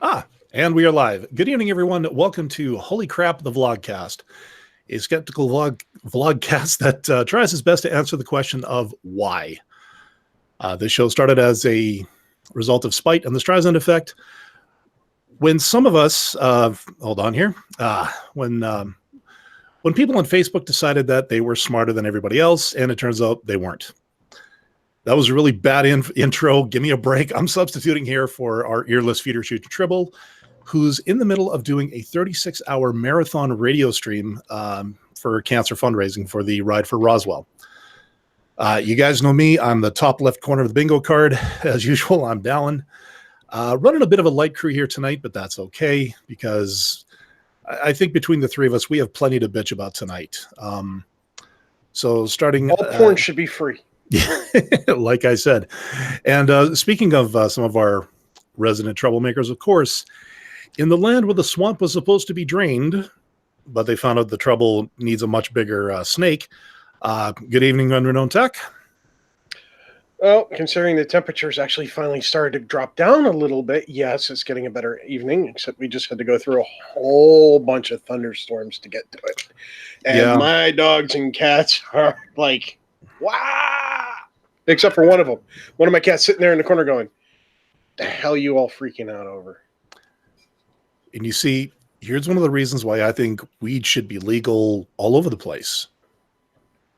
And we are live. Good evening, everyone. Welcome to Holy Crap, the Vlogcast, a skeptical vlogcast that tries its best to answer the question of why. This show started as a result of spite and the Streisand effect. When some of us, hold on here, when people on Facebook decided that they were smarter than everybody else, and it turns out they weren't. That was a really bad intro. Give me a break. I'm substituting here for our earless feeder Shujin Tribble, who's in the middle of doing a 36-hour marathon radio stream for cancer fundraising for the Ride for Roswell. You guys know me. I'm the top left corner of the bingo card. As usual, I'm Dalan. Running a bit of a light crew here tonight, but that's okay because I think between the three of us, we have plenty to bitch about tonight. So starting... All porn should be free. Like I said. And speaking of some of our resident troublemakers, of course, in the land where the swamp was supposed to be drained, but they found out the trouble needs a much bigger snake. Good evening, UnrenownedTech. Well, considering the temperatures actually finally started to drop down a little bit, yes, it's getting a better evening, except we just had to go through a whole bunch of thunderstorms to get to it. And my dogs and cats are like, wow! Except for one of them. One of my cats sitting there in the corner going, the hell are you all freaking out over? And you see, here's one of the reasons why I think weed should be legal all over the place.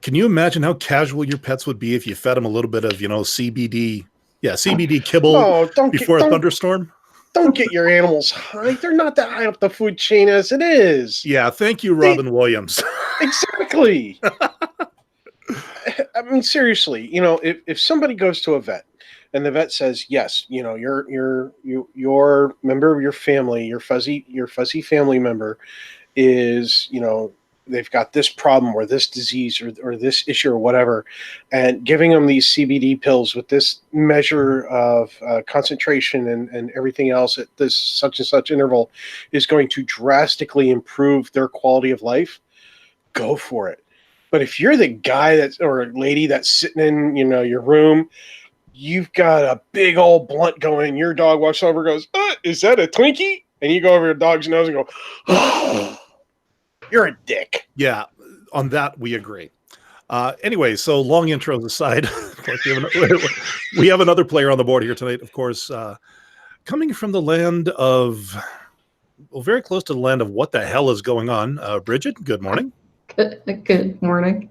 Can you imagine how casual your pets would be if you fed them a little bit of, CBD kibble before a thunderstorm? Don't get your animals high. They're not that high up the food chain as it is. Yeah, thank you, Robin Williams. Exactly. I mean, seriously, if somebody goes to a vet and the vet says, yes, your member of your family, your fuzzy family member is, they've got this problem or this disease or this issue or whatever, and giving them these CBD pills with this measure of concentration and everything else at this such and such interval is going to drastically improve their quality of life, go for it. But if you're the guy or lady that's sitting in, your room, you've got a big old blunt going, your dog walks over and goes, is that a Twinkie? And you go over your dog's nose and go, oh, you're a dick. Yeah, on that we agree. Anyway, so long intros aside, we have another player on the board here tonight, of course, coming from the land of, very close to the land of what the hell is going on. Brigid, good morning. Good morning.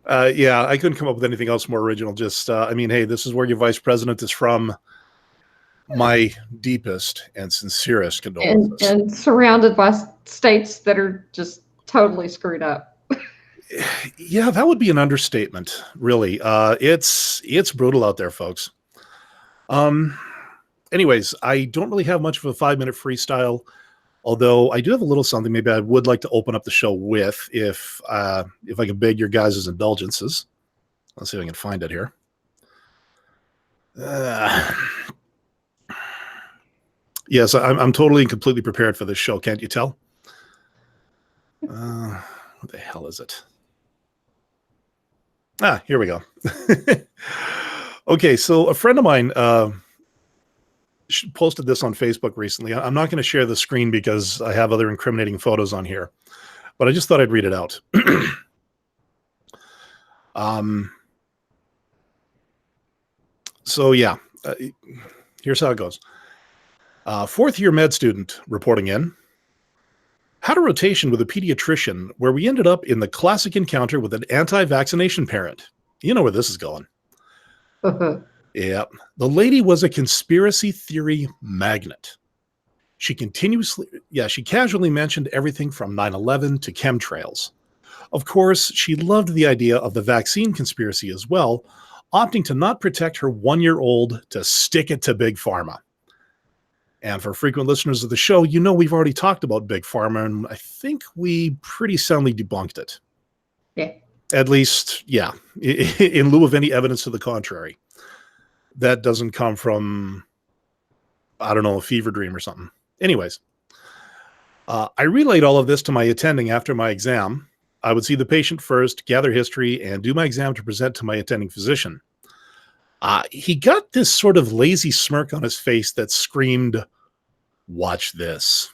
Yeah, I couldn't come up with anything else more original. Just, hey, this is where your vice president is from. My deepest and sincerest condolences. And surrounded by states that are just totally screwed up. Yeah, that would be an understatement, really. It's brutal out there, folks. Anyways, I don't really have much of a 5-minute freestyle, although I do have a little something maybe I would like to open up the show with if I can beg your guys' indulgences. Let's see if I can find it here. Yes, I'm totally and completely prepared for this show. Can't you tell? What the hell is it? Here we go. Okay, so a friend of mine posted this on Facebook recently. I'm not going to share the screen because I have other incriminating photos on here, but I just thought I'd read it out. So yeah, here's how it goes. Fourth-year med student reporting in. Had a rotation with a pediatrician where we ended up in the classic encounter with an anti-vaccination parent. You know where this is going. Yeah. The lady was a conspiracy theory magnet. She casually mentioned everything from 9/11 to chemtrails. Of course, she loved the idea of the vaccine conspiracy as well, opting to not protect her 1-year-old to stick it to Big Pharma. And for frequent listeners of the show, we've already talked about Big Pharma, and I think we pretty soundly debunked it. Yeah. At least, yeah, in lieu of any evidence to the contrary. That doesn't come from, I don't know, a fever dream or something. Anyways, I relayed all of this to my attending after my exam. I would see the patient first, gather history, and do my exam to present to my attending physician. He got this sort of lazy smirk on his face that screamed, "Watch this."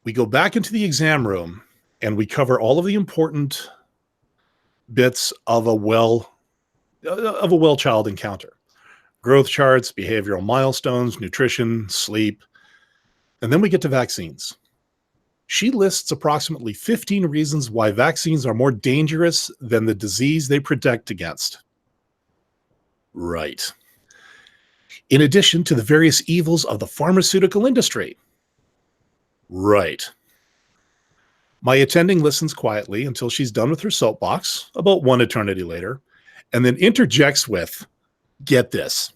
We go back into the exam room and we cover all of the important bits of a well-child encounter. Growth charts, behavioral milestones, nutrition, sleep. And then we get to vaccines. She lists approximately 15 reasons why vaccines are more dangerous than the disease they protect against. Right. In addition to the various evils of the pharmaceutical industry. Right. My attending listens quietly until she's done with her soapbox, about one eternity later, and then interjects with, "Get this.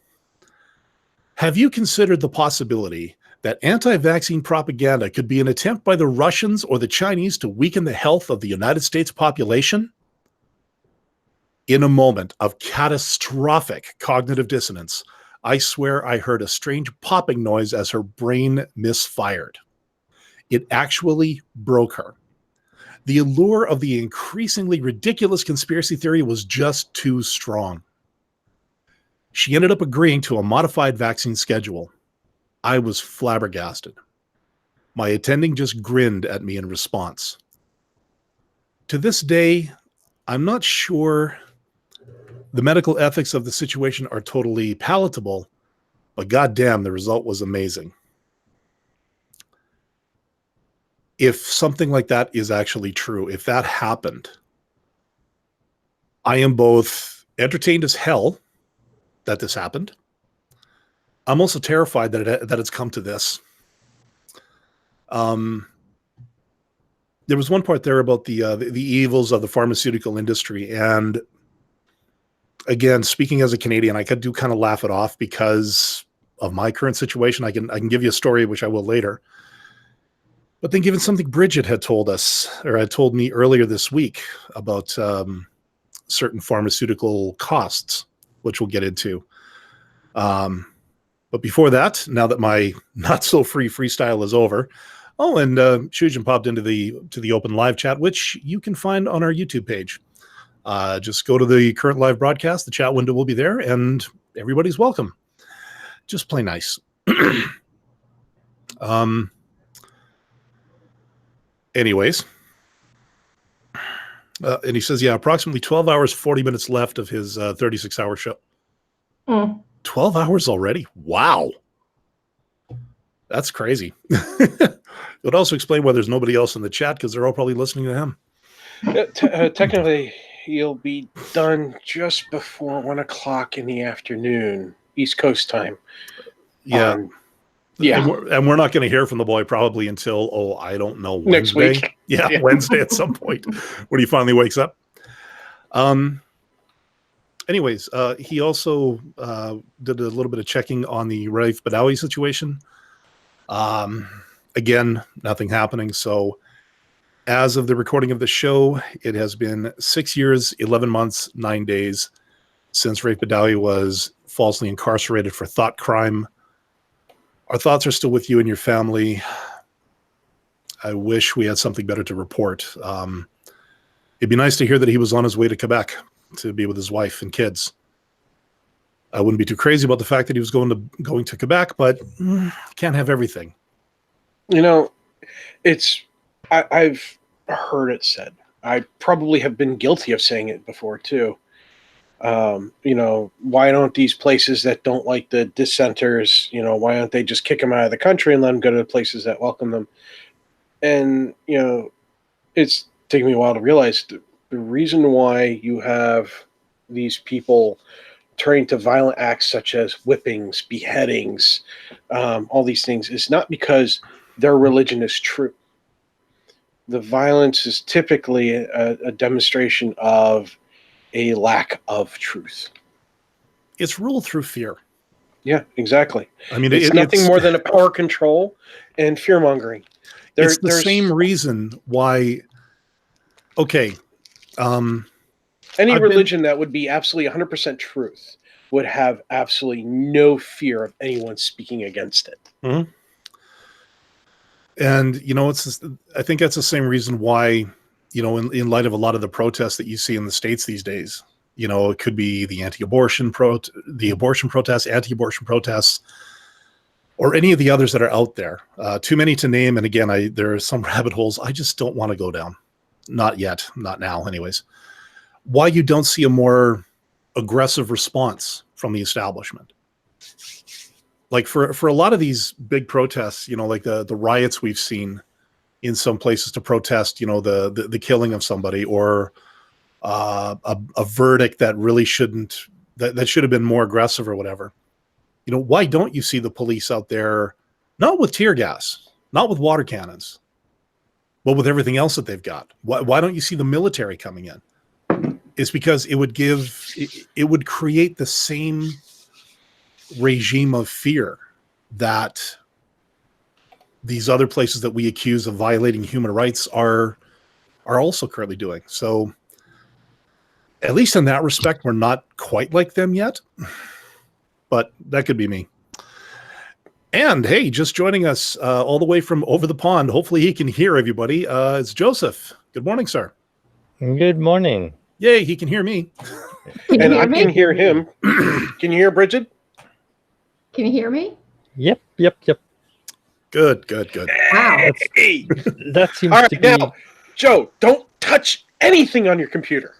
Have you considered the possibility that anti-vaccine propaganda could be an attempt by the Russians or the Chinese to weaken the health of the United States population?" In a moment of catastrophic cognitive dissonance, I swear I heard a strange popping noise as her brain misfired. It actually broke her. The allure of the increasingly ridiculous conspiracy theory was just too strong. She ended up agreeing to a modified vaccine schedule. I was flabbergasted. My attending just grinned at me in response. To this day, I'm not sure the medical ethics of the situation are totally palatable, but goddamn, the result was amazing. If something like that is actually true, if that happened, I am both entertained as hell that this happened. I'm also terrified that it's come to this. There was one part there about the evils of the pharmaceutical industry, and again, speaking as a Canadian, I do kind of laugh it off because of my current situation. I can give you a story, which I will later. But then, given something Brigid had told us, or had told me earlier this week about certain pharmaceutical costs, which we'll get into. But before that, now that my not so free freestyle is over, and Shujin popped into the open live chat, which you can find on our YouTube page. Just go to the current live broadcast. The chat window will be there, and everybody's welcome. Just play nice. Anyways, and he says, yeah, approximately 12 hours, 40 minutes left of his 36-hour show. 12 hours already? Wow. That's crazy. It would also explain why there's nobody else in the chat, because they're all probably listening to him. Technically, you'll be done just before 1 o'clock in the afternoon, East Coast time. Yeah. Yeah. And we're not going to hear from the boy probably until, I don't know, Wednesday. Next week. Yeah, Wednesday at some point when he finally wakes up. Anyways, he also did a little bit of checking on the Raif Badawi situation. Again, nothing happening. So as of the recording of the show, it has been 6 years, 11 months, 9 days since Raif Badawi was falsely incarcerated for thought crime. Our thoughts are still with you and your family. I wish we had something better to report. It'd be nice to hear that he was on his way to Quebec to be with his wife and kids. I wouldn't be too crazy about the fact that he was going to Quebec, but can't have everything. You know, I've heard it said. I probably have been guilty of saying it before too. Why don't these places that don't like the dissenters, why don't they just kick them out of the country and let them go to the places that welcome them? And, it's taken me a while to realize the reason why you have these people turning to violent acts such as whippings, beheadings, all these things is not because their religion is true. The violence is typically a demonstration of a lack of truth. It's ruled through fear. Yeah, exactly. I mean, it's nothing more than a power control and fear mongering. It's the same reason why. Okay. Any religion that would be absolutely 100% truth would have absolutely no fear of anyone speaking against it. Mm-hmm. And, I think that's the same reason why, in light of a lot of the protests that you see in the States these days, You know, it could be the abortion protests, anti-abortion protests, or any of the others that are out there. Too many to name. And again, there are some rabbit holes I just don't want to go down. Not yet, not now, anyways. Why you don't see a more aggressive response from the establishment? Like for a lot of these big protests, you know, like the riots we've seen in some places to protest, you know, the killing of somebody, or a verdict that really shouldn't, that should have been more aggressive or whatever. You know, why don't you see the police out there, not with tear gas, not with water cannons, but with everything else that they've got? Why don't you see the military coming in? It's because it would create the same regime of fear that these other places that we accuse of violating human rights are also currently doing. So at least in that respect, we're not quite like them yet, but that could be me. And hey, just joining us all the way from over the pond. Hopefully he can hear everybody. It's Joseph. Good morning, sir. Good morning. Yay, he can hear me. And I can hear him. Can you hear Brigid? Can you hear me? Yep. Good. Wow. Hey. That seems All right, to be... now, Joe, don't touch anything on your computer.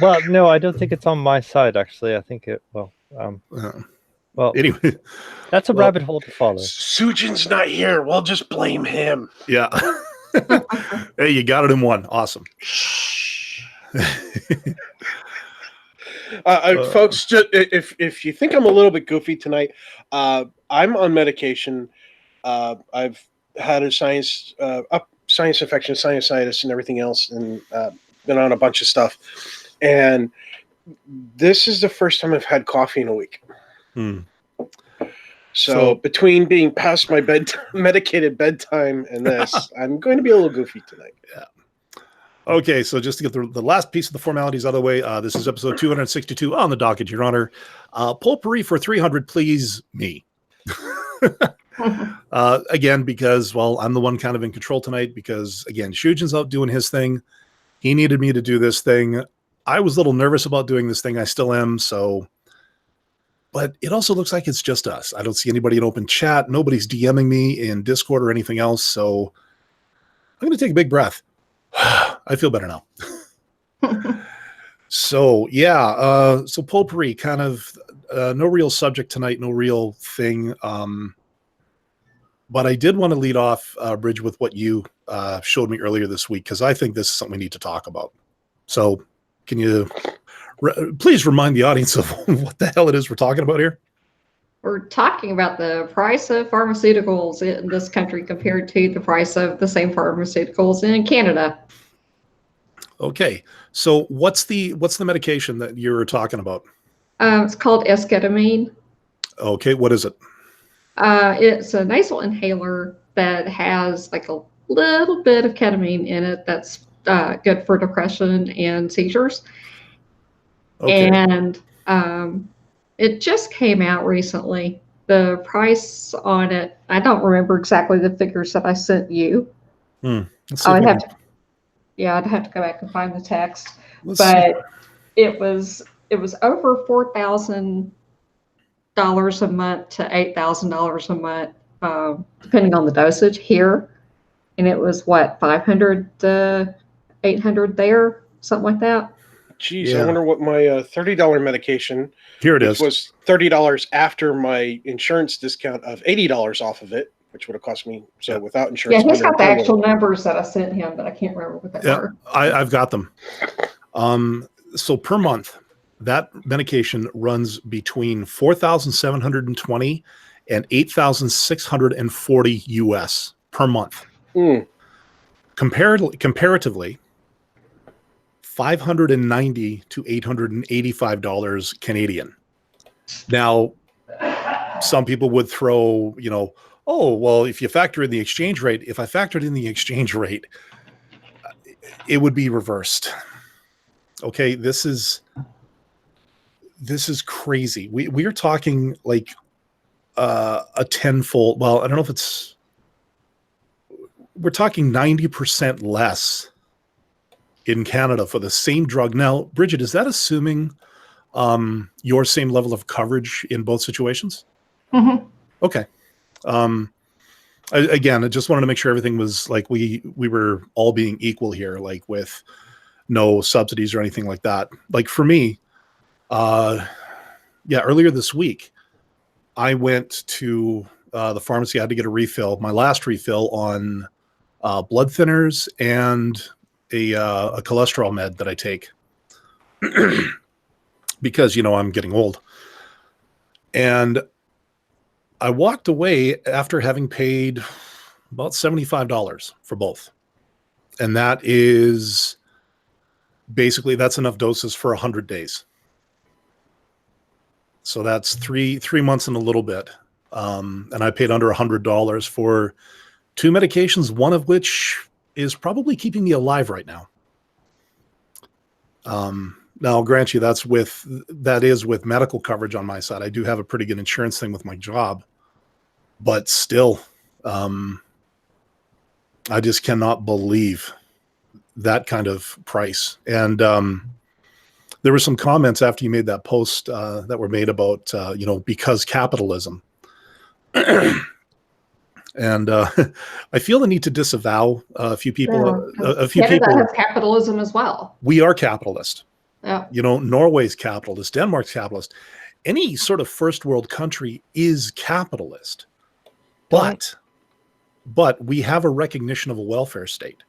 Well, no, I don't think it's on my side, actually. I think it... Well, anyway, that's a rabbit hole to follow. Shujin's not here. We'll just blame him. yeah. Hey, you got it in one. Awesome. Folks, just, if you think I'm a little bit goofy tonight, I'm on medication. I've had a sinus infection, sinusitis, and everything else, and been on a bunch of stuff. And this is the first time I've had coffee in a week. So between being past my medicated bedtime and this, I'm going to be a little goofy tonight. Yeah. Okay, so just to get the last piece of the formalities out of the way, this is episode 262 on the docket, Your Honor. Potpourri for 300, please, me. Again, because, well, I'm the one kind of in control tonight because, again, Shujin's out doing his thing. He needed me to do this thing. I was a little nervous about doing this thing. I still am, so... But it also looks like it's just us. I don't see anybody in open chat. Nobody's DMing me in Discord or anything else, so I'm going to take a big breath. I feel better now. So, yeah. So Potpourri, kind of no real subject tonight, no real thing. But I did want to lead off, Bridge, with what you showed me earlier this week, because I think this is something we need to talk about. So can you please remind the audience of what the hell it is we're talking about here? We're talking about the price of pharmaceuticals in this country compared to the price of the same pharmaceuticals in Canada. Okay. So what's the medication that you're talking about? It's called esketamine. Okay. What is it? It's a nasal inhaler that has like a little bit of ketamine in it that's good for depression and seizures. Okay. And it just came out recently. The price on it, I don't remember exactly the figures that I sent you. I'd have to go back and find the text. It was over $4,000 a month to $8,000 a month, depending on the dosage here. And it was what, 500 to 800 there, something like that. Geez, yeah. I wonder what my $30 medication. Here it is. Was $30 after my insurance discount of $80 off of it, which would have cost me. So without insurance, yeah, he's got the actual numbers that I sent him, but I can't remember what they were. I've got them. So per month, that medication runs between $4,720 and $8,640 US per month. Comparatively, $590 to $885 Canadian. Now, some people would throw, oh, well, if you factor in the exchange rate, if I factored in the exchange rate, it would be reversed. Okay, this is crazy. We are talking like a tenfold. Well, I don't know if we're talking 90% less in Canada for the same drug. Now, Brigid, is that assuming your same level of coverage in both situations? Mm-hmm. Okay. Again, I just wanted to make sure everything was like we were all being equal here, like with no subsidies or anything like that. Like for me, earlier this week, I went to the pharmacy. I had to get a refill, my last refill on blood thinners and a cholesterol med that I take because, I'm getting old. And I walked away after having paid about $75 for both. And that is basically, that's enough doses for 100 days. So that's three months and a little bit. And I paid under $100 for 2 medications, one of which is probably keeping me alive right now. Now, I'll grant you that is with medical coverage on my side. I do have a pretty good insurance thing with my job, but still, I just cannot believe that kind of price. And there were some comments after you made that post that were made about, because capitalism. And I feel the need to disavow a few people. Canada has capitalism as well. We are capitalist. Yeah. Norway's capitalist. Denmark's capitalist. Any sort of first world country is capitalist. But we have a recognition of a welfare state.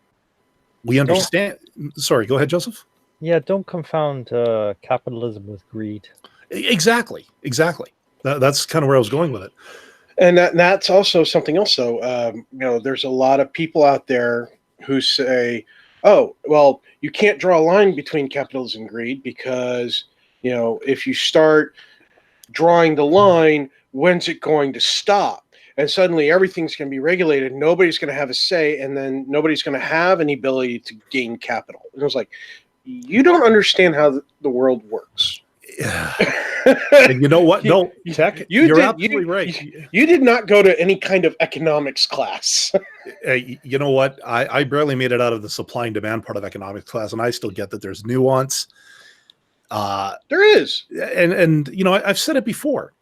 We understand. Sorry, go ahead, Joseph. Yeah, don't confound capitalism with greed. Exactly. That's kind of where I was going with it. And that's also something else, though. There's a lot of people out there who say, oh, well, you can't draw a line between capitalism and greed because, if you start drawing the line, when's it going to stop? And suddenly everything's going to be regulated. Nobody's going to have a say, and then nobody's going to have any ability to gain capital. And I was like, you don't understand how the world works. And you know what? No, Tech, you're absolutely right. You did not go to any kind of economics class. You know what? I barely made it out of the supply and demand part of economics class, and I still get that there's nuance. There is. And I've said it before.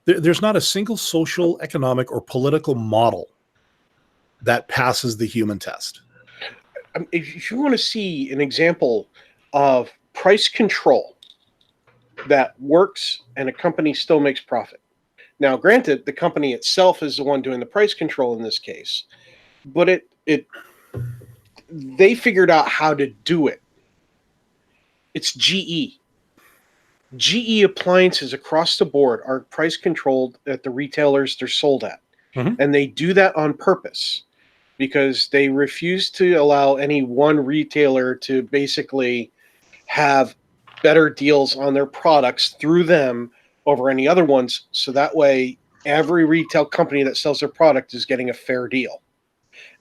There's not a single social, economic, or political model that passes the human test. If you want to see an example of price control that works and a company still makes profit. Now, granted, the company itself is the one doing the price control in this case, but they figured out how to do it. It's GE. GE appliances across the board are price controlled at the retailers they're sold at. Mm-hmm. And they do that on purpose because they refuse to allow any one retailer to basically have better deals on their products through them over any other ones. So that way, every retail company that sells their product is getting a fair deal.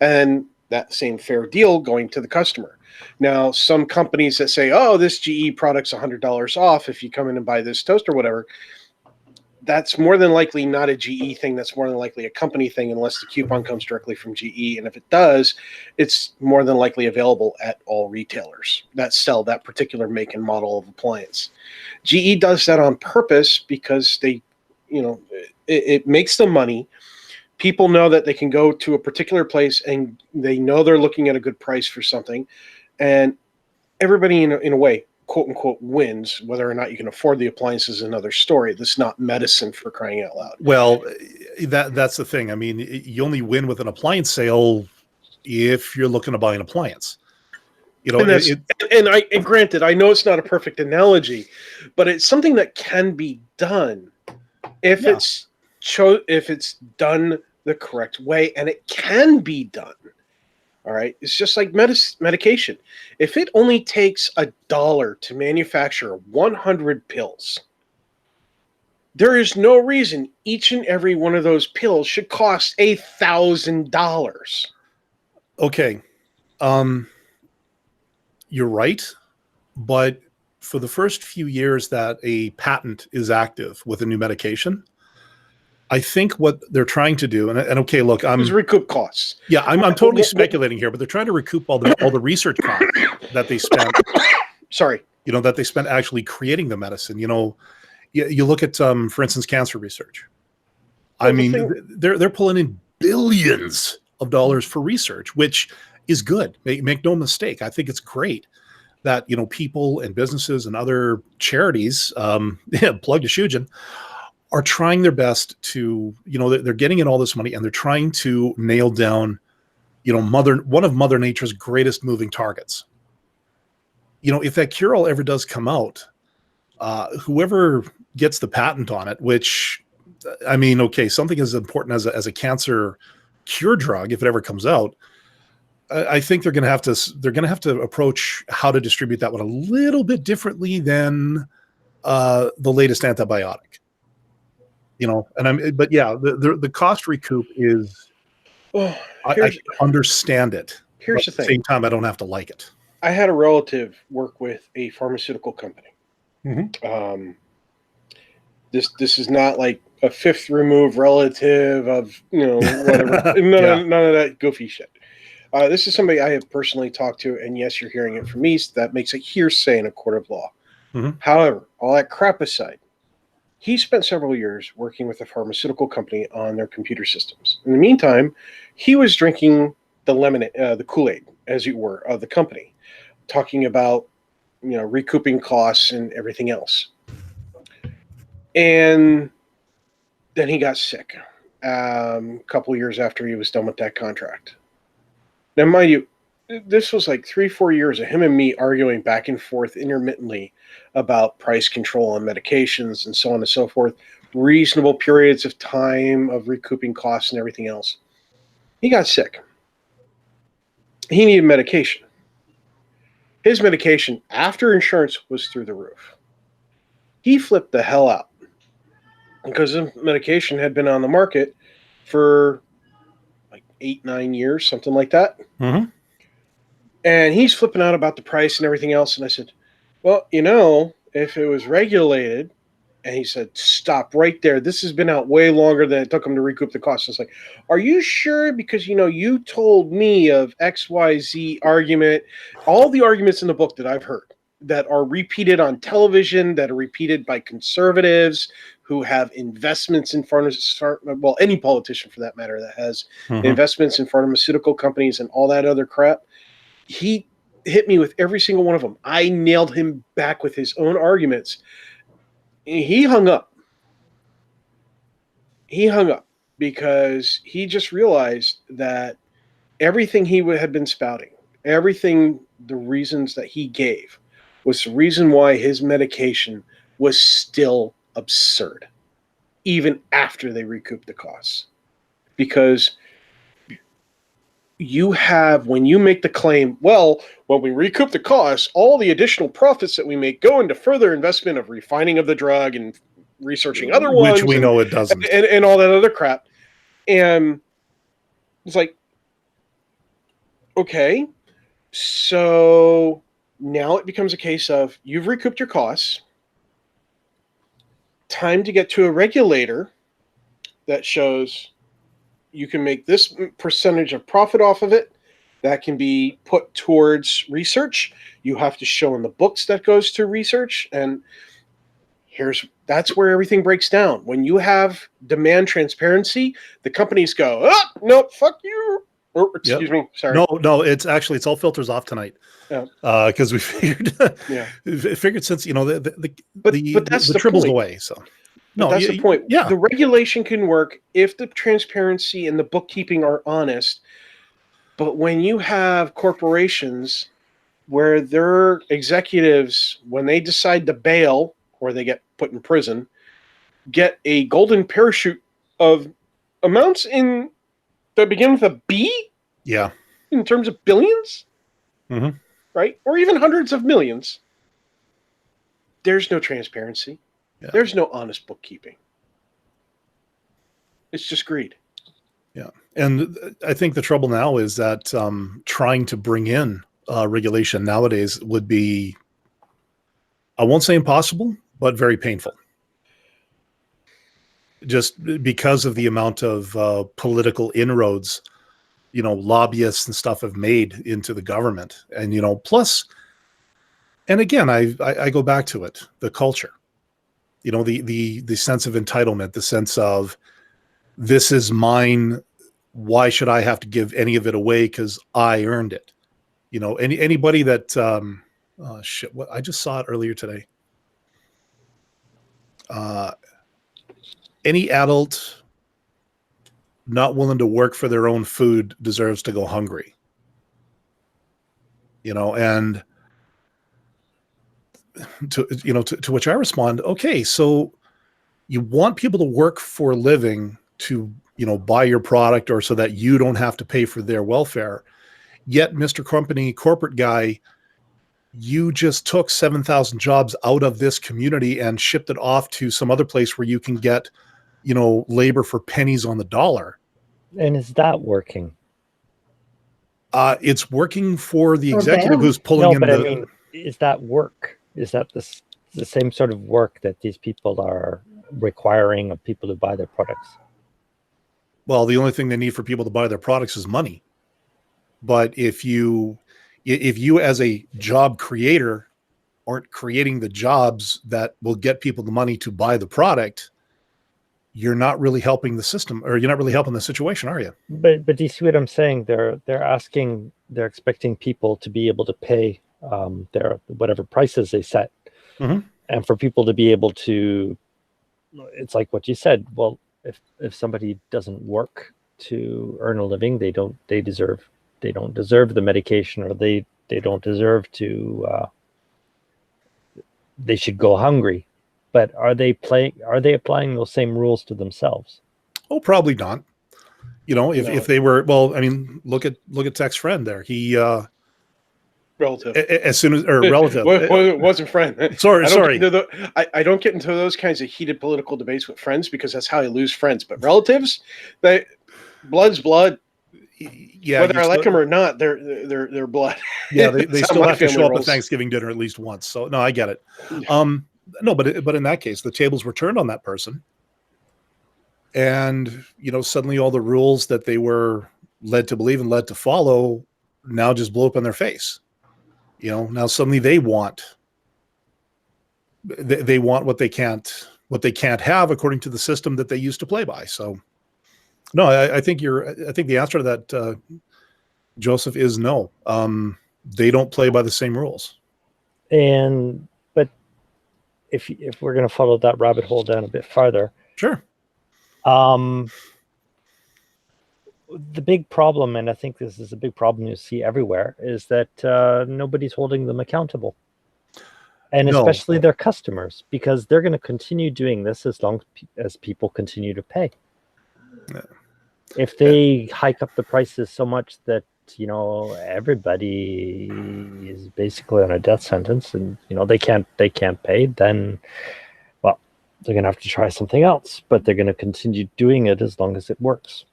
And that same fair deal going to the customer. Now, some companies that say, oh, this GE product's $100 off if you come in and buy this toaster or whatever, that's more than likely not a GE thing. That's more than likely a company thing unless the coupon comes directly from GE. And if it does, it's more than likely available at all retailers that sell that particular make and model of appliance. GE does that on purpose because they, it makes them money. People know that they can go to a particular place and they know they're looking at a good price for something. And everybody, in a way, quote unquote, wins. Whether or not you can afford the appliance is another story. That's not medicine, for crying out loud. Well, that's the thing. I mean, you only win with an appliance sale if you're looking to buy an appliance. And granted, I know it's not a perfect analogy, but it's something that can be done if it's done the correct way, and it can be done. All right. It's just like medication. If it only takes $1 to manufacture 100 pills, there is no reason each and every one of those pills should cost $1,000. Okay. You're right. But for the first few years that a patent is active with a new medication, I think what they're trying to do, and okay, look, Is recoup costs. Yeah, I'm totally speculating here, but they're trying to recoup all the research costs that they spent. Sorry, that they spent actually creating the medicine. You look at, for instance, cancer research. Well, I mean, they're pulling in billions of dollars for research, which is good. Make no mistake. I think it's great that people and businesses and other charities, plug to Shujin, are trying their best to, they're getting in all this money and they're trying to nail down, one of Mother Nature's greatest moving targets. If that cure-all ever does come out, whoever gets the patent on it, which, I mean, okay, something as important as a cancer cure drug, if it ever comes out, I think they're going to have to approach how to distribute that one a little bit differently than the latest antibiotic. But yeah, the cost recoup is, I understand it. Here's the thing. At the same time, I don't have to like it. I had a relative work with a pharmaceutical company. Mm-hmm. This is not like a fifth remove relative of, whatever. None of that goofy shit. This is somebody I have personally talked to, and yes, you're hearing it from me. So that makes it hearsay in a court of law. Mm-hmm. However, all that crap aside, he spent several years working with a pharmaceutical company on their computer systems. In the meantime, he was drinking the lemonade, the Kool-Aid, as it were, of the company, talking about, recouping costs and everything else. And then he got sick a couple of years after he was done with that contract. Now, mind you, this was like 3-4 years of him and me arguing back and forth intermittently about price control on medications and so on and so forth, reasonable periods of time of recouping costs and everything else. He got sick. He needed medication. His medication, after insurance, was through the roof. He flipped the hell out because the medication had been on the market for like 8-9 years, something like that. Mm-hmm. And he's flipping out about the price and everything else. And I said, well, if it was regulated, and he said, stop right there. This has been out way longer than it took him to recoup the cost. It's like, are you sure? Because, you told me of XYZ argument, all the arguments in the book that I've heard that are repeated on television, that are repeated by conservatives who have investments in any politician for that matter that has investments in pharmaceutical companies and all that other crap. He hit me with every single one of them. I nailed him back with his own arguments. He hung up. He hung up because he just realized that everything he had been spouting, the reasons that he gave, was the reason why his medication was still absurd, even after they recouped the costs. Because when you make the claim, well, when we recoup the costs, all the additional profits that we make go into further investment of refining of the drug and researching other ones. Which we know it doesn't. And all that other crap. And it's like, okay, so now it becomes a case of you've recouped your costs. Time to get to a regulator that shows you can make this percentage of profit off of it. That can be put towards research. You have to show in the books that goes to research. And that's where everything breaks down. When you have demand transparency, the companies go, oh, no, fuck you. Or, excuse me, sorry. No, it's all filters off tonight. Yeah. Because we figured, since, the tribble's away. So. No, that's the point. Yeah. The regulation can work if the transparency and the bookkeeping are honest. But when you have corporations where their executives, when they decide to bail or they get put in prison, get a golden parachute of amounts that begin with a B? Yeah. In terms of billions? Mm-hmm. Right? Or even hundreds of millions. There's no transparency. Yeah. There's no honest bookkeeping. It's just greed. Yeah. And I think the trouble now is that trying to bring in regulation nowadays would be, I won't say impossible, but very painful. just because of the amount of political inroads, lobbyists and stuff have made into the government. And, plus, and again, I go back to it, the culture, the sense of entitlement, the sense of this is mine. Why should I have to give any of it away? Because I earned it. Anybody that, what I just saw it earlier today. Any adult not willing to work for their own food deserves to go hungry. And to which I respond, okay, so you want people to work for a living to, buy your product or so that you don't have to pay for their welfare. Yet, Mr. Company, corporate guy, you just took 7,000 jobs out of this community and shipped it off to some other place where you can get, labor for pennies on the dollar. And is that working? It's working for the For executive them. who's pulling in but the. I mean, is that work? Is that the same sort of work that these people are requiring of people to buy their products? Well, the only thing they need for people to buy their products is money. But if you as a job creator aren't creating the jobs that will get people the money to buy the product, you're not really helping the system, or you're not really helping the situation, are you? But do you see what I'm saying? They're expecting people to be able to pay their whatever prices they set, and for people to be able to. It's like what you said. Well, if somebody doesn't work to earn a living, they don't deserve the medication, or they don't deserve to. They should go hungry. But are they applying those same rules to themselves? Oh, probably not. If they were, well, I mean, look at Tech's friend there. He Relative. As soon as, or relative. Wasn't friend. Sorry. I don't get into those kinds of heated political debates with friends, because that's how I lose friends. But relatives, blood's blood. Yeah, whether I like them or not, they're blood. Yeah, they still have to show up rolls. at Thanksgiving dinner at least once. So no, I get it. No, but in that case, the tables were turned on that person, and suddenly all the rules that they were led to believe and led to follow now just blow up in their face. Now suddenly they want what they can't have according to the system that they used to play by. So no, I think the answer to that, Joseph, is no. They don't play by the same rules. But if we're going to follow that rabbit hole down a bit farther, sure. The big problem, and I think this is a big problem you see everywhere, is that nobody's holding them accountable, and especially their customers, because they're going to continue doing this as long as people continue to pay. Yeah. If they hike up the prices so much that everybody is basically on a death sentence, and they can't pay, then well, they're going to have to try something else, but they're going to continue doing it as long as it works.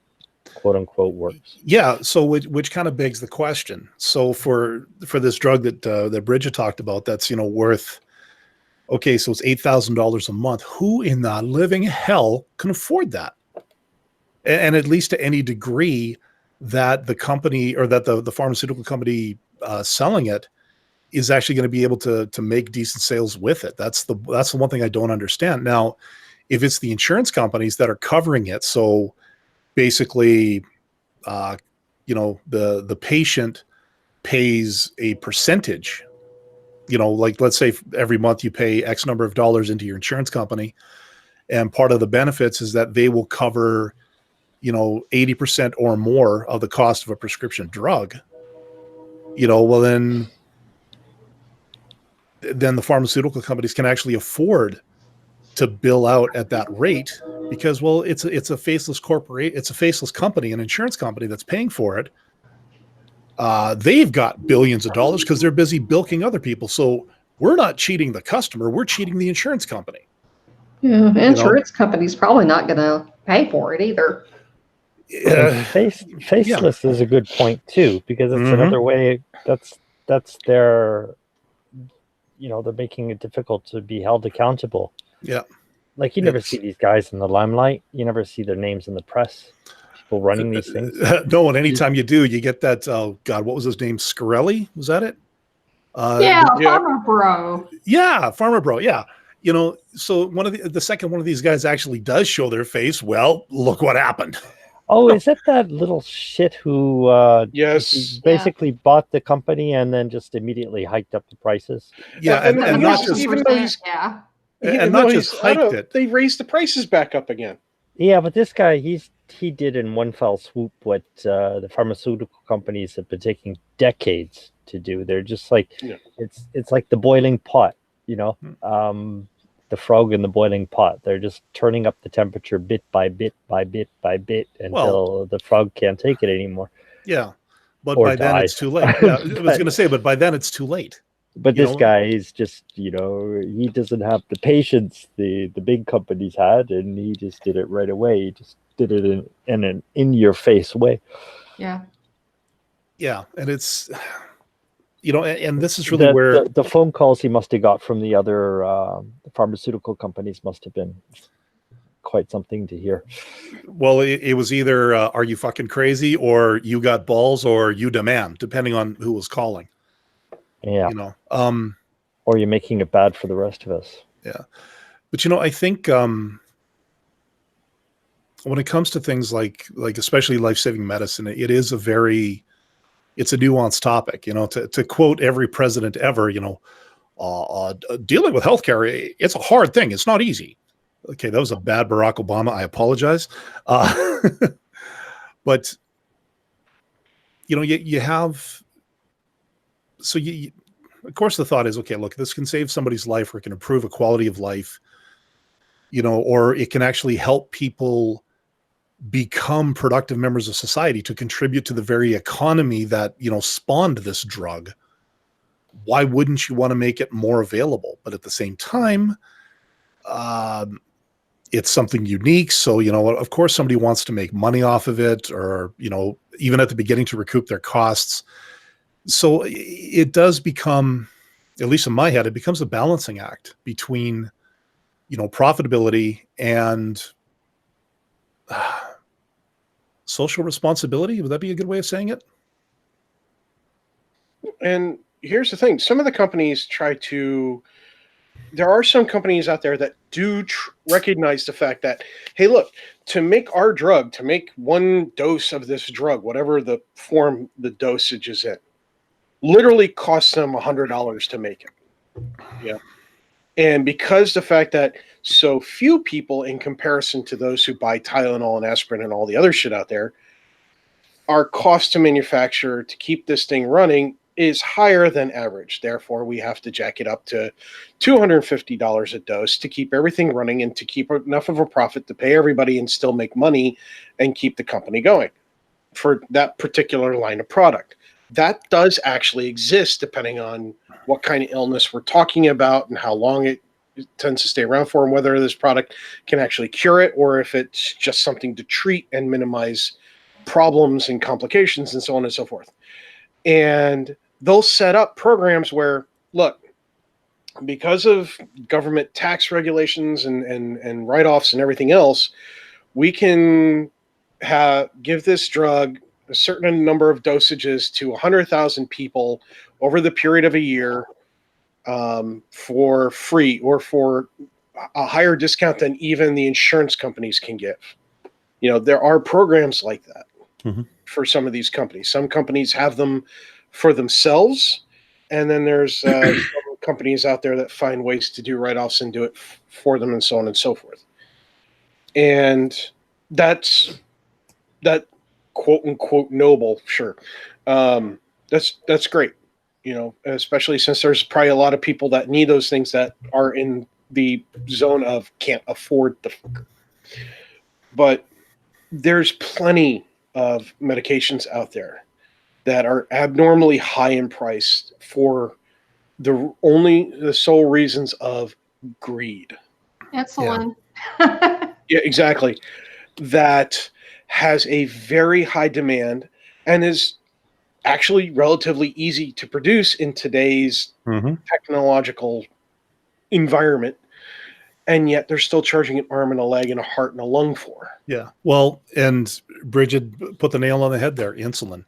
Quote unquote works. Yeah. So which kind of begs the question. So for this drug that Brigid talked about, that's worth, okay, so it's $8,000 a month. Who in the living hell can afford that? And at least to any degree that the company, or that the pharmaceutical company selling it, is actually going to be able to make decent sales with it. That's the one thing I don't understand. Now, if it's the insurance companies that are covering it, so basically, the patient pays a percentage, like let's say every month you pay X number of dollars into your insurance company, and part of the benefits is that they will cover, 80% or more of the cost of a prescription drug. Well then the pharmaceutical companies can actually afford to bill out at that rate, because it's a faceless corporate, it's a faceless company, an insurance company that's paying for it. They've got billions of dollars because they're busy bilking other people. So we're not cheating the customer, we're cheating the insurance company. Yeah, insurance company's probably not going to pay for it either. Faceless is a good point too, because it's another way that's their, they're making it difficult to be held accountable. Yeah. Like, you never see these guys in the limelight. You never see their names in the press. People running these things. No, and anytime you do, you get that. Oh God, what was his name? Scarelli? Was that it? Yeah, Farmer Bro. Yeah, Farmer Bro. Yeah, So one of the second one of these guys actually does show their face. Well, look what happened. Oh, is it that little shit who Yes. basically bought the company and then just immediately hiked up the prices? Yeah, and not just even though he's and not just hiked it. They raised the prices back up again. Yeah, but this guy, he did in one fell swoop what the pharmaceutical companies have been taking decades to do. They're just like, it's like the boiling pot, the frog in the boiling pot. They're just turning up the temperature bit by bit by bit by bit until the frog can't take it anymore. Yeah, but by then it's too late. Yeah, I was going to say, but by then it's too late. But this guy is just, he doesn't have the patience the big companies had, and he just did it right away. He just did it in an in-your-face way. Yeah. Yeah, and it's, and this is really where the phone calls he must have got from the other pharmaceutical companies must have been quite something to hear. Well, it was either are you fucking crazy, or you got balls, or you demand, depending on who was calling. Yeah. Or you're making it bad for the rest of us. Yeah. But I think when it comes to things like especially life-saving medicine, it's a nuanced topic. To quote every president ever, dealing with healthcare, it's a hard thing. It's not easy. Okay, that was a bad Barack Obama. I apologize. But you have. So of course, the thought is, okay, look, this can save somebody's life, or it can improve a quality of life, or it can actually help people become productive members of society to contribute to the very economy that, spawned this drug. Why wouldn't you want to make it more available? But at the same time, it's something unique. So, of course, somebody wants to make money off of it, or, even at the beginning to recoup their costs. So it does become, at least in my head, it becomes a balancing act between, profitability and social responsibility. Would that be a good way of saying it? And here's the thing. Some of the companies there are some companies out there that do recognize the fact that, hey, look, to make our drug, to make one dose of this drug, whatever the form the dosage is in, literally costs them $100 to make it. Yeah. And because the fact that so few people, in comparison to those who buy Tylenol and aspirin and all the other shit out there, our cost to manufacture to keep this thing running is higher than average. Therefore, we have to jack it up to $250 a dose to keep everything running and to keep enough of a profit to pay everybody and still make money and keep the company going for that particular line of product. That does actually exist depending on what kind of illness we're talking about and how long it tends to stay around for, and whether this product can actually cure it, or if it's just something to treat and minimize problems and complications and so on and so forth. And they'll set up programs where, look, because of government tax regulations and write-offs and everything else, we can give this drug a certain number of dosages to 100,000 people over the period of a year for free, or for a higher discount than even the insurance companies can give. There are programs like that for some of these companies. Some companies have them for themselves, and then there's companies out there that find ways to do write-offs and do it for them, and so on and so forth. And that quote unquote noble, sure. That's great, especially since there's probably a lot of people that need those things that are in the zone of can't afford the fucker. But there's plenty of medications out there that are abnormally high in price for the sole reasons of greed. Insulin. Yeah, exactly. That has a very high demand and is actually relatively easy to produce in today's technological environment. and yet they're still charging an arm and a leg and a heart and a lung for. Yeah. Well, and Brigid put the nail on the head there, insulin.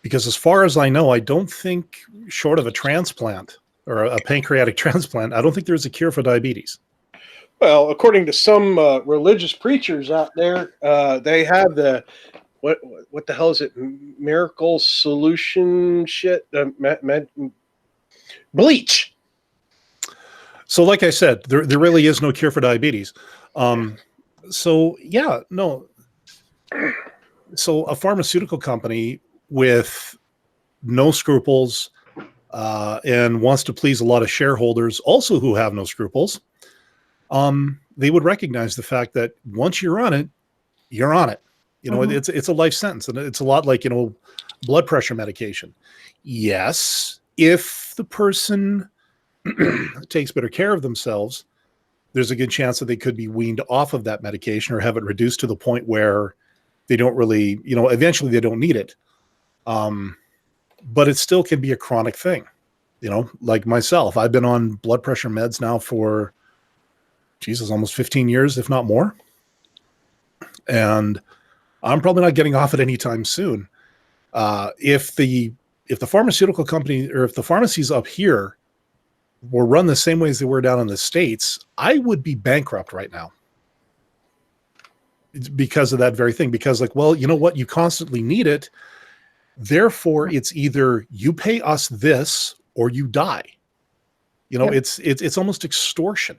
Because as far as I know, I don't think, short of a transplant or a pancreatic transplant, I don't think there's a cure for diabetes. Well, according to some religious preachers out there, they have the what the hell is it? Miracle solution shit? Bleach. So, like I said, there really is no cure for diabetes. So yeah, no. So a pharmaceutical company with no scruples and wants to please a lot of shareholders, also who have no scruples. They would recognize the fact that once you're on it, you're on it. You know, it's a life sentence, and it's a lot like, you know, blood pressure medication. Yes, if the person takes better care of themselves, there's a good chance that they could be weaned off of that medication or have it reduced to the point where they don't really, you know, eventually they don't need it. But it still can be a chronic thing. You know, like myself, I've been on blood pressure meds now for, Jesus, almost 15 years, if not more. And I'm probably not getting off it anytime soon. If the pharmaceutical company or if the pharmacies up here were run the same way as they were down in the States, I would be bankrupt right now. It's because of that very thing. Because, like, well, you know what? You constantly need it. Therefore, it's either you pay us this or you die. You know, it's almost extortion.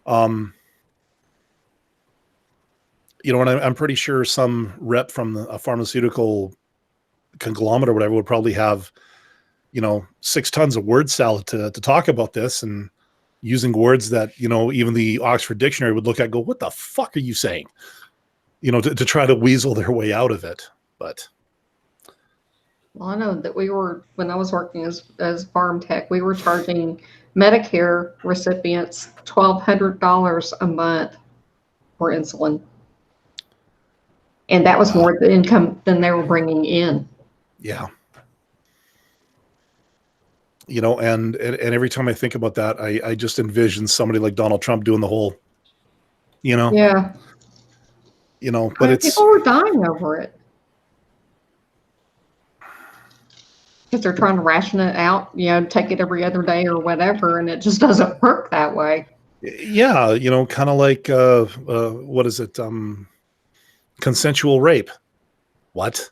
You know, and I'm pretty sure some rep from a pharmaceutical conglomerate or whatever would probably have, you know, 6 tons of word salad to talk about this, and using words that, you know, even the Oxford Dictionary would look at and go, what the fuck are you saying? You know, to try to weasel their way out of it. But well, I know that when I was working as farm tech, we were charging Medicare recipients $1,200 a month for insulin. And that was more the income than they were bringing in. Yeah. You know, and every time I think about that, I just envision somebody like Donald Trump doing the whole, you know. Yeah. You know, but people were dying over it. Because they're trying to ration it out, you know, take it every other day or whatever, and it just doesn't work that way. Yeah, you know, kind of like what is it? Consensual rape. What?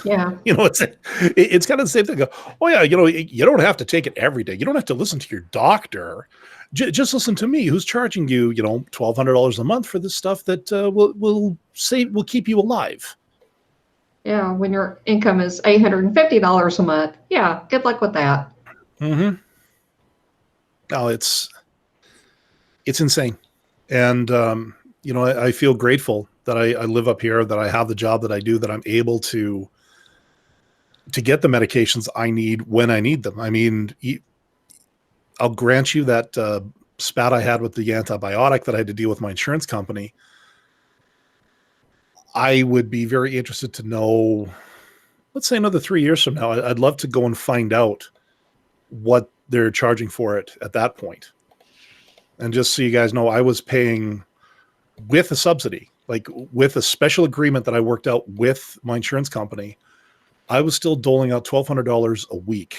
Yeah. You know, it's kind of the same thing. Oh yeah, you know, you don't have to take it every day. You don't have to listen to your doctor. Just listen to me, who's charging you, you know, $1,200 a month for this stuff that will keep you alive. Yeah, when your income is $850 a month. Yeah, good luck with that. Mm-hmm. No, it's insane. And, you know, I feel grateful that I live up here, that I have the job that I do, that I'm able to get the medications I need when I need them. I mean, I'll grant you that spat I had with the antibiotic that I had to deal with my insurance company. I would be very interested to know, let's say another 3 years from now, I'd love to go and find out what they're charging for it at that point. And just so you guys know, I was paying with a subsidy, like with a special agreement that I worked out with my insurance company. I was still doling out $1,200 a week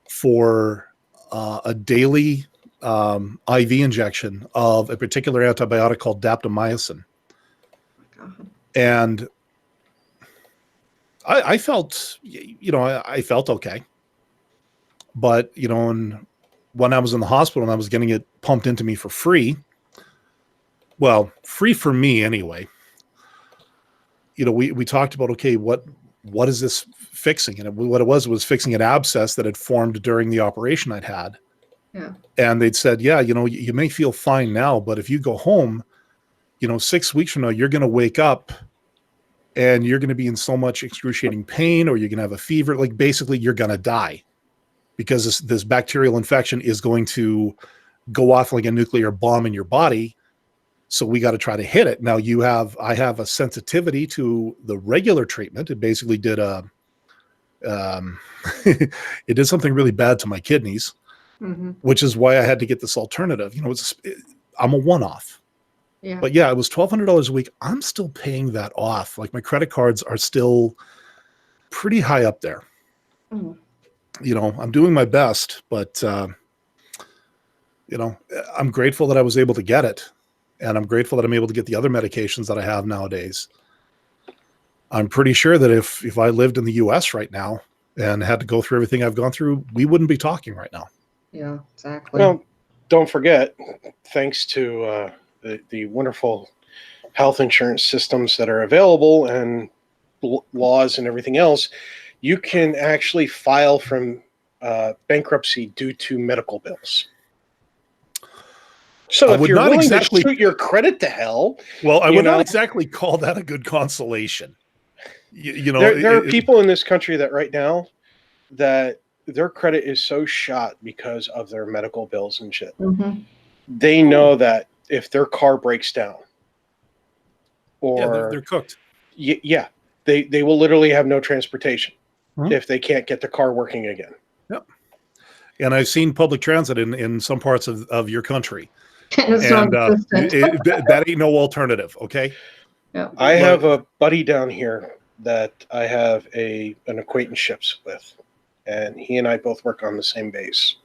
for a daily IV injection of a particular antibiotic called daptomycin. And I felt, you know, I felt okay. But, you know, and when I was in the hospital and I was getting it pumped into me for free, well, free for me anyway, you know, we talked about, okay, what is this fixing? And what it was fixing an abscess that had formed during the operation I'd had. Yeah. And they'd said, yeah, you know, you may feel fine now, but if you go home, you know, 6 weeks from now, you're going to wake up and you're going to be in so much excruciating pain, or you're going to have a fever. Like, basically, you're going to die because this bacterial infection is going to go off like a nuclear bomb in your body. So we got to try to hit it. Now I have a sensitivity to the regular treatment. It basically did it did something really bad to my kidneys. which is why I had to get this alternative. I'm a one-off. Yeah. But yeah, it was $1,200 a week. I'm still paying that off. Like my credit cards are still pretty high up there. Mm. I'm doing my best, but I'm grateful that I was able to get it. And I'm grateful that I'm able to get the other medications that I have nowadays. I'm pretty sure that if I lived in the US right now and had to go through everything I've gone through, we wouldn't be talking right now. Yeah, exactly. Well, don't forget, thanks to the wonderful health insurance systems that are available and laws and everything else, you can actually file from bankruptcy due to medical bills. So if you're willing to shoot your credit to hell, well, I would not exactly call that a good consolation. There are people in this country that right now that their credit is so shot because of their medical bills and shit. Mm-hmm. They know that if their car breaks down, or they're cooked. Yeah, they will literally have no transportation if they can't get the car working again. Yep. And I've seen public transit in some parts of your country. And that ain't no alternative, okay? Yeah. I have a buddy down here that I have an acquaintanceship with, and he and I both work on the same base.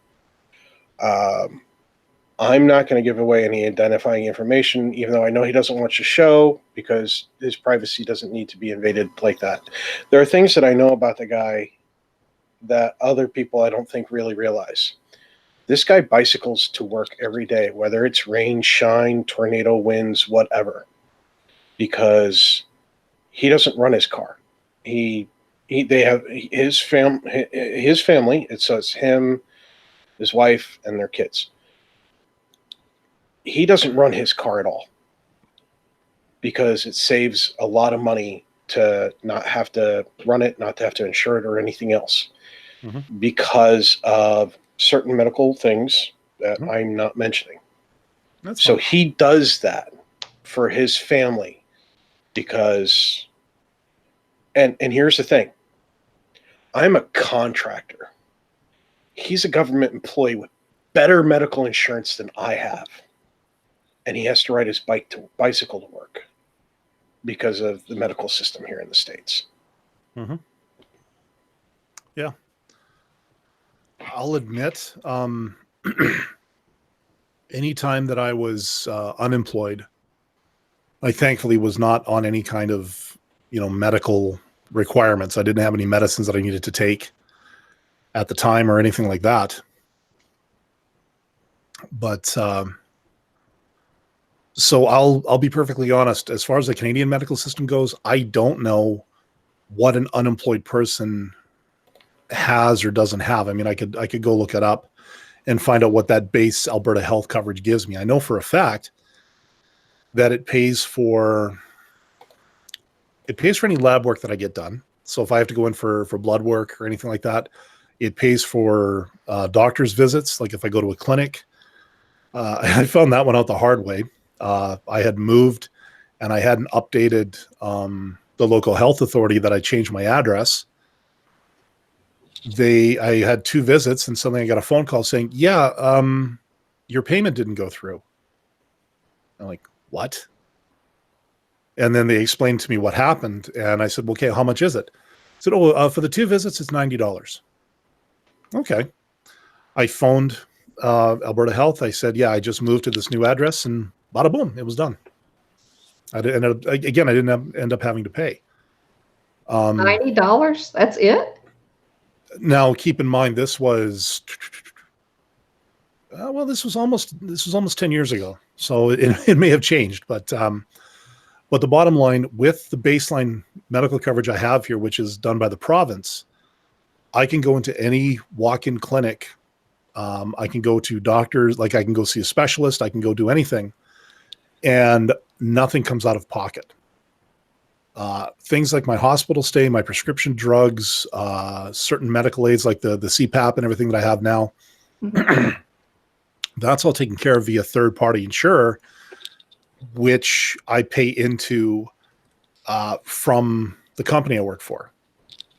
I'm not going to give away any identifying information, even though I know he doesn't want to show, because his privacy doesn't need to be invaded like that. There are things that I know about the guy that other people I don't think really realize. This guy bicycles to work every day, whether it's rain, shine, tornado, winds, whatever, because he doesn't run his car. They have his family. It's him, his wife, and their kids. He doesn't run his car at all because it saves a lot of money to not have to run it, not to have to insure it or anything else, because of certain medical things that I'm not mentioning. So he does that for his family because, and here's the thing, I'm a contractor. He's a government employee with better medical insurance than I have. And he has to ride his bicycle to work because of the medical system here in the States. Mm-hmm. Yeah. I'll admit, anytime that I was unemployed, I thankfully was not on any kind of, medical requirements. I didn't have any medicines that I needed to take at the time or anything like that. But so I'll be perfectly honest. As far as the Canadian medical system goes, I don't know what an unemployed person has or doesn't have. I mean, I could go look it up and find out what that base Alberta health coverage gives me. I know for a fact that it pays for any lab work that I get done. So if I have to go in for blood work or anything like that, it pays for doctor's visits. Like if I go to a clinic, I found that one out the hard way. I had moved and I hadn't updated the local health authority that I changed my address. I had 2 visits and suddenly I got a phone call saying, your payment didn't go through. I'm like, what? And then they explained to me what happened. And I said, well, okay, how much is it? I said, for the 2 visits, it's $90. Okay. I phoned Alberta Health. I said, I just moved to this new address, and bada boom, it was done. I didn't end up having to pay. $90? That's it? Now, keep in mind, this was almost 10 years ago, so it may have changed. But the bottom line, with the baseline medical coverage I have here, which is done by the province, I can go into any walk-in clinic. I can go to doctors, like I can go see a specialist. I can go do anything, and nothing comes out of pocket. Things like my hospital stay, my prescription drugs, certain medical aids like the CPAP and everything that I have now, that's all taken care of via third-party insurer, which I pay into from the company I work for.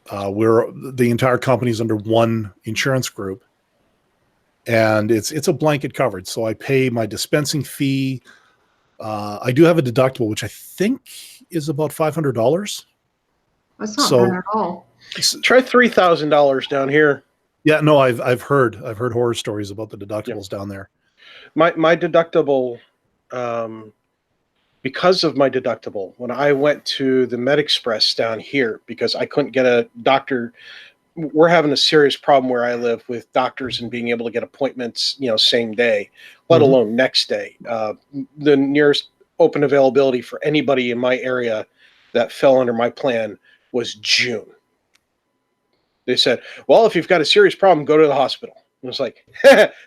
The entire company is under one insurance group. and it's a blanket coverage. So I pay my dispensing fee. I do have a deductible, which I think is about $500. That's not bad at all. Try $3,000 down here. Yeah, no, I've heard horror stories about the deductibles down there. My deductible, because of my deductible, when I went to the MedExpress down here, because I couldn't get a doctor, we're having a serious problem where I live with doctors and being able to get appointments, same day, let alone next day. The nearest open availability for anybody in my area that fell under my plan was June. They said, well, if you've got a serious problem, go to the hospital. And I was like,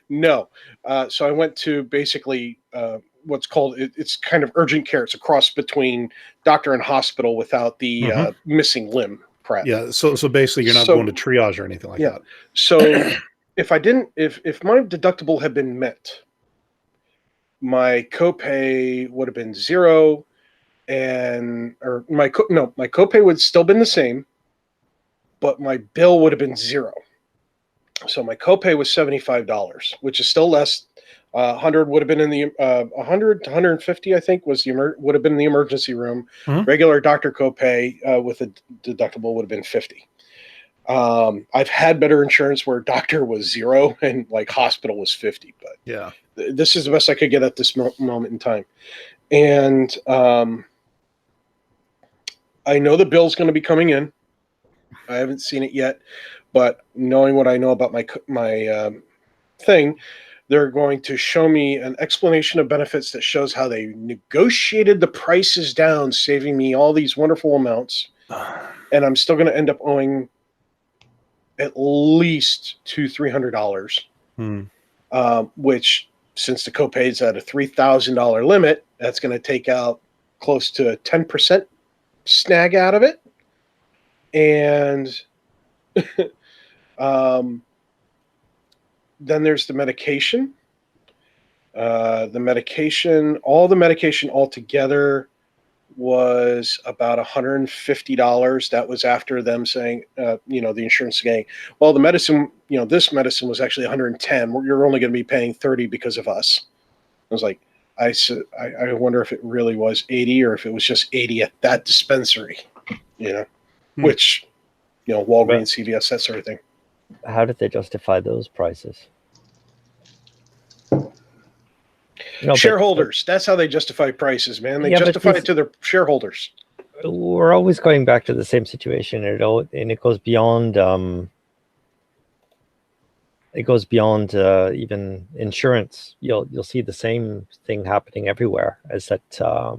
no. So I went to basically what's called, it's kind of urgent care. It's a cross between doctor and hospital without the missing limb crap. Yeah. So basically you're not going to triage or anything like that. So if my deductible had been met, my copay would have been zero, my copay would still been the same, but my bill would have been zero. So my copay was $75, which is still less. 100 would have been in the 100 to 150, I think, would have been in the emergency room. Regular doctor copay with a deductible would have been 50. I've had better insurance where doctor was zero and like hospital was 50, but yeah, this is the best I could get at this moment in time. And I know the bill's going to be coming in. I haven't seen it yet, but knowing what I know about my thing, they're going to show me an explanation of benefits that shows how they negotiated the prices down, saving me all these wonderful amounts. And I'm still going to end up owing at least $200-300, which, since the copay is at a $3,000 limit, that's going to take out close to a 10% snag out of it. And then there's the medication. All the medication altogether was about $150. That was after them saying, the insurance saying, well, the medicine, this medicine was actually $110. You're only going to be paying $30 because of us. I was like, I wonder if it really was $80 or if it was just $80 at that dispensary, which, Walgreens, CVS, that sort of thing. How did they justify those prices? Shareholders. That's how they justify prices, man. They justify it to their shareholders. We're always going back to the same situation, and it goes beyond. It goes beyond even insurance. You'll see the same thing happening everywhere. Is that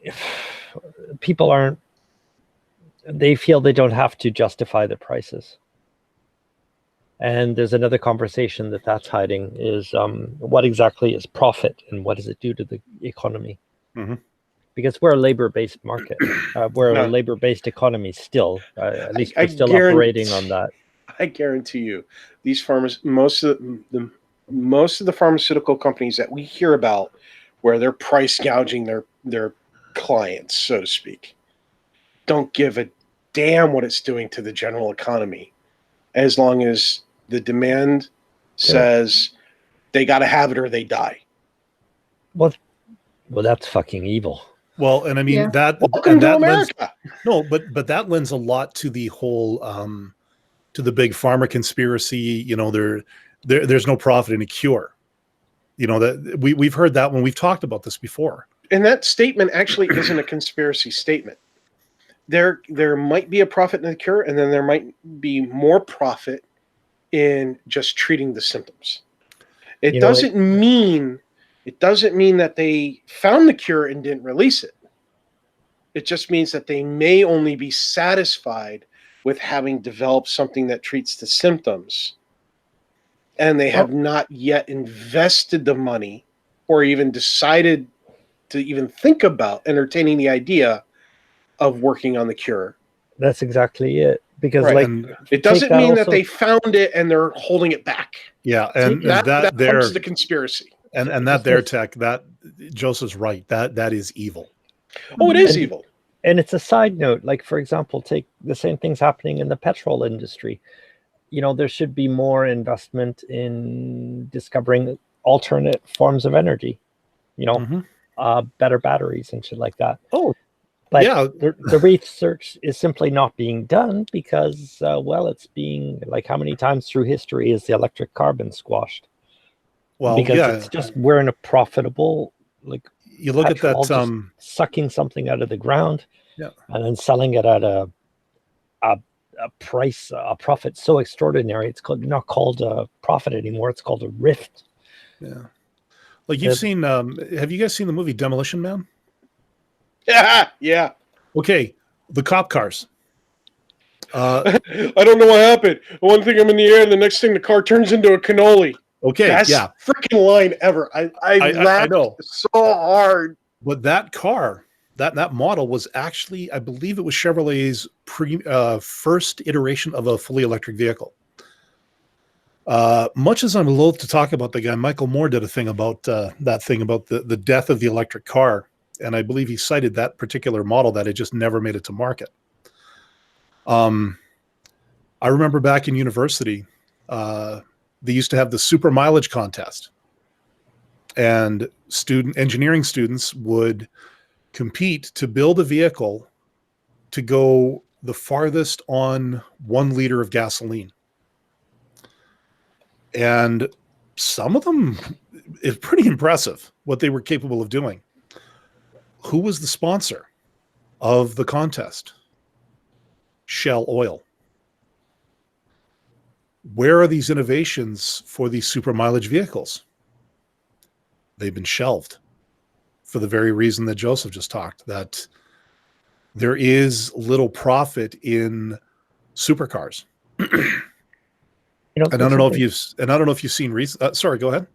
if people aren't, they feel they don't have to justify the prices. And there's another conversation that's hiding is what exactly is profit and what does it do to the economy? Because we're a labor-based market. We're a labor-based economy still. At least we're still operating on that. I guarantee you, these most of the pharmaceutical companies that we hear about, where they're price gouging their clients, so to speak, don't give a damn what it's doing to the general economy, as long as the demand says they got to have it or they die. Well, that's fucking evil. Well, and I mean welcome to America. But that lends a lot to the whole to the big pharma conspiracy. There's no profit in a cure. That we've heard that when we've talked about this before. And that statement actually isn't a conspiracy statement. There might be a profit in the cure, and then there might be more profit in just treating the symptoms. It doesn't mean that they found the cure and didn't release it. It just means that they may only be satisfied with having developed something that treats the symptoms, and they have not yet invested the money or even decided to even think about entertaining the idea of working on the cure. That's exactly it. Because it doesn't mean that they found it and they're holding it back. Yeah, and that comes the conspiracy. And that their tech, that Joseph's right. That is evil. Oh, it is evil. And it's a side note. Like, for example, take the same things happening in the petrol industry. there should be more investment in discovering alternate forms of energy, better batteries and shit like that. Oh, but yeah. The research is simply not being done because, it's being like, how many times through history is the electric car been squashed? Well, because it's just, we're in a profitable, you look at that, just sucking something out of the ground, yeah, and then selling it at a price, a profit so extraordinary, it's not called a profit anymore, it's called a rift. Yeah. Like, you've seen, have you guys seen the movie Demolition Man? Yeah. Okay, the cop cars. I don't know what happened. One thing I'm in the air, and the next thing the car turns into a cannoli. Okay, best freaking line ever. I laughed so hard. But that car, that model was actually, I believe it was Chevrolet's first iteration of a fully electric vehicle. Much as I'm loath to talk about the guy, Michael Moore did a thing about that thing about the death of the electric car. And I believe he cited that particular model that it just never made it to market. I remember back in university, they used to have the super mileage contest, and engineering students would compete to build a vehicle to go the farthest on 1 liter of gasoline. And some of them, it's pretty impressive what they were capable of doing. Who was the sponsor of the contest? Shell Oil. Where are these innovations for these super mileage vehicles? They've been shelved for the very reason that Joseph just talked, that there is little profit in supercars. And I don't know if you've seen recent. Sorry, go ahead.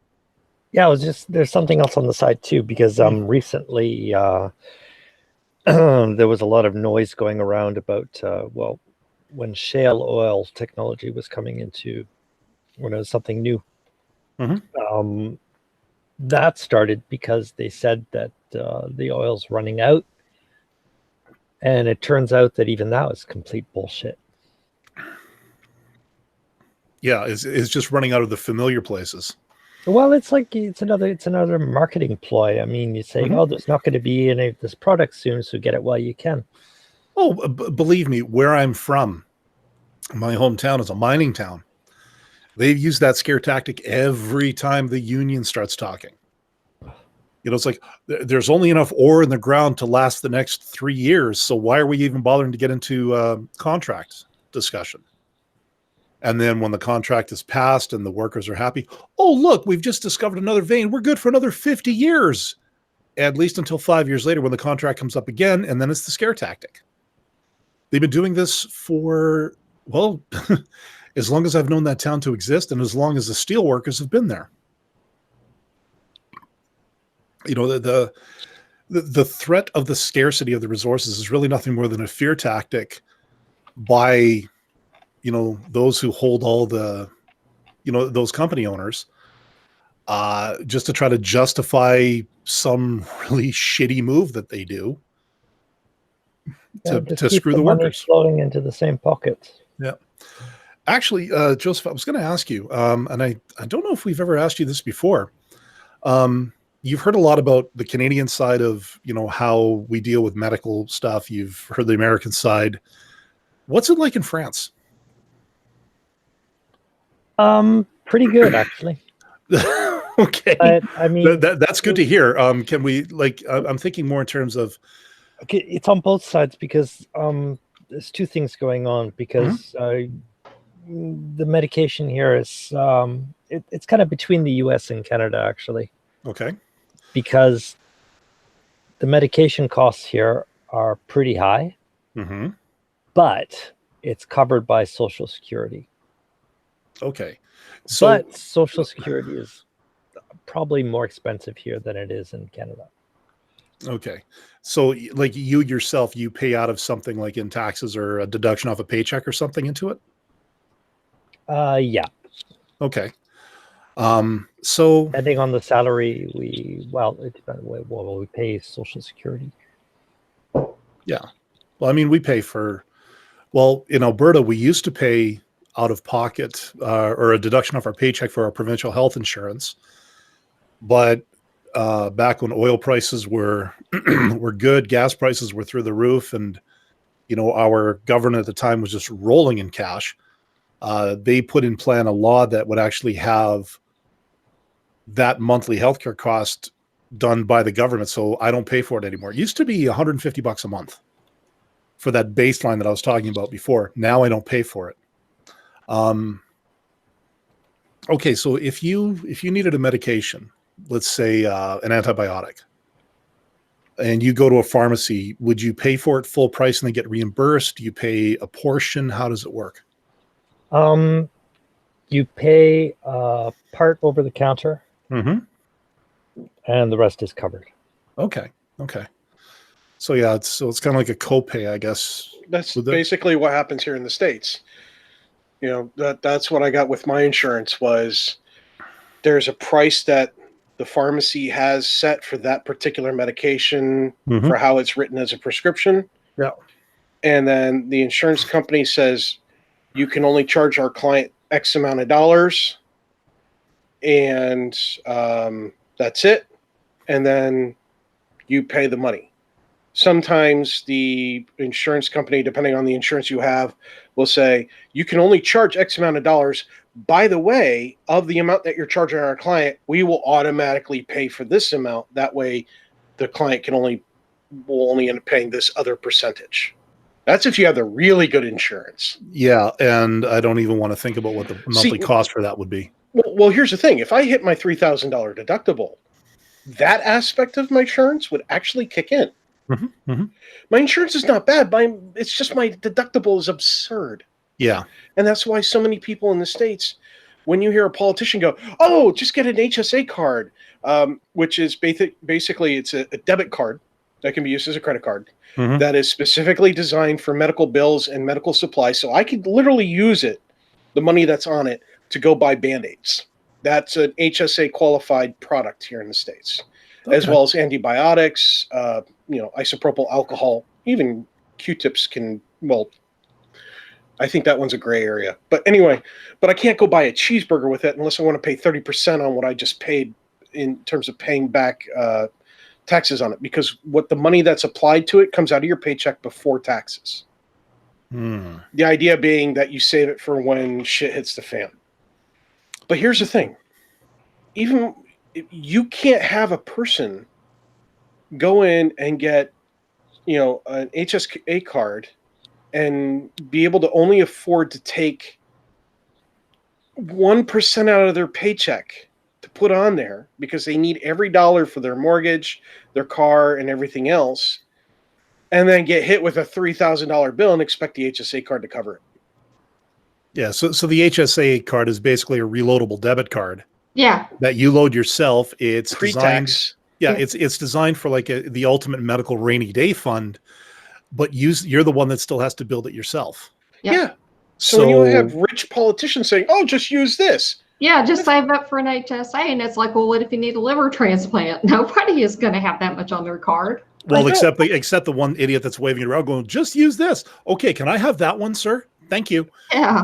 Yeah, there's something else on the side too, because recently there was a lot of noise going around about when shale oil technology was coming into, when it was something new. Mm-hmm. That started because they said that the oil's running out, and it turns out that even that was complete bullshit. Yeah, it's just running out of the familiar places. Well, it's another marketing ploy. I mean, you say, oh, there's not going to be any of this product soon, so get it while you can. Oh, believe me, where I'm from, my hometown is a mining town. They've used that scare tactic every time the union starts talking. It's like, there's only enough ore in the ground to last the next 3 years, so why are we even bothering to get into contract discussion? And then when the contract is passed and the workers are happy, oh, look, we've just discovered another vein. We're good for another 50 years, at least until 5 years later when the contract comes up again, and then it's the scare tactic. They've been doing this for, as long as I've known that town to exist, and as long as the steel workers have been there. The threat of the scarcity of the resources is really nothing more than a fear tactic by those who hold all the, those company owners, just to try to justify some really shitty move that they do to screw the workers. Flowing into the same pockets. Yeah. Actually, Joseph, I was going to ask you, and I don't know if we've ever asked you this before. You've heard a lot about the Canadian side of, how we deal with medical stuff. You've heard the American side. What's it like in France? Pretty good, actually. Okay. But, I mean, that's good to hear. Can we, I'm thinking more in terms of, okay, it's on both sides, because there's two things going on, because the medication here is it's kind of between the US and Canada, actually. Okay. Because the medication costs here are pretty high, but it's covered by Social Security. Okay. But Social Security is probably more expensive here than it is in Canada. Okay. So like you yourself, you pay out of something like in taxes or a deduction off a paycheck or something into it? Yeah. Okay. So depending on the salary, it depends. We pay Social Security. Yeah. Well, I mean, we pay for, in Alberta, we used to pay out of pocket or a deduction off our paycheck for our provincial health insurance. But back when oil prices were were good, gas prices were through the roof, and our government at the time was just rolling in cash. They put in plan a law that would actually have that monthly healthcare cost done by the government, so I don't pay for it anymore. It used to be $150 a month for that baseline that I was talking about before. Now I don't pay for it. Okay, so if you needed a medication, let's say an antibiotic, and you go to a pharmacy, would you pay for it full price and then get reimbursed? Do you pay a portion? How does it work? You pay part over the counter, and the rest is covered. Okay. So yeah, it's kind of like a copay, I guess. That's basically what happens here in the States. That's what I got with my insurance. Was there's a price that the pharmacy has set for that particular medication for how it's written as a prescription. Yeah. And then the insurance company says you can only charge our client X amount of dollars, and that's it. And then you pay the money. Sometimes the insurance company, depending on the insurance you have, will say you can only charge X amount of dollars. By the way, of the amount that you're charging our client, we will automatically pay for this amount. That way the client will only end up paying this other percentage. That's if you have the really good insurance. Yeah, and I don't even want to think about what the monthly cost for that would be. Well, here's the thing. If I hit my $3,000 deductible, that aspect of my insurance would actually kick in. My insurance is not bad. It's just my deductible is absurd. Yeah. And that's why so many people in the States, when you hear a politician go, oh, just get an HSA card, which is basically it's a debit card that can be used as a credit card that is specifically designed for medical bills and medical supplies. So I could literally use it, the money that's on it, to go buy Band-Aids. That's an HSA qualified product here in the States, as well as antibiotics, isopropyl alcohol, even Q-tips can, I think that one's a gray area. But anyway, I can't go buy a cheeseburger with it unless I want to pay 30% on what I just paid in terms of paying back taxes on it, because what the money that's applied to it comes out of your paycheck before taxes. The idea being that you save it for when shit hits the fan. But here's the thing. Even you can't have a person go in and get, an HSA card and be able to only afford to take 1% out of their paycheck to put on there because they need every dollar for their mortgage, their car, and everything else, and then get hit with a $3,000 bill and expect the HSA card to cover it. Yeah, so the HSA card is basically a reloadable debit card. Yeah. That you load yourself. It's pre-tax. It's designed for like the ultimate medical rainy day fund, but you're the one that still has to build it yourself. Yeah. So when you have rich politicians saying, "Oh, just use this." Yeah, just save up for an HSA, and it's like, well, what if you need a liver transplant? Nobody is going to have that much on their card. Well, except the one idiot that's waving it around, going, "Just use this." Okay, can I have that one, sir? Thank you. Yeah.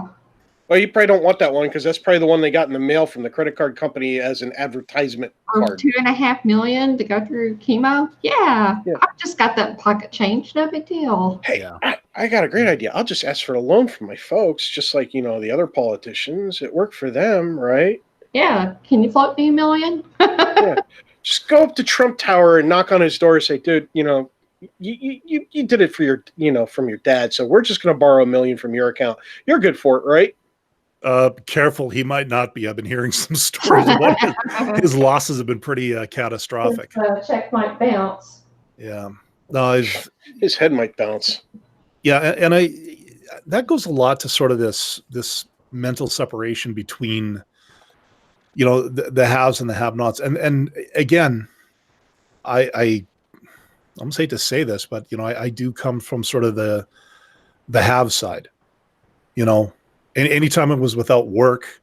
Well, you probably don't want that one because that's probably the one they got in the mail from the credit card company as an advertisement card. $2.5 million to go through chemo. Yeah. I've just got that pocket change. No big deal. Hey, I got a great idea. I'll just ask for a loan from my folks, just like, the other politicians. It worked for them, right? Yeah. Can you float me $1 million? Yeah. Just go up to Trump Tower and knock on his door and say, dude, you did it for your, from your dad. So we're just going to borrow $1 million from your account. You're good for it, right? Careful, he might not be. I've been hearing some stories about his losses have been pretty catastrophic. Check might bounce. Yeah, no, his head might bounce. Yeah, and that goes a lot to sort of this mental separation between, the haves and the have-nots. And again, I almost hate to say this, but I do come from sort of the have side, And anytime I was without work,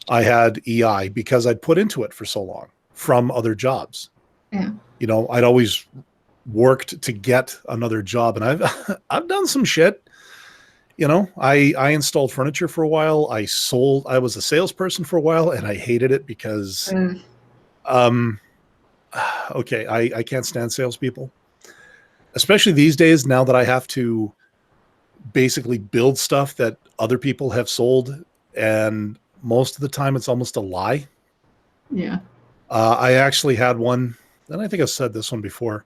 I had EI because I'd put into it for so long from other jobs. Yeah. I'd always worked to get another job, and I've done some shit. I installed furniture for a while. I was a salesperson for a while, and I hated it because, okay, I can't stand salespeople, especially these days now that I have to basically build stuff that other people have sold, and most of the time it's almost a lie. Yeah. I actually had one, and I think I've said this one before.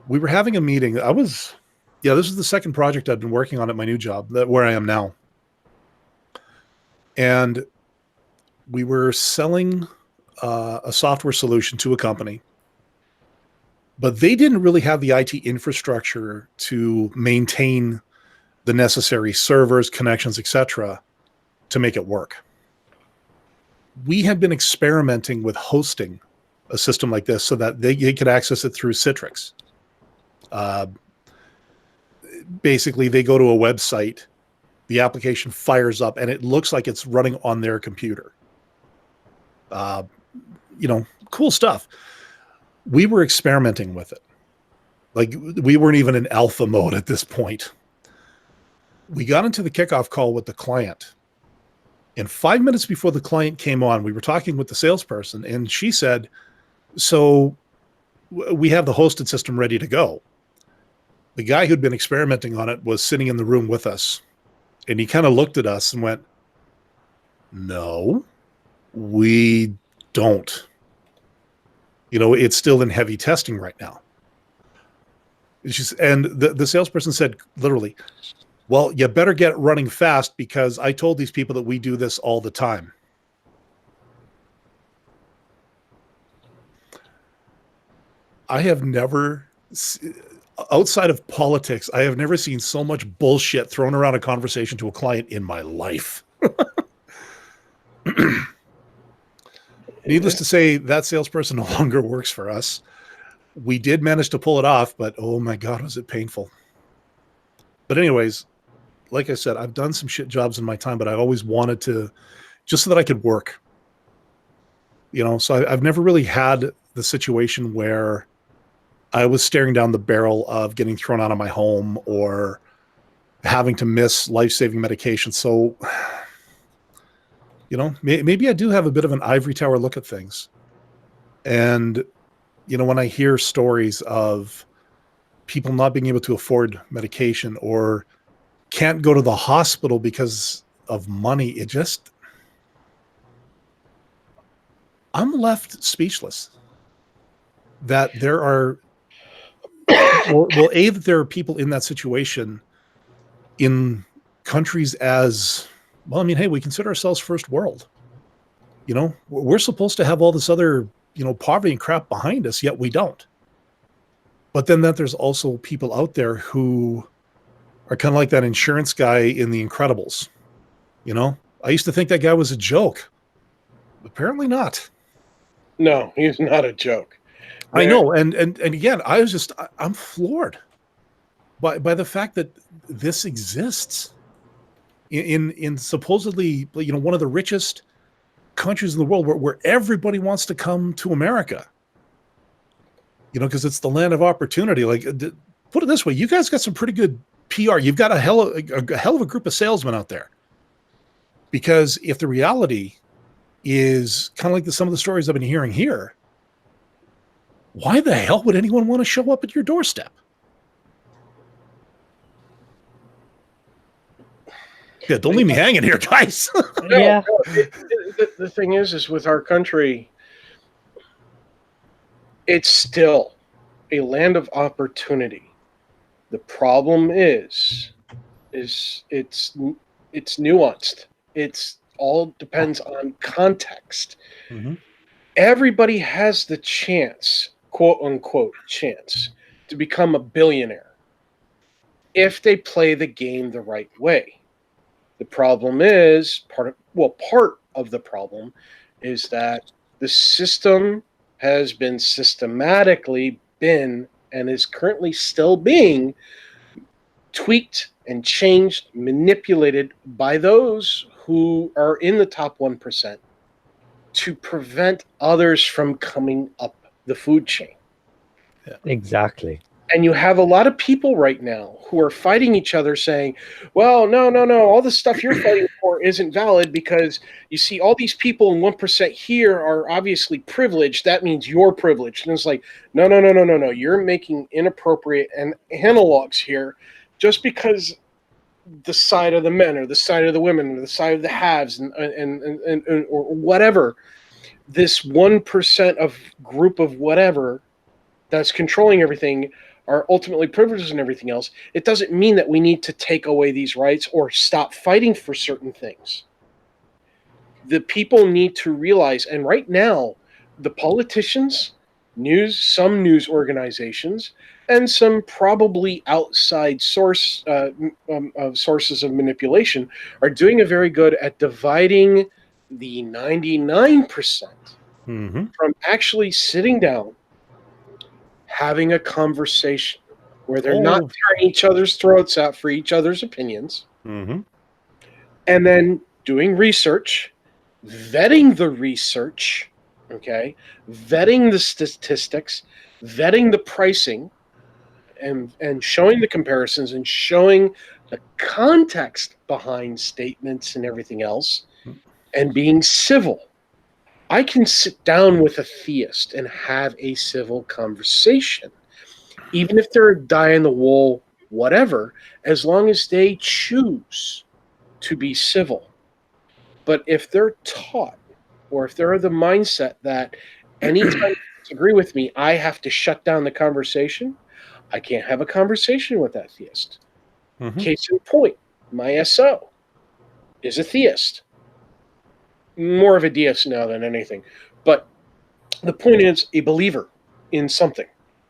We were having a meeting. This is the second project I've been working on at my new job, where I am now. And we were selling a software solution to a company, but they didn't really have the IT infrastructure to maintain the necessary servers, connections, etc., to make it work. We had been experimenting with hosting a system like this so that they could access it through Citrix. Basically, they go to a website, the application fires up, and it looks like it's running on their computer. Cool stuff. We were experimenting with it. Like, we weren't even in alpha mode at this point. We got into the kickoff call with the client. And 5 minutes before the client came on, we were talking with the salesperson, and she said, so we have the hosted system ready to go. The guy who'd been experimenting on it was sitting in the room with us, and he kind of looked at us and went, no, we don't. It's still in heavy testing right now. And the salesperson said, literally, well, you better get running fast because I told these people that we do this all the time. I have never, outside of politics, I have never seen so much bullshit thrown around a conversation to a client in my life. Needless to say, that salesperson no longer works for us. We did manage to pull it off, but oh my God, was it painful. But anyways, like I said, I've done some shit jobs in my time, but I always wanted to, just so that I could work. So I've never really had the situation where I was staring down the barrel of getting thrown out of my home or having to miss life-saving medication. So, maybe I do have a bit of an ivory tower look at things. And, when I hear stories of people not being able to afford medication or can't go to the hospital because of money, I'm left speechless that there are, that there are people in that situation in countries as, well, I mean, hey, we consider ourselves first world. We're supposed to have all this other, poverty and crap behind us, yet we don't. But then that there's also people out there who are kind of like that insurance guy in The Incredibles. I used to think that guy was a joke. Apparently not. No, he's not a joke. I know. And again, I'm floored by the fact that this exists in supposedly, one of the richest countries in the world where everybody wants to come to America, because it's the land of opportunity. Like, put it this way, you guys got some pretty good PR. You've got a hell of a group of salesmen out there, because if the reality is kind of like some of the stories I've been hearing here, why the hell would anyone want to show up at your doorstep? Yeah, don't leave me hanging here, guys. Yeah. The thing is with our country, it's still a land of opportunity. The problem is it's nuanced. It's all depends on context. Mm-hmm. Everybody has the chance, quote unquote, chance to become a billionaire if they play the game the right way. The problem is part of the problem is that the system has been systematically and is currently still being tweaked and changed, manipulated by those who are in the top 1% to prevent others from coming up the food chain. Yeah. Exactly. And you have a lot of people right now who are fighting each other saying, well, no, all the stuff you're fighting for isn't valid because you see all these people in 1% here are obviously privileged. That means you're privileged. And it's like, no. You're making inappropriate and analogs here just because the side of the men or the side of the women or the side of the haves and or whatever, this 1% of group of whatever that's controlling everything are ultimately privileged and everything else. It doesn't mean that we need to take away these rights or stop fighting for certain things. The people need to realize, and right now, the politicians, some news organizations, and some probably outside sources of manipulation are doing a very good at dividing the 99% from actually sitting down, having a conversation where they're not tearing each other's throats out for each other's opinions, and then doing research, vetting the research, vetting the statistics, vetting the pricing, and showing the comparisons and showing the context behind statements and everything else, and being civil. I can sit down with a theist and have a civil conversation, even if they're a die-in-the-wool whatever, as long as they choose to be civil. But if they're taught, or if they're of the mindset that anytime you disagree with me, I have to shut down the conversation, I can't have a conversation with that theist. Case in point, my SO is a theist. More of a deist now than anything. But the point is a believer in something.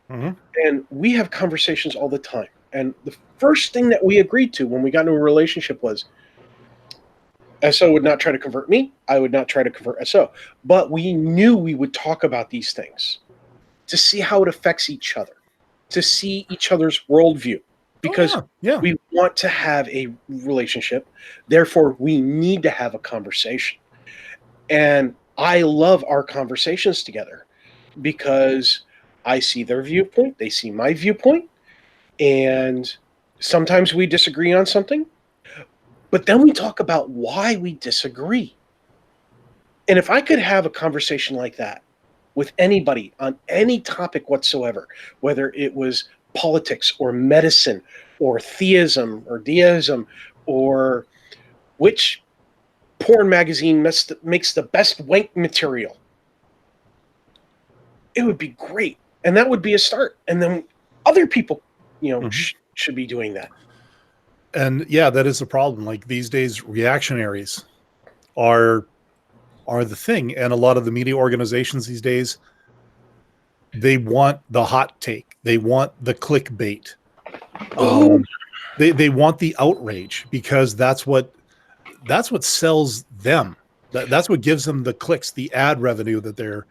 And we have conversations all the time. And the first thing that we agreed to when we got into a relationship was SO would not try to convert me. I would not try to convert SO. But we knew we would talk about these things to see how it affects each other, to see each other's worldview. Because we want to have a relationship. Therefore, we need to have a conversation. And I love our conversations together because I see their viewpoint, they see my viewpoint, and sometimes we disagree on something, but then we talk about why we disagree. And if I could have a conversation like that with anybody on any topic whatsoever, whether it was politics or medicine or theism or deism or which porn magazine makes the best wank material, it would be great. And that would be a start. And then other people, should be doing that. And that is the problem. Like these days, reactionaries are the thing. And a lot of the media organizations these days, they want the hot take. They want the clickbait. They want the outrage because that's what sells them. That's what gives them the clicks, the ad revenue that they're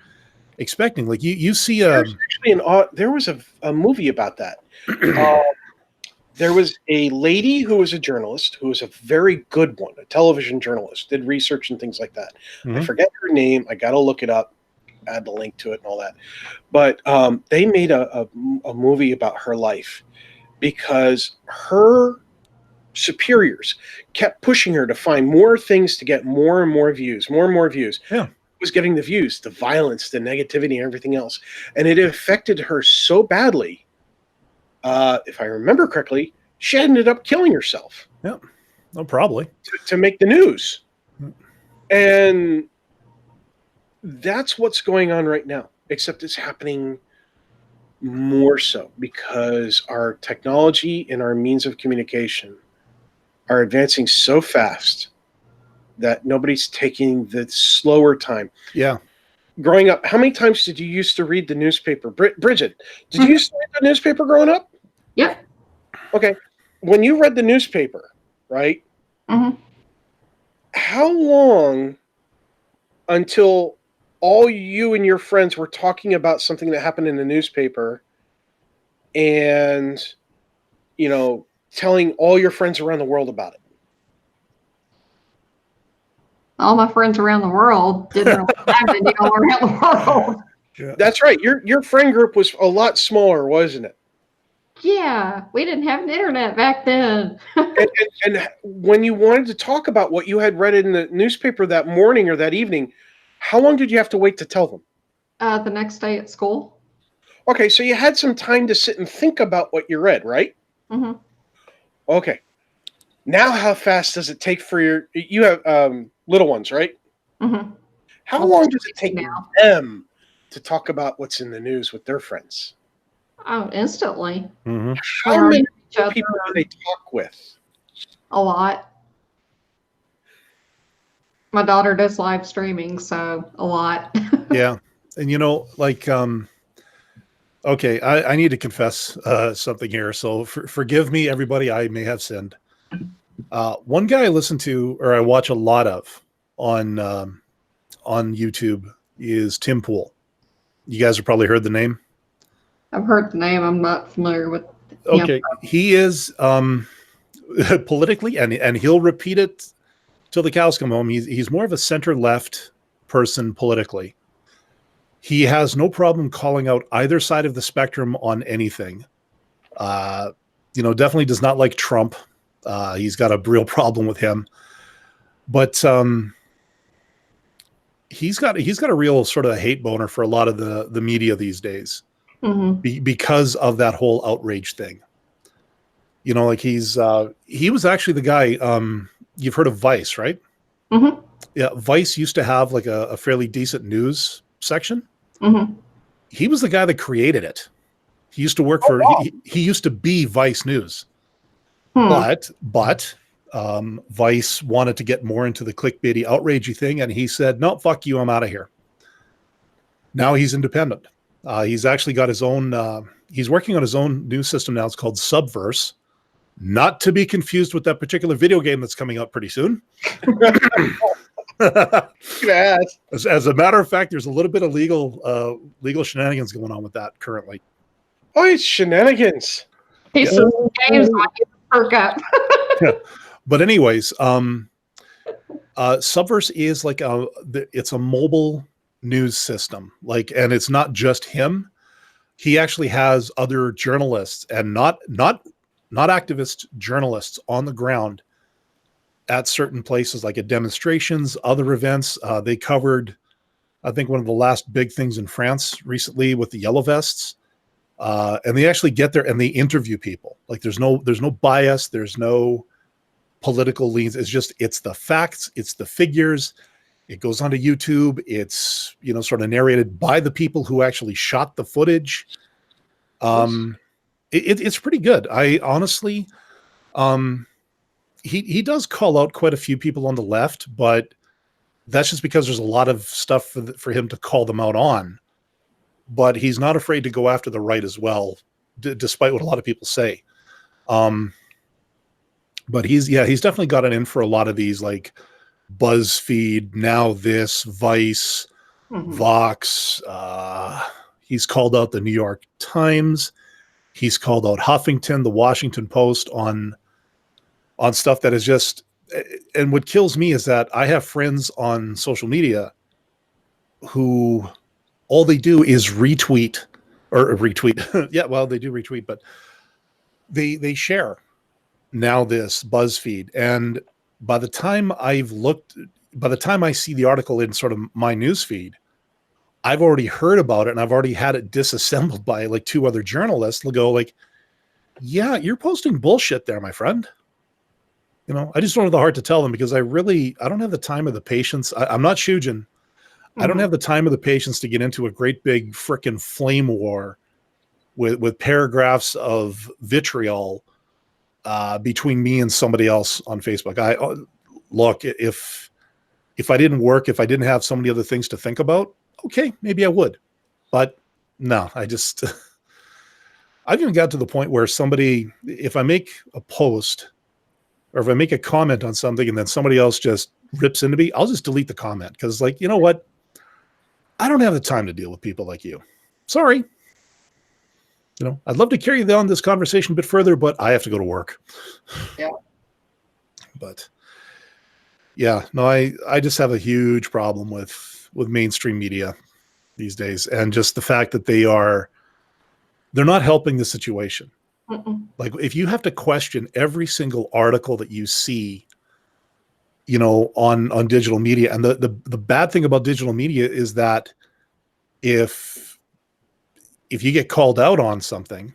expecting. Like you see, there was a movie about that. There was a lady who was a journalist, who was a very good one, a television journalist, did research and things like that. I forget her name. I got to look it up, add the link to it and all that. But they made a movie about her life because her superiors kept pushing her to find more things to get more and more views. Was getting the views, the violence, the negativity, and everything else. And it affected her so badly, if I remember correctly, she ended up killing herself. Yeah, no, probably. To make the news. And that's what's going on right now, except it's happening more so because our technology and our means of communication are advancing so fast that nobody's taking the slower time. Yeah. Growing up, how many times did you used to read the newspaper? Brigid, did you used to read the newspaper growing up? Yep. Okay. When you read the newspaper, right? How long until all you and your friends were talking about something that happened in the newspaper and, telling all your friends around the world about it? All my friends around the world didn't really have any all around the world. Yeah. That's right. Your friend group was a lot smaller, wasn't it? Yeah, we didn't have an internet back then. And when you wanted to talk about what you had read in the newspaper that morning or that evening, how long did you have to wait to tell them? The next day at school. Okay, so you had some time to sit and think about what you read, right? Mm-hmm. Okay. Now, how fast does it take for you have little ones, right? Mm-hmm. How long does it take now them to talk about what's in the news with their friends? Oh, instantly. Mm-hmm. How many people do they talk with? A lot. My daughter does live streaming, so a lot. Yeah. And like, okay, I need to confess something here. So forgive me, everybody. I may have sinned. One guy I listen to, or I watch a lot of on YouTube, is Tim Pool. You guys have probably heard the name. I've heard the name. I'm not familiar with him. Okay, he is politically, and he'll repeat it till the cows come home. He's more of a center left person politically. He has no problem calling out either side of the spectrum on anything. Definitely does not like Trump. He's got a real problem with him. But he's got a real sort of hate boner for a lot of the media these days, because of that whole outrage thing. Like he was actually the guy. You've heard of Vice, right? Mm-hmm. Yeah, Vice used to have like a fairly decent news section. Mm-hmm. He was the guy that created it. He used to work for. He used to be Vice News, but Vice wanted to get more into the clickbaity, outragey thing, and he said, "No, fuck you, I'm out of here." Now he's independent. He's actually got his own. He's working on his own news system now. It's called Subverse, not to be confused with that particular video game that's coming out pretty soon. As a matter of fact, there's a little bit of legal shenanigans going on with that currently. Oh, it's shenanigans. He says games on you perk up. Yeah. But anyways, Subverse is like it's a mobile news system, and it's not just him. He actually has other journalists and not activist journalists on the ground at certain places, like at demonstrations, other events. They covered, I think, one of the last big things in France recently with the yellow vests. And they actually get there and they interview people. Like there's no bias. There's no political leans. It's the facts. It's the figures. It goes onto YouTube. It's, sort of narrated by the people who actually shot the footage. It's pretty good. I honestly, he does call out quite a few people on the left, but that's just because there's a lot of stuff for him to call them out on. But he's not afraid to go after the right as well, despite what a lot of people say. But he's definitely got it in for a lot of these, like BuzzFeed, Now This, Vice, Vox. He's called out the New York Times. He's called out Huffington, the Washington Post on stuff that is just, and what kills me is that I have friends on social media who all they do is retweet. Yeah, well, they do retweet, but they share Now This, BuzzFeed. And by the time I see the article in sort of my news feed, I've already heard about it and I've already had it disassembled by like two other journalists. They'll go like, yeah, you're posting bullshit there, my friend. I just don't have the heart to tell them because I don't have the time or the patience. I'm not Shujin. I don't have the time or the patience to get into a great big frickin' flame war with paragraphs of vitriol between me and somebody else on Facebook. Look, if I didn't work, if I didn't have so many other things to think about, okay, maybe I would. But no, I've even got to the point where if I make a post or if I make a comment on something and then somebody else just rips into me, I'll just delete the comment because, like, you know what? I don't have the time to deal with people like you. Sorry. I'd love to carry on this conversation a bit further, but I have to go to work. Yeah. But yeah, no, I just have a huge problem with mainstream media these days, and just the fact that they're not helping the situation. Like if you have to question every single article that you see, you know, on digital media, and the bad thing about digital media is that if you get called out on something,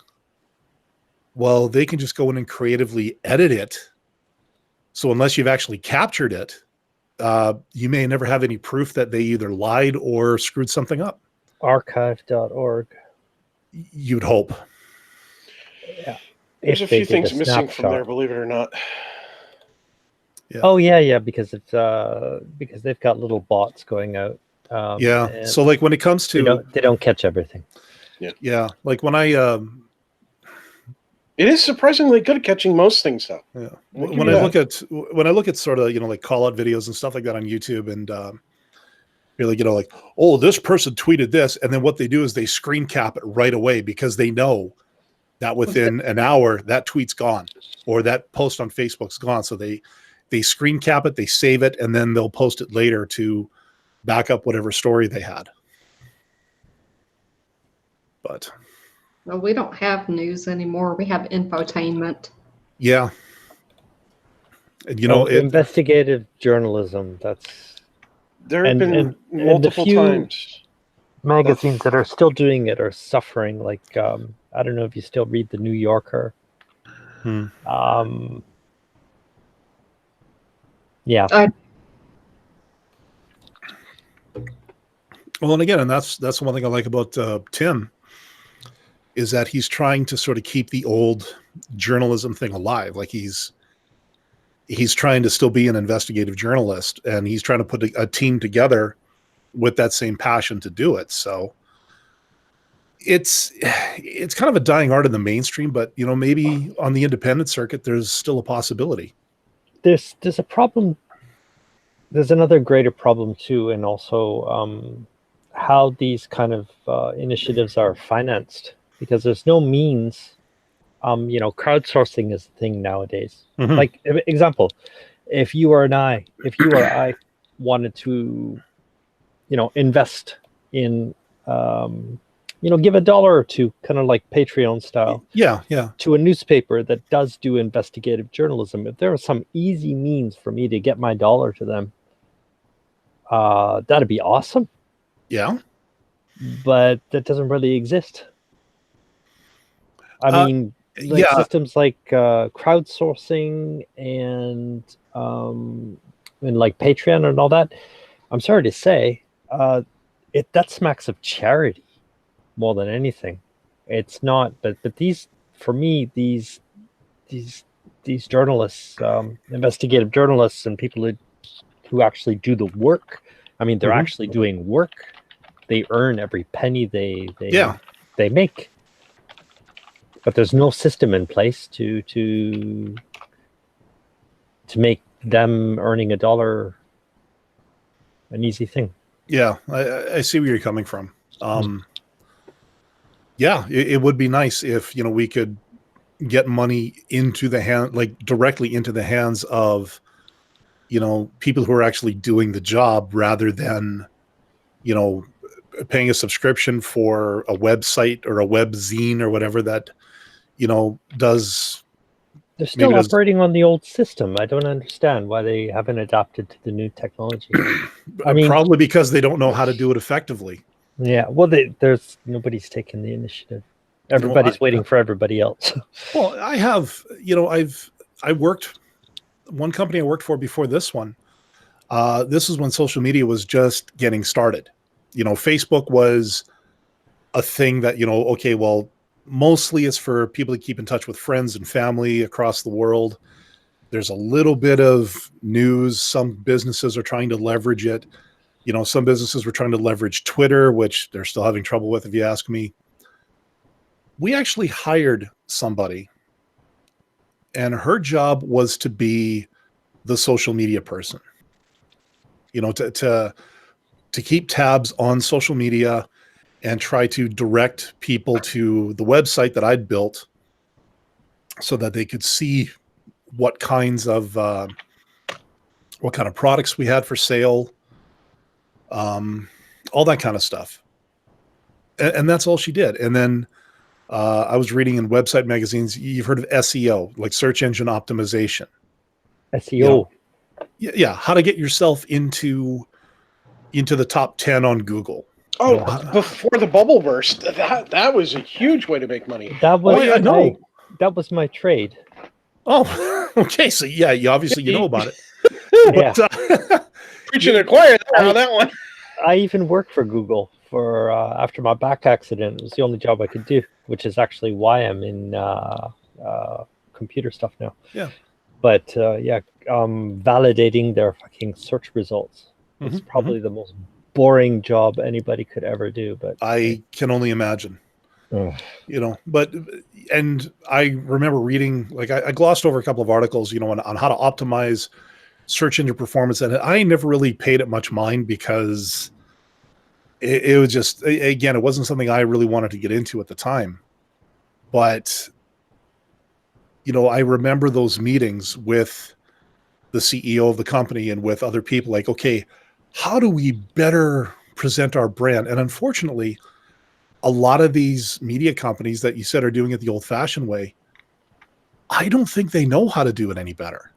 well, they can just go in and creatively edit it. So unless you've actually captured it, you may never have any proof that they either lied or screwed something up. Archive.org. You'd hope. Yeah. There's a few things missing from there, believe it or not. Yeah. Oh yeah, because it's because they've got little bots going out. Yeah. So like when it comes to they don't catch everything. Yeah. Like when I it is surprisingly good at catching most things, though. Yeah. When I look at sort of, you know, like call out videos and stuff like that on YouTube, and you're like, you know, like, oh, this person tweeted this, and then what they do is they screen cap it right away because they know that within an hour that tweet's gone or that post on Facebook's gone. So they screen cap it, they save it, and then they'll post it later to back up whatever story they had. But well, we don't have news anymore. We have infotainment. Yeah. And you know, investigative journalism, there have been multiple times magazines that are still doing it are suffering. Like I don't know if you still read the New Yorker. Yeah. Well, and again, and that's one thing I like about Tim, is that he's trying to sort of keep the old journalism thing alive. Like he's trying to still be an investigative journalist, and he's trying to put a team together with that same passion to do it. So it's kind of a dying art in the mainstream, but you know, maybe on the independent circuit, there's still a possibility. There's a problem. There's another greater problem too, and also how these kind of initiatives are financed, because there's no means. You know, crowdsourcing is a thing nowadays. Mm-hmm. Like example, if you or I wanted to, you know, invest in, you know, give $1 or $2, kind of like Patreon style. Yeah. To a newspaper that does do investigative journalism. If there was some easy means for me to get my $1 to them, that'd be awesome. Yeah. But that doesn't really exist. I mean, like systems like crowdsourcing and like Patreon and all that, I'm sorry to say, that smacks of charity more than anything. It's not, but these, for me, these journalists, investigative journalists, and people who actually do the work. I mean, they're actually doing work. They earn every penny they make. But there's no system in place to make them earning $1 an easy thing. Yeah, I see where you're coming from. Yeah, it would be nice if, you know, we could get money into the hand, like directly into the hands of, you know, people who are actually doing the job, rather than, you know, paying a subscription for a website or a web zine or whatever that, you know, does. They're still operating on the old system. I don't understand why they haven't adapted to the new technology. I mean, probably because they don't know how to do it effectively. Yeah, well, there's nobody's taking the initiative. Everybody's waiting for everybody else. Well, I have, you know, I worked, one company I worked for before this one. This is when social media was just getting started. You know, Facebook was a thing that, you know, okay, well, mostly it's for people to keep in touch with friends and family across the world. There's a little bit of news. Some businesses are trying to leverage it. You know, some businesses were trying to leverage Twitter, which they're still having trouble with, if you ask me. We actually hired somebody, and her job was to be the social media person. You know, to keep tabs on social media and try to direct people to the website that I'd built so that they could see what kinds of what kind of products we had for sale, all that kind of stuff. And that's all she did. And then I was reading in website magazines, you've heard of SEO, like search engine optimization. SEO. You know, yeah, how to get yourself into the top 10 on Google. Oh, before the bubble burst, that was a huge way to make money. That was I know. That was my trade. Oh, okay. So yeah, you obviously you know about it. Yeah. But, Preaching to the choir on that one. I even worked for Google for after my back accident. It was the only job I could do, which is actually why I'm in computer stuff now. Yeah. But validating their fucking search results is probably the most boring job anybody could ever do. But I can only imagine. You know, and I remember reading, like I glossed over a couple of articles, you know, on how to optimize search engine performance, and I never really paid it much mind because it was just, again, it wasn't something I really wanted to get into at the time. But you know, I remember those meetings with the CEO of the company and with other people, like, okay, how do we better present our brand? And unfortunately, a lot of these media companies that you said are doing it the old-fashioned way, I don't think they know how to do it any better.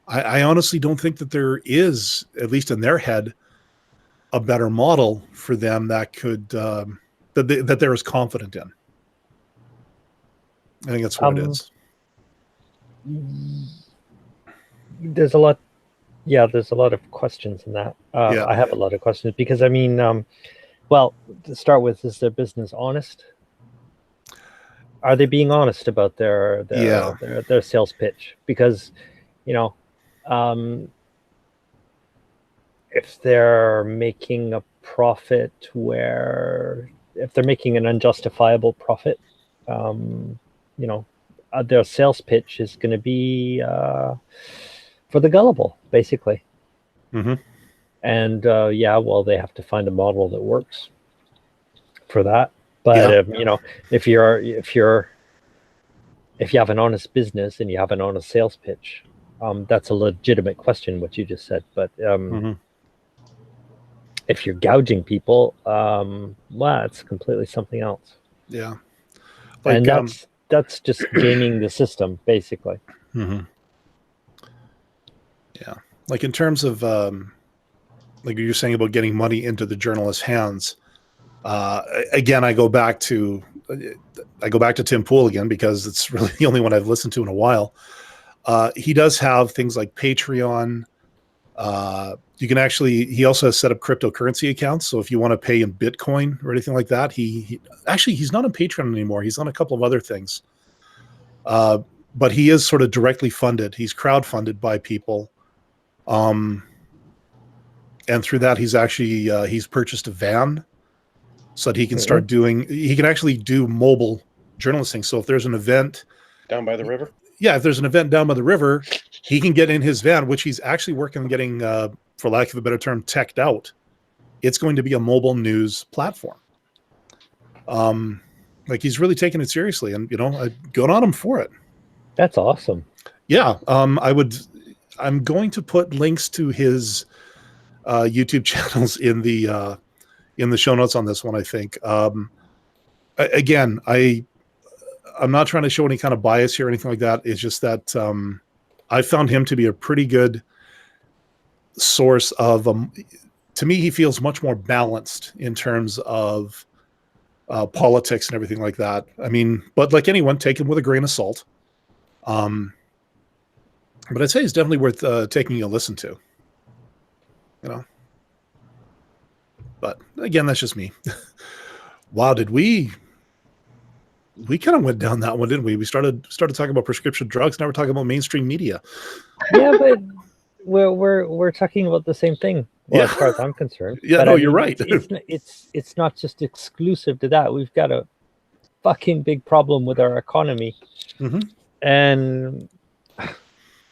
I honestly don't think that there is, at least in their head, a better model for them that could that they're as confident in. I think that's what it is. There's a lot of questions in that. I have a lot of questions because I mean, well, to start with, is their business honest? Are they being honest about their sales pitch? Because, you know, if they're making a profit if they're making an unjustifiable profit, you know, their sales pitch is going to be for the gullible, basically. And well, they have to find a model that works for that. But you know, if you have an honest business and you have an honest sales pitch, that's a legitimate question, what you just said. But if you're gouging people, well, it's completely something else. Yeah, like, and that's just gaming the system, basically. Yeah, like in terms of like you're saying about getting money into the journalist's hands. Again, I go back to Tim Pool again because it's really the only one I've listened to in a while. He does have things like Patreon. You can he also has set up cryptocurrency accounts. So if you want to pay in Bitcoin or anything like that, he's not on Patreon anymore. He's on a couple of other things. But he is sort of directly funded. He's crowdfunded by people. And through that, he's purchased a van so that he can start he can actually do mobile journalisting. So if there's an event down by the river, if there's an event down by the river, he can get in his van, which he's actually working on getting, for lack of a better term, teched out. It's going to be a mobile news platform. Like he's really taking it seriously, and you know, good on him for it. That's awesome. Yeah, I'm going to put links to his YouTube channels in the show notes on this one, I think. Again, I'm not trying to show any kind of bias here or anything like that. It's just that I found him to be a pretty good source of, to me, he feels much more balanced in terms of politics and everything like that. I mean, but like anyone, take him with a grain of salt. But I'd say it's definitely worth taking a listen to. You know, but again, that's just me. Wow, did we kind of went down that one, didn't we? We started talking about prescription drugs. Now we're talking about mainstream media. Yeah, but we're talking about the same thing. Well, as far as I'm concerned. Yeah, but no, you're right. It's not just exclusive to that. We've got a fucking big problem with our economy, and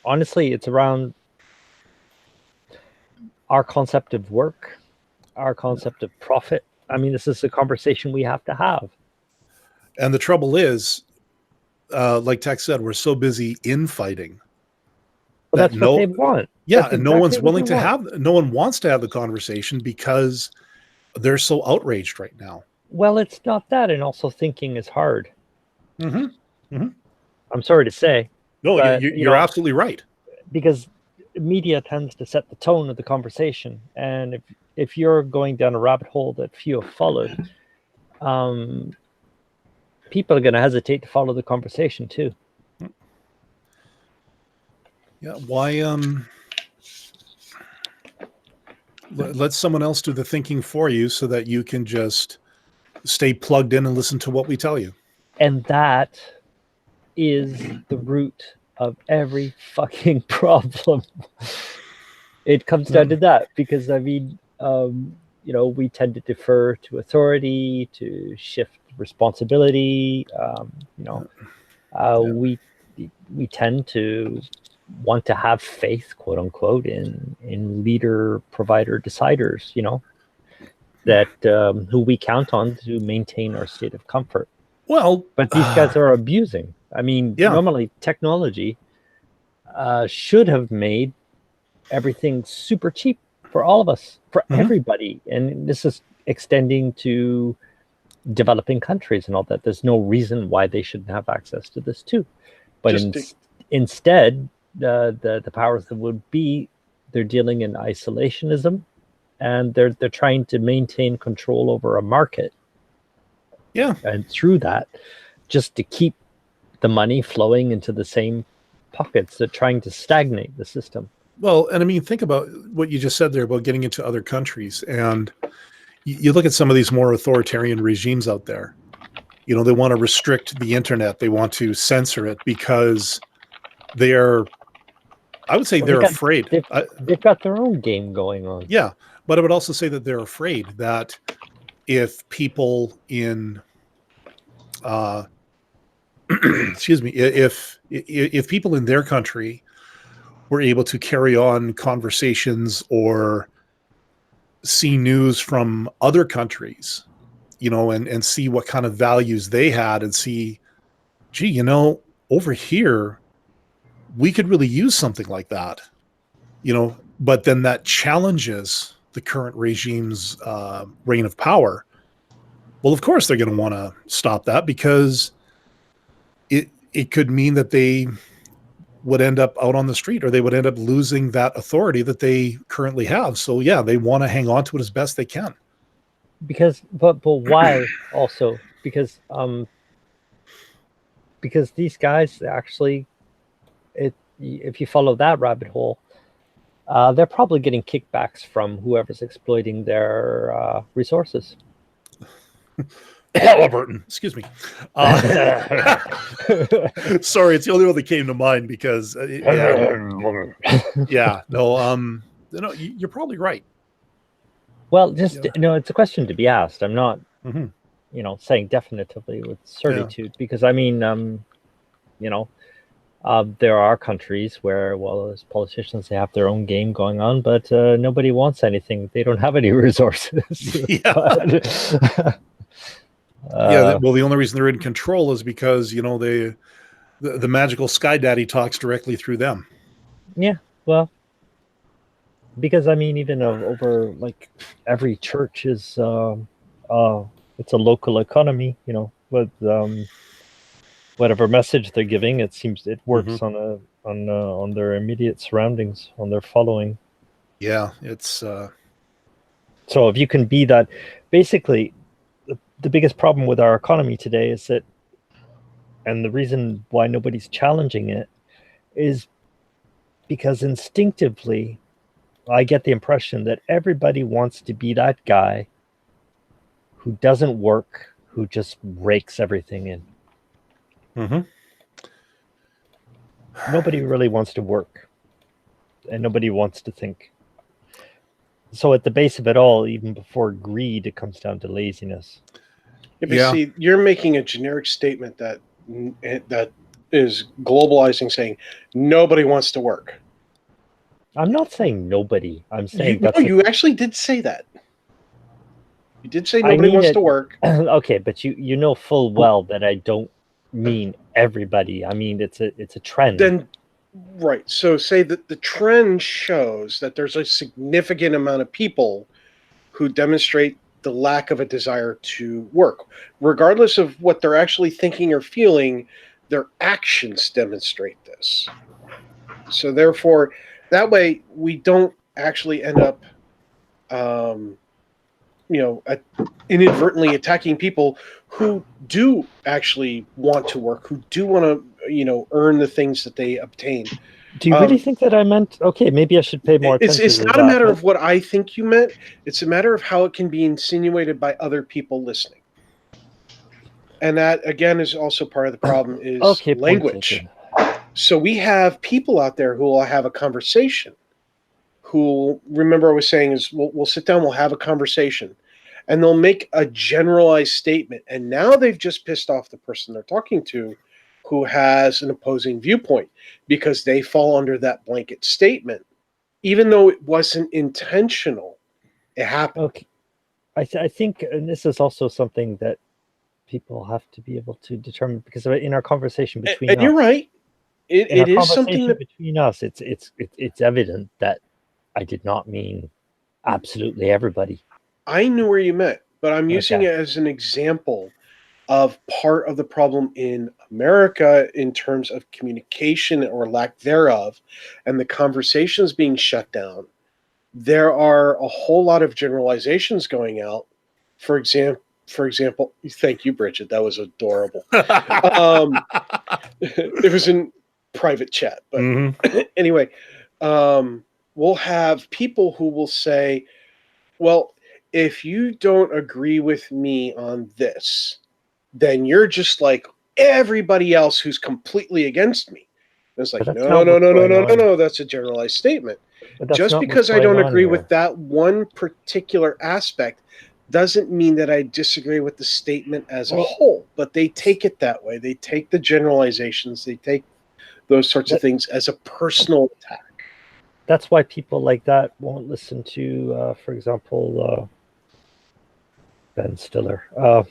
honestly, it's around our concept of work, our concept of profit. I mean, this is a conversation we have to have. And the trouble is, like Tech said, we're so busy infighting. Well, that's what they want. Yeah, that's and exactly no one's willing to have. No one wants to have the conversation because they're so outraged right now. Well, it's not that, and also thinking is hard. Mm-hmm. I'm sorry to say. No, but, you're absolutely right. Because media tends to set the tone of the conversation, and if you're going down a rabbit hole that few have followed, people are going to hesitate to follow the conversation too. Yeah, why let someone else do the thinking for you so that you can just stay plugged in and listen to what we tell you. And that is the root of every fucking problem. It comes down to that, because I mean, we tend to defer to authority, to shift responsibility. We tend to want to have faith, quote unquote, in leader, provider, deciders. That who we count on to maintain our state of comfort. Well, but these guys are abusing. I mean, normally technology should have made everything super cheap for all of us, for everybody. And this is extending to developing countries and all that. There's no reason why they shouldn't have access to this too. But instead, the powers that would be, they're dealing in isolationism, and they're trying to maintain control over a market. Yeah. And through that, just to keep the money flowing into the same pockets, they're trying to stagnate the system. Well, and I mean, think about what you just said there about getting into other countries. And you look at some of these more authoritarian regimes out there. They want to restrict the internet. They want to censor it because they're afraid. They've got their own game going on. Yeah. But I would also say that they're afraid that if people in, excuse me, if people in their country were able to carry on conversations or see news from other countries, and see what kind of values they had, and see, gee, over here, we could really use something like that, but then that challenges the current regime's reign of power. Well, of course, they're going to want to stop that, because it could mean that they would end up out on the street, or they would end up losing that authority that they currently have. So yeah, they want to hang on to it as best they can. But why also? Because these guys actually, if you follow that rabbit hole, they're probably getting kickbacks from whoever's exploiting their resources. Halliburton, excuse me. Sorry, it's the only one that came to mind because you're probably right. Well, it's a question to be asked. I'm not, saying definitively with certitude, because I mean, there are countries where, as politicians, they have their own game going on, but nobody wants anything. They don't have any resources. Well, the only reason they're in control is because the magical Sky Daddy talks directly through them. Yeah, well, because I mean, even over like every church is it's a local economy, with whatever message they're giving, it seems it works on their immediate surroundings, on their following. Yeah, it's so if you can be that, basically. The biggest problem with our economy today is that, and the reason why nobody's challenging it, is because instinctively, I get the impression that everybody wants to be that guy who doesn't work, who just rakes everything in. Nobody really wants to work, and nobody wants to think. So at the base of it all, even before greed, it comes down to laziness. See, you're making a generic statement that is globalizing, saying nobody wants to work. I'm not saying nobody. I'm saying you actually did say that. You did say nobody wants to work. Okay, but you know full well that I don't mean everybody. I mean it's a trend. Then, right. So say that the trend shows that there's a significant amount of people who demonstrate the lack of a desire to work. Regardless of what they're actually thinking or feeling, their actions demonstrate this. So therefore, that way we don't actually end up, inadvertently attacking people who do actually want to work, who do want to, earn the things that they obtain. Do you really think that I meant, okay, maybe I should pay more attention It's to not that, a matter of what I think you meant. It's a matter of how it can be insinuated by other people listening. And that, again, is also part of the problem is okay, language. So we have people out there who will have a conversation, who, remember I was saying, is we'll sit down, we'll have a conversation, and they'll make a generalized statement. And now they've just pissed off the person they're talking to who has an opposing viewpoint because they fall under that blanket statement. Even though it wasn't intentional, it happened. Okay. I think, and this is also something that people have to be able to determine, because in our conversation between us, you're right. It is something that between us, it's evident that I did not mean absolutely everybody. I knew where you meant, but I'm using it as an example of part of the problem in America in terms of communication or lack thereof, and the conversations being shut down. There are a whole lot of generalizations going out. For example, thank you, Brigid. That was adorable. It was in private chat, but anyway, we'll have people who will say, well, if you don't agree with me on this, then you're just like everybody else who's completely against me. And it's like, no, that's a generalized statement. Just because I don't agree with that one particular aspect doesn't mean that I disagree with the statement as a whole. But they take it that way. They take the generalizations. They take those sorts of things as a personal attack. That's why people like that won't listen to, for example, Ben Stiller. But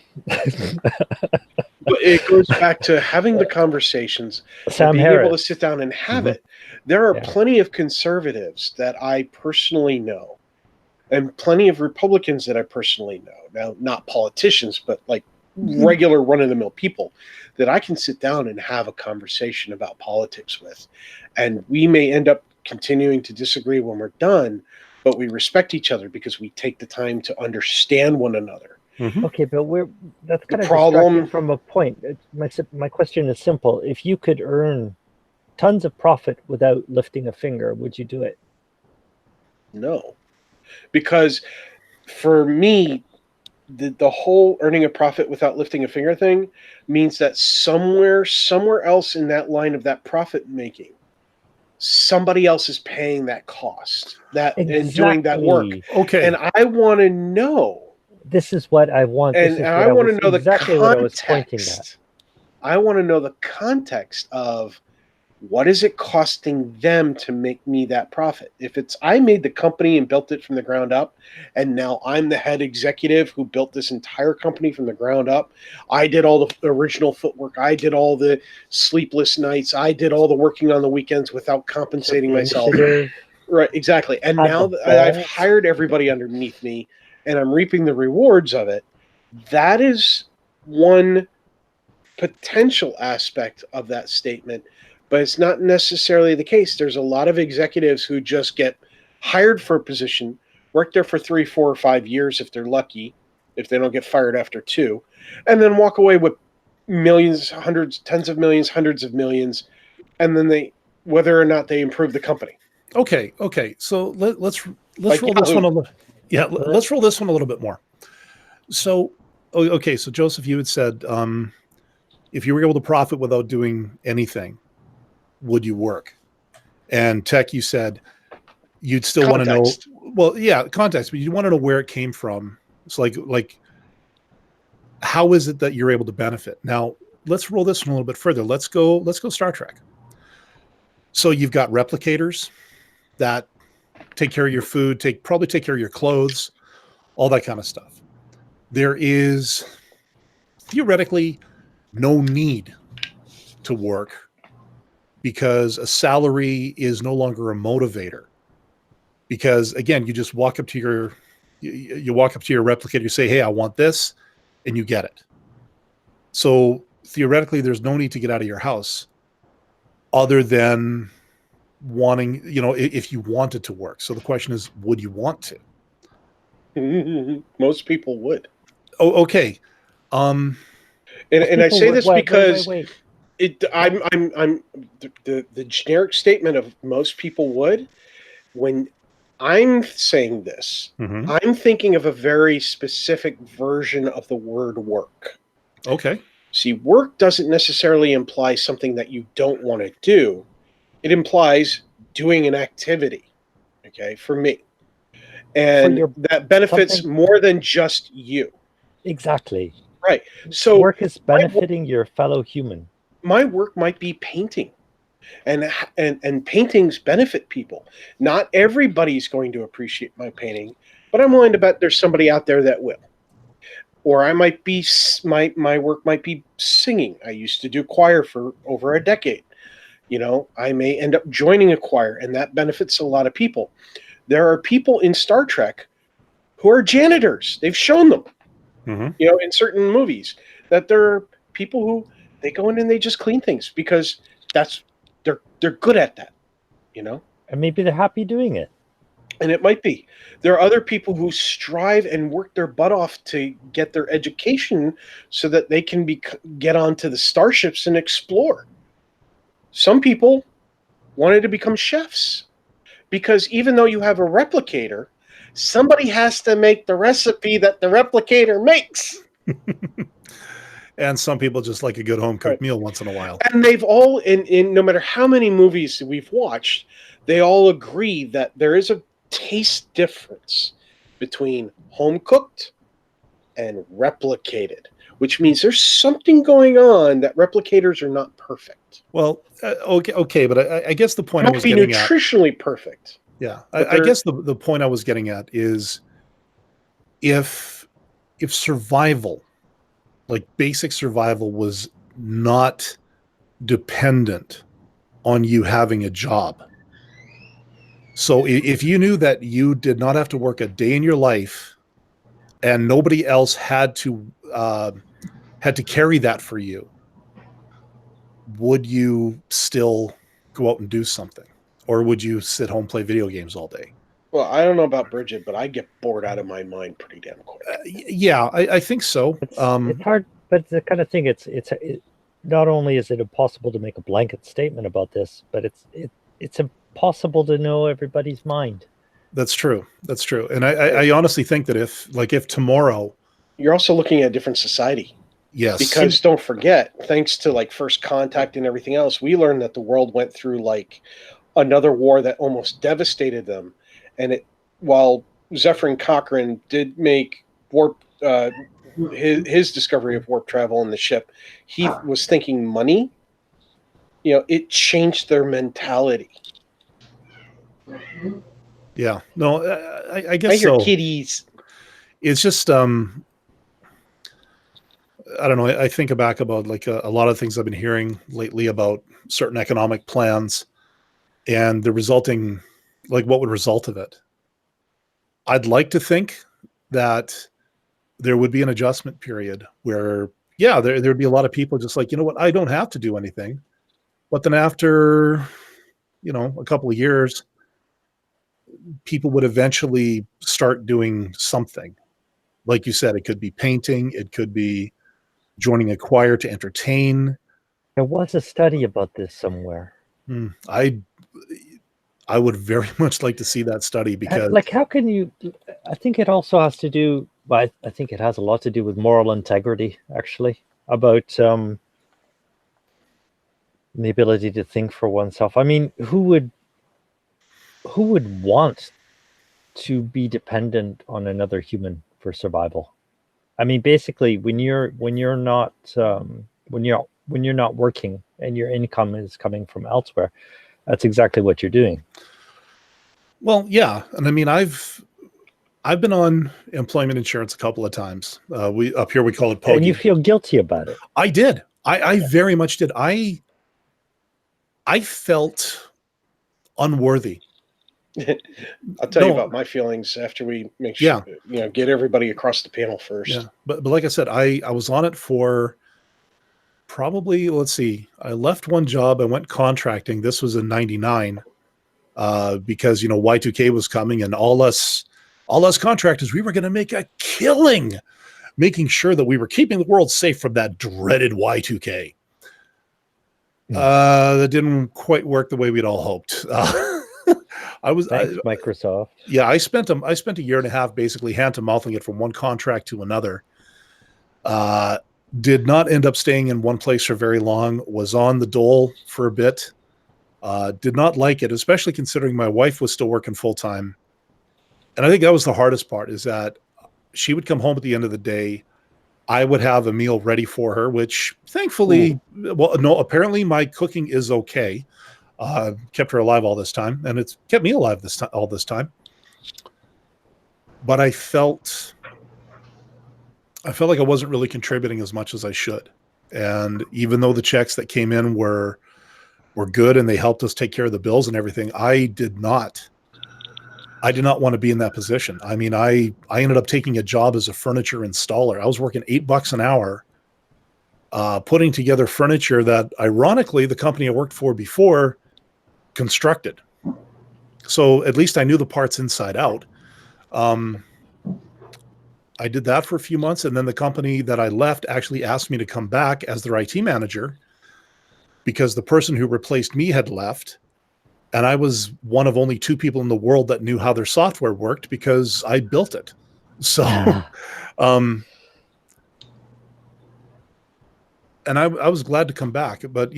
it goes back to having the conversations, Sam and being Harris. able to sit down and have it. There are plenty of conservatives that I personally know, and plenty of Republicans that I personally know. Now, not politicians, but like regular run-of-the-mill people that I can sit down and have a conversation about politics with. And we may end up continuing to disagree when we're done, but we respect each other because we take the time to understand one another. Okay, but that's kind of distracting from a point. My question is simple. If you could earn tons of profit without lifting a finger, would you do it? No. Because for me, the whole earning a profit without lifting a finger thing means that somewhere else in that line of that profit making, somebody else is paying that cost, and doing that work. Okay. And I want to know. This is what I want. And I want to know exactly the context. What I was pointing at. I want to know the context of what is it costing them to make me that profit. If it's I made the company and built it from the ground up, and now I'm the head executive who built this entire company from the ground up. I did all the original footwork. I did all the sleepless nights. I did all the working on the weekends without compensating myself. Right, exactly. And now that I've hired everybody underneath me and I'm reaping the rewards of it, that is one potential aspect of that statement. But it's not necessarily the case. There's a lot of executives who just get hired for a position, work there for 3, 4, or 5 years if they're lucky, if they don't get fired after 2, and then walk away with millions, hundreds, tens of millions, hundreds of millions, and then whether or not they improve the company. Okay. So let's roll this one a little. Yeah, let's roll this one a little bit more. So, okay. So Joseph, you had said if you were able to profit without doing anything, would you work? And Tech, you said you'd still want to know. Well, yeah, context, but you want to know where it came from. It's like how is it that you're able to benefit? Now, let's roll this one a little bit further. Let's go Star Trek. So you've got replicators that take care of your food, probably take care of your clothes, all that kind of stuff. There is theoretically no need to work because a salary is no longer a motivator. Because again, you just walk up to You walk up to your replicator, you say, hey, I want this, and you get it. So theoretically, there's no need to get out of your house other than wanting, if you want it to work. So the question is, would you want to? Most people would. Oh, okay. And I say this because wait. I'm the generic statement of most people would. When I'm saying this, I'm thinking of a very specific version of the word work. Okay. See, work doesn't necessarily imply something that you don't want to do. It implies doing an activity, okay, for me. And that benefits more than just you. Exactly. Right. So work is benefiting your fellow human. My work might be painting. And paintings benefit people. Not everybody's going to appreciate my painting, but I'm willing to bet there's somebody out there that will. Or I might be my work might be singing. I used to do choir for over a decade. I may end up joining a choir, and that benefits a lot of people. There are people in Star Trek who are janitors. They've shown them, in certain movies, that there are people who they go in and they just clean things because they're good at that, And maybe they're happy doing it. And it might be. There are other people who strive and work their butt off to get their education so that they can get onto the starships and explore. Some people wanted to become chefs because even though you have a replicator, somebody has to make the recipe that the replicator makes. And some people just like a good home-cooked meal once in a while. And they've all, in no matter how many movies we've watched, they all agree that there is a taste difference between home-cooked and replicated, which means there's something going on that replicators are not perfect. Well, okay, but I guess the point I was getting at... nutritionally perfect. Yeah, I guess the point I was getting at is if survival, like basic survival, was not dependent on you having a job. So if you knew that you did not have to work a day in your life and nobody else had to carry that for you, would you still go out and do something? Or would you sit home and play video games all day? Well, I don't know about Brigid, but I get bored out of my mind pretty damn quick. Yeah, I think so. It's hard, but the kind of thing, it's not only is it impossible to make a blanket statement about this, but it's impossible to know everybody's mind. That's true. And I honestly think that if tomorrow... You're also looking at a different society. Yes. Because don't forget, thanks to First Contact and everything else, we learned that the world went through another war that almost devastated them. And while Zephyrin Cochrane did make his discovery of warp travel in the ship, he was thinking money. It changed their mentality. Yeah. No, I guess I hear so. kitties. It's just I don't know. I think back about a lot of things I've been hearing lately about certain economic plans and the resulting, what would result of it. I'd like to think that there would be an adjustment period where, there'd be a lot of people just you know what, I don't have to do anything. But then after, a couple of years, people would eventually start doing something. Like you said, it could be painting, it could be joining a choir to entertain. There was a study about this somewhere. I would very much like to see that study because... how can you... I think it also has to do... I think it has a lot to do with moral integrity, actually, about the ability to think for oneself. I mean, who would want to be dependent on another human for survival? I mean, basically, when you're not working and your income is coming from elsewhere, that's exactly what you're doing. Well, yeah, and I mean, I've been on employment insurance a couple of times. We up here we call it POGI. And you feel guilty about it. I did. I very much did. I felt unworthy I'll tell you No. about my feelings after we make sure, get everybody across the panel first. Yeah, but like I said, I was on it for probably, let's see, I left one job, I went contracting. This was in 99, because Y2K was coming, and all us contractors, we were going to make a killing making sure that we were keeping the world safe from that dreaded Y2K. That didn't quite work the way we'd all hoped. Thanks, Microsoft. Yeah, I spent a year and a half basically hand to mouthing it from one contract to another. Did not end up staying in one place for very long. Was on the dole for a bit. Did not like it, especially considering my wife was still working full time. And I think that was the hardest part, is that she would come home at the end of the day. I would have a meal ready for her, which thankfully, apparently my cooking is okay. Kept her alive all this time, and it's kept me alive all this time. But I felt like I wasn't really contributing as much as I should. And even though the checks that came in were good and they helped us take care of the bills and everything, I did not want to be in that position. I mean, I ended up taking a job as a furniture installer. I was working $8 an hour, putting together furniture that, ironically, the company I worked for before constructed. So at least I knew the parts inside out. I did that for a few months, and then the company that I left actually asked me to come back as their IT manager because the person who replaced me had left. And I was one of only 2 people in the world that knew how their software worked because I built it. So, and I was glad to come back, but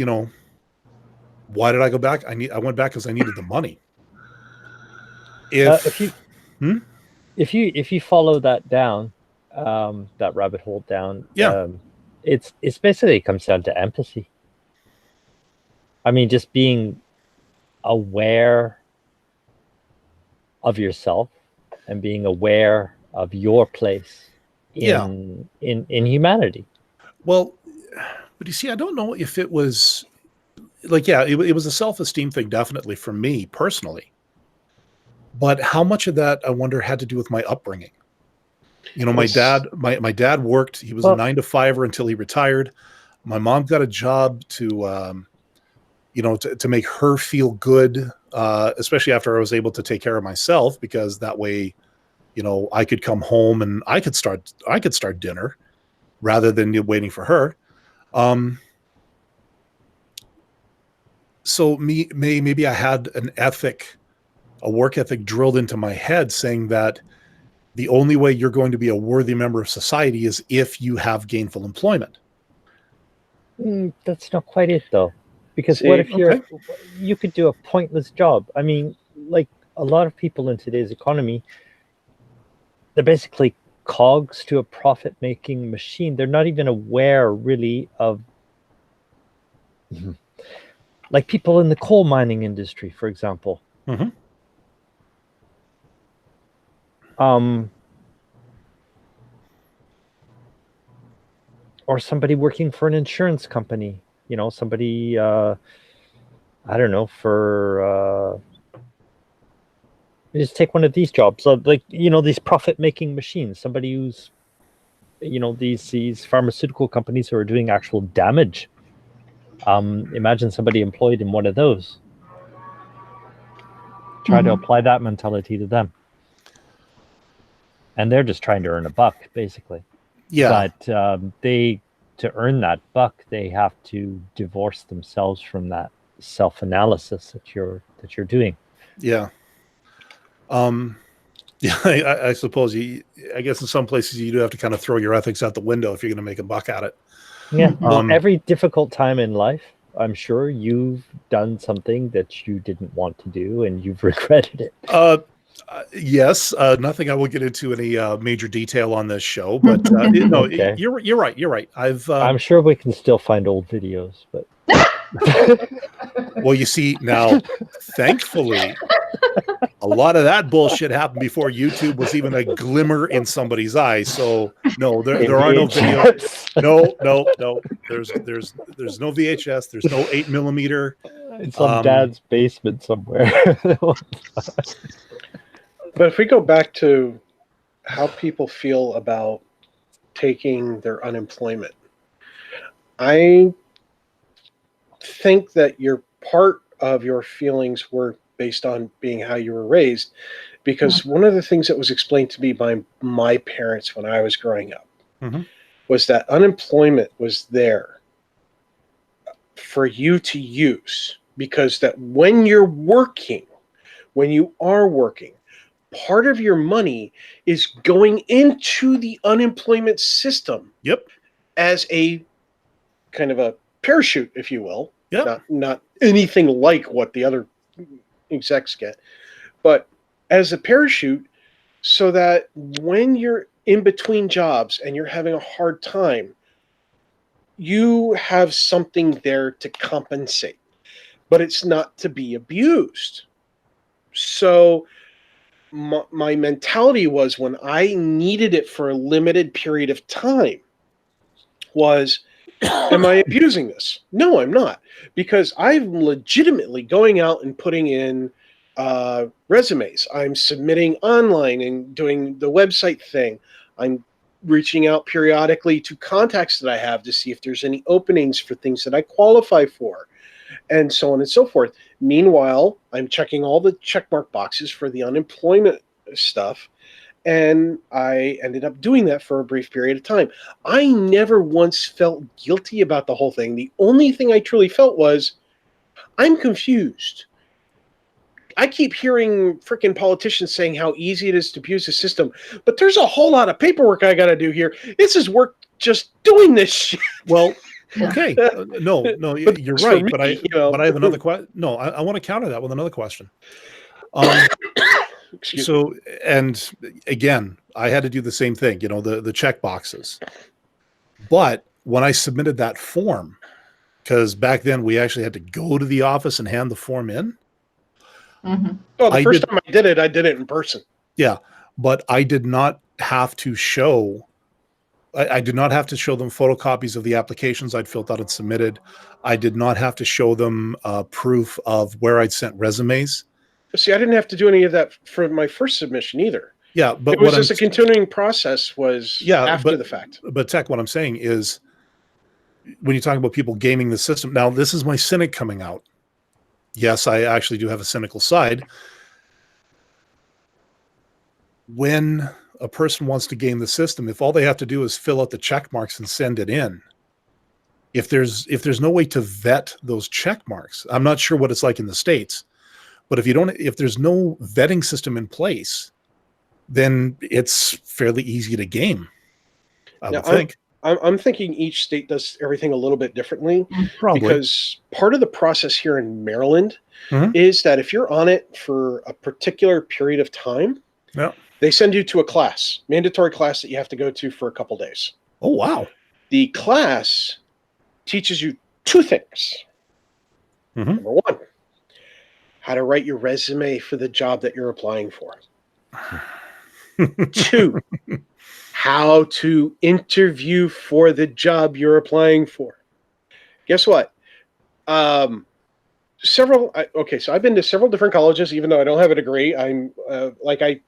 why did I go back? I went back because I needed the money. If you follow that down, that rabbit hole down, it's basically comes down to empathy. I mean, just being aware of yourself and being aware of your place in humanity. Well, but you see, I don't know if it was like, it was a self-esteem thing, definitely, for me personally. But how much of that, I wonder, had to do with my upbringing? My dad worked. He was a 9-to-5er until he retired. My mom got a job to make her feel good, especially after I was able to take care of myself, because that way, I could come home and I could start dinner rather than waiting for her. So maybe I had a work ethic drilled into my head, saying that the only way you're going to be a worthy member of society is if you have gainful employment. That's not quite it, though. Because what if you could do a pointless job? I mean, like a lot of people in today's economy, they're basically cogs to a profit-making machine. They're not even aware, really, of like people in the coal mining industry, for example. Mm-hmm. Or somebody working for an insurance company. Somebody, I don't know, just take one of these jobs, like, these profit-making machines, somebody who's, these pharmaceutical companies who are doing actual damage. Imagine somebody employed in one of those. Try to apply that mentality to them. And they're just trying to earn a buck, basically. Yeah. But to earn that buck, they have to divorce themselves from that self-analysis that you're doing. Yeah. I suppose I guess in some places you do have to kind of throw your ethics out the window if you're going to make a buck at it. Yeah. Every difficult time in life, I'm sure you've done something that you didn't want to do and you've regretted it. Yes, nothing I will get into any major detail on this show, but okay. You're right. I'm sure we can still find old videos, but well, you see now, thankfully, a lot of that bullshit happened before YouTube was even a glimmer in somebody's eye. So no, there are no videos. No. There's no VHS. There's no 8mm. In some dad's basement somewhere. But if we go back to how people feel about taking their unemployment, I think that your part of your feelings were based on being how you were raised, because one of the things that was explained to me by my parents when I was growing up was that unemployment was there for you to use, because that when you are working, part of your money is going into the unemployment system. Yep. As a kind of a parachute, if you will. Yep. Not anything like what the other execs get, but as a parachute, so that when you're in between jobs and you're having a hard time, you have something there to compensate, but it's not to be abused. So my mentality was, when I needed it for a limited period of time, was, am I abusing this? No, I'm not, because I'm legitimately going out and putting in resumes. I'm submitting online and doing the website thing. I'm reaching out periodically to contacts that I have to see if there's any openings for things that I qualify for, and so on and so forth. Meanwhile, I'm checking all the checkmark boxes for the unemployment stuff, and I ended up doing that for a brief period of time. I never once felt guilty about the whole thing. The only thing I truly felt was, I'm confused. I keep hearing freaking politicians saying how easy it is to abuse the system, but there's a whole lot of paperwork I got to do here. This is work just doing this shit. Well, okay. No, you're right. But I have another question. No, I want to counter that with another question. So, and again, I had to do the same thing, the check boxes. But when I submitted that form, because back then we actually had to go to the office and hand the form in. Well, the first time I did it in person. Yeah, but I did not have to show. I did not have to show them photocopies of the applications I'd filled out and submitted. I did not have to show them proof of where I'd sent resumes. See, I didn't have to do any of that for my first submission either. Yeah, but it was just a continuing process. After the fact. But Tech, what I'm saying is, when you talk about people gaming the system, now this is my cynic coming out. Yes, I actually do have a cynical side. When a person wants to game the system, if all they have to do is fill out the check marks and send it in, if there's no way to vet those check marks, I'm not sure what it's like in the States, but if there's no vetting system in place, then it's fairly easy to game, I would think. I'm thinking each state does everything a little bit differently. Probably. Because part of the process here in Maryland is that if you're on it for a particular period of time, they send you to a mandatory class that you have to go to for a couple days. Oh, wow. The class teaches you two things. Number one, how to write your resume for the job that you're applying for. Two, how to interview for the job you're applying for. Guess what? So I've been to several different colleges, even though I don't have a degree. I'm like I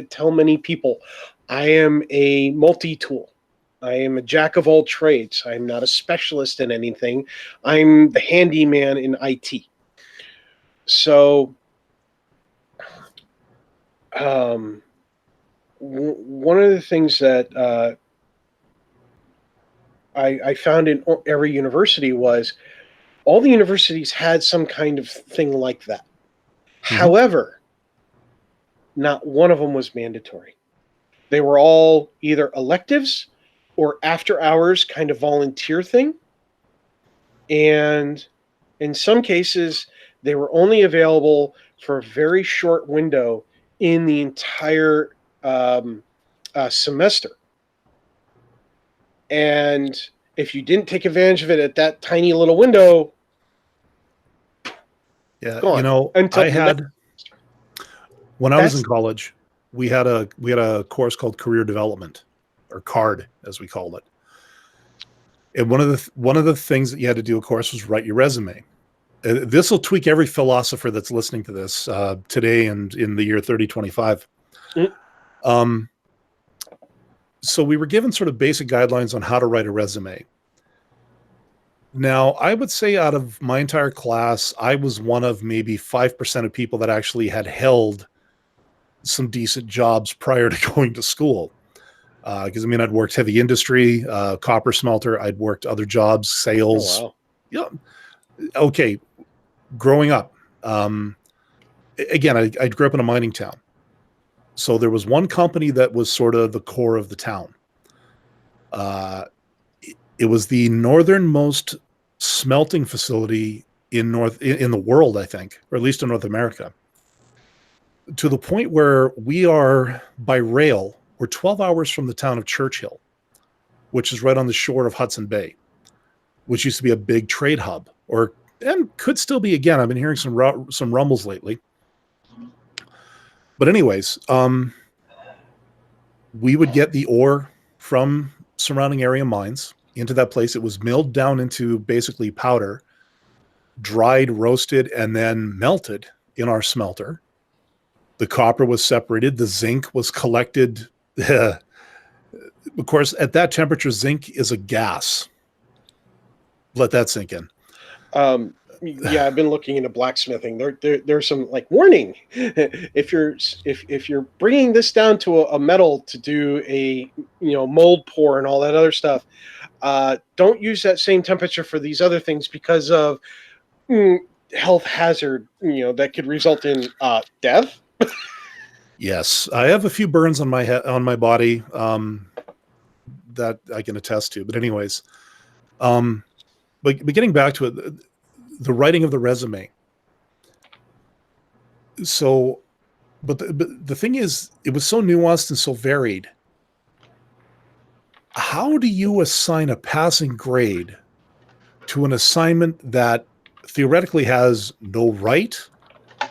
tell many people, I am a multi-tool. I am a jack of all trades. I'm not a specialist in anything. I'm the handyman in IT. So, one of the things that I found in every university was all the universities had some kind of thing like that. However, not one of them was mandatory. They were all either electives or after hours kind of volunteer thing. And in some cases, they were only available for a very short window in the entire semester. And if you didn't take advantage of it at that tiny little window, when I was in college, we had a course called Career Development, or CARD as we called it. And one of the things that you had to do, of course, was write your resume. this will tweak every philosopher that's listening to this today and in the year 3025. So we were given sort of basic guidelines on how to write a resume. Now, I would say out of my entire class, I was one of maybe 5% of people that actually had held some decent jobs prior to going to school. Because I mean, I'd worked heavy industry, copper smelter. I'd worked other jobs, sales. Oh, wow. Yeah. Okay. Growing up, again, I grew up in a mining town. So there was one company that was sort of the core of the town. It was the northernmost smelting facility in the world, I think, or at least in North America. To the point where we are by rail, we're 12 hours from the town of Churchill, which is right on the shore of Hudson Bay, which used to be a big trade hub, and could still be again. I've been hearing some rumbles lately. But anyways, we would get the ore from surrounding area mines into that place. It was milled down into basically powder, dried, roasted, and then melted in our smelter. The copper was separated. The zinc was collected. Of course, at that temperature, zinc is a gas. Let that sink in. Yeah, I've been looking into blacksmithing. There's some like warning. If you're bringing this down to a metal to do a mold pour and all that other stuff, don't use that same temperature for these other things because of health hazard. That could result in death. Yes, I have a few burns on my head, on my body, that I can attest to. But anyways, but getting back to it. The writing of the resume. So, but the thing is, it was so nuanced and so varied. How do you assign a passing grade to an assignment that theoretically has no right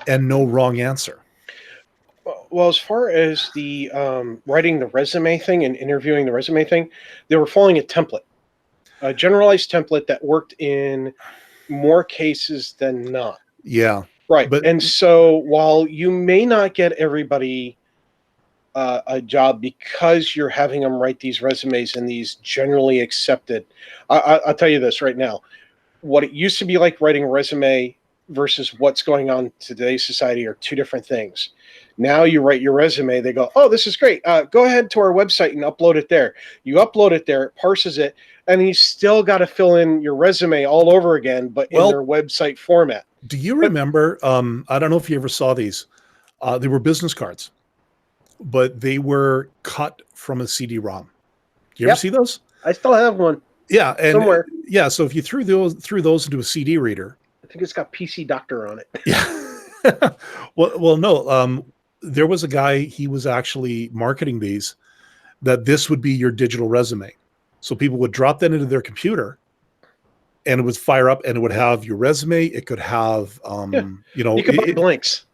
and no wrong answer? Well, as far as the writing the resume thing and interviewing the resume thing, they were following a template, a generalized template that worked in more cases than not. Yeah. Right. And so while you may not get everybody a job because you're having them write these resumes and these generally accepted, I'll tell you this right now. What it used to be like writing a resume versus what's going on in today's society are two different things. Now you write your resume, they go, oh, this is great. Go ahead to our website and upload it there. You upload it there, it parses it, and you still got to fill in your resume all over again, but in their website format. Do you remember, I don't know if you ever saw these, they were business cards, but they were cut from a CD-ROM. Do you ever see those? I still have one. Yeah. And somewhere. Yeah. So if you threw those into a CD reader, I think it's got PC Doctor on it. Yeah. well, no, there was a guy, he was actually marketing these, that this would be your digital resume. So people would drop that into their computer and it would fire up and it would have your resume. It could have, you could buy blanks.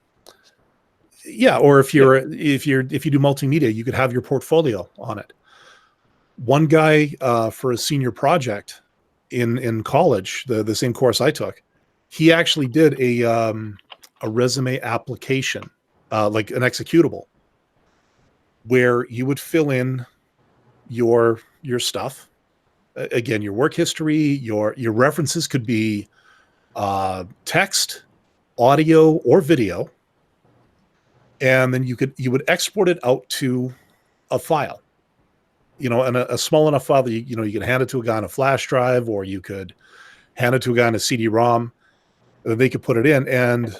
Yeah. Or if you do multimedia, you could have your portfolio on it. One guy, for a senior project in college, the same course I took, he actually did a resume application, like an executable, where you would fill in your stuff. Again, your work history, your references could be text, audio, or video, and then you would export it out to a file, and a small enough file that you could hand it to a guy on a flash drive, or you could hand it to a guy on a CD-ROM. They could put it in, and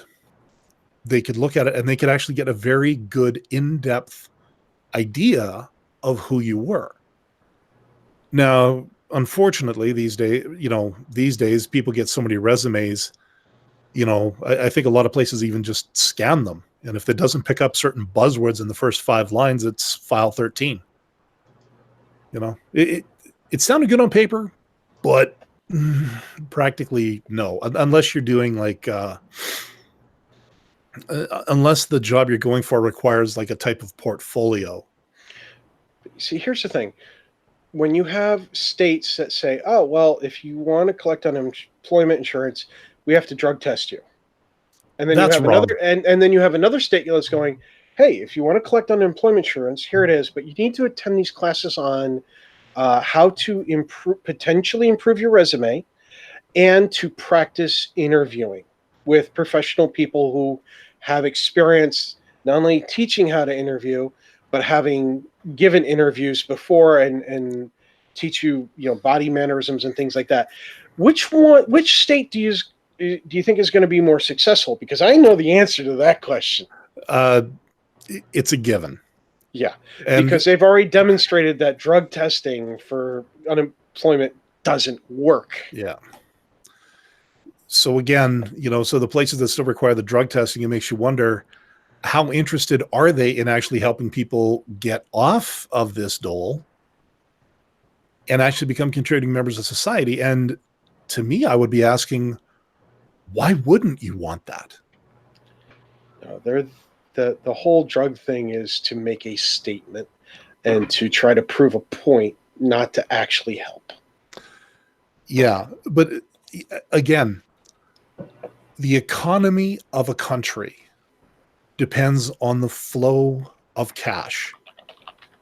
they could look at it, and they could actually get a very good in-depth idea of who you were. Now, unfortunately, these days people get so many resumes. I think a lot of places even just scan them, and if it doesn't pick up certain buzzwords in the first 5 lines, it's file 13. It sounded good on paper, but practically no, unless you're doing like unless the job you're going for requires like a type of portfolio. See, here's the thing. When you have states that say, oh, well, if you want to collect unemployment insurance, we have to drug test you. And then That's you have wrong. another, and then you have another state that's going, hey, if you want to collect unemployment insurance, here it is, but you need to attend these classes on how to potentially improve your resume and to practice interviewing with professional people who have experience not only teaching how to interview, but having given interviews before and teach you, body mannerisms and things like that. Which state do you think is going to be more successful? Because I know the answer to that question. It's a given. Yeah, because they've already demonstrated that drug testing for unemployment doesn't work. Yeah. So again, so the places that still require the drug testing, it makes you wonder, how interested are they in actually helping people get off of this dole and actually become contributing members of society? And to me, I would be asking, why wouldn't you want that? The whole drug thing is to make a statement and to try to prove a point, not to actually help. Yeah, but again, the economy of a country depends on the flow of cash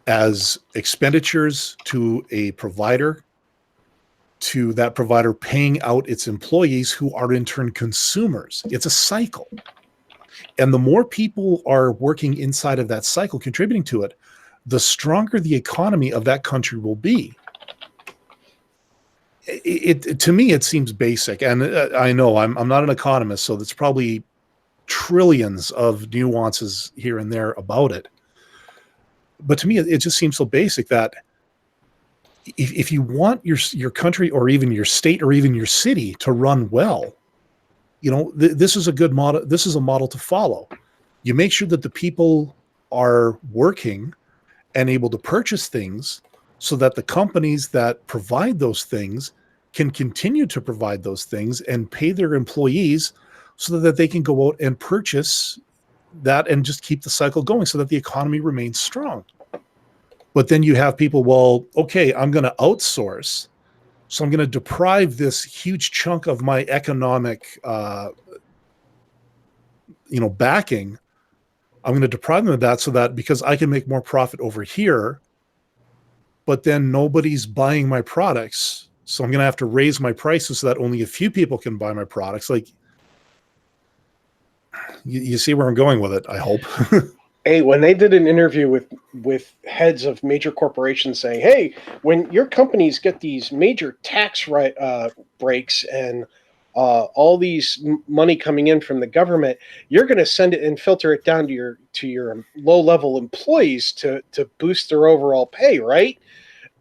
as expenditures to a provider, to that provider paying out its employees who are in turn consumers. It's a cycle. And the more people are working inside of that cycle, contributing to it, the stronger the economy of that country will be. To me, it seems basic. And I know I'm not an economist, so there's probably trillions of nuances here and there about it. But to me, it just seems so basic that if you want your country or even your state or even your city to run well, this is a good model. This is a model to follow. You make sure that the people are working and able to purchase things so that the companies that provide those things can continue to provide those things and pay their employees so that they can go out and purchase that and just keep the cycle going so that the economy remains strong. But then you have people, well, okay, I'm going to outsource. So I'm going to deprive this huge chunk of my economic, backing. I'm going to deprive them of that so that because I can make more profit over here, but then nobody's buying my products. So I'm going to have to raise my prices so that only a few people can buy my products. Like, you see where I'm going with it, I hope. Hey, when they did an interview with heads of major corporations saying, hey, when your companies get these major tax breaks and all these money coming in from the government, you're going to send it and filter it down to your low-level employees to boost their overall pay, right?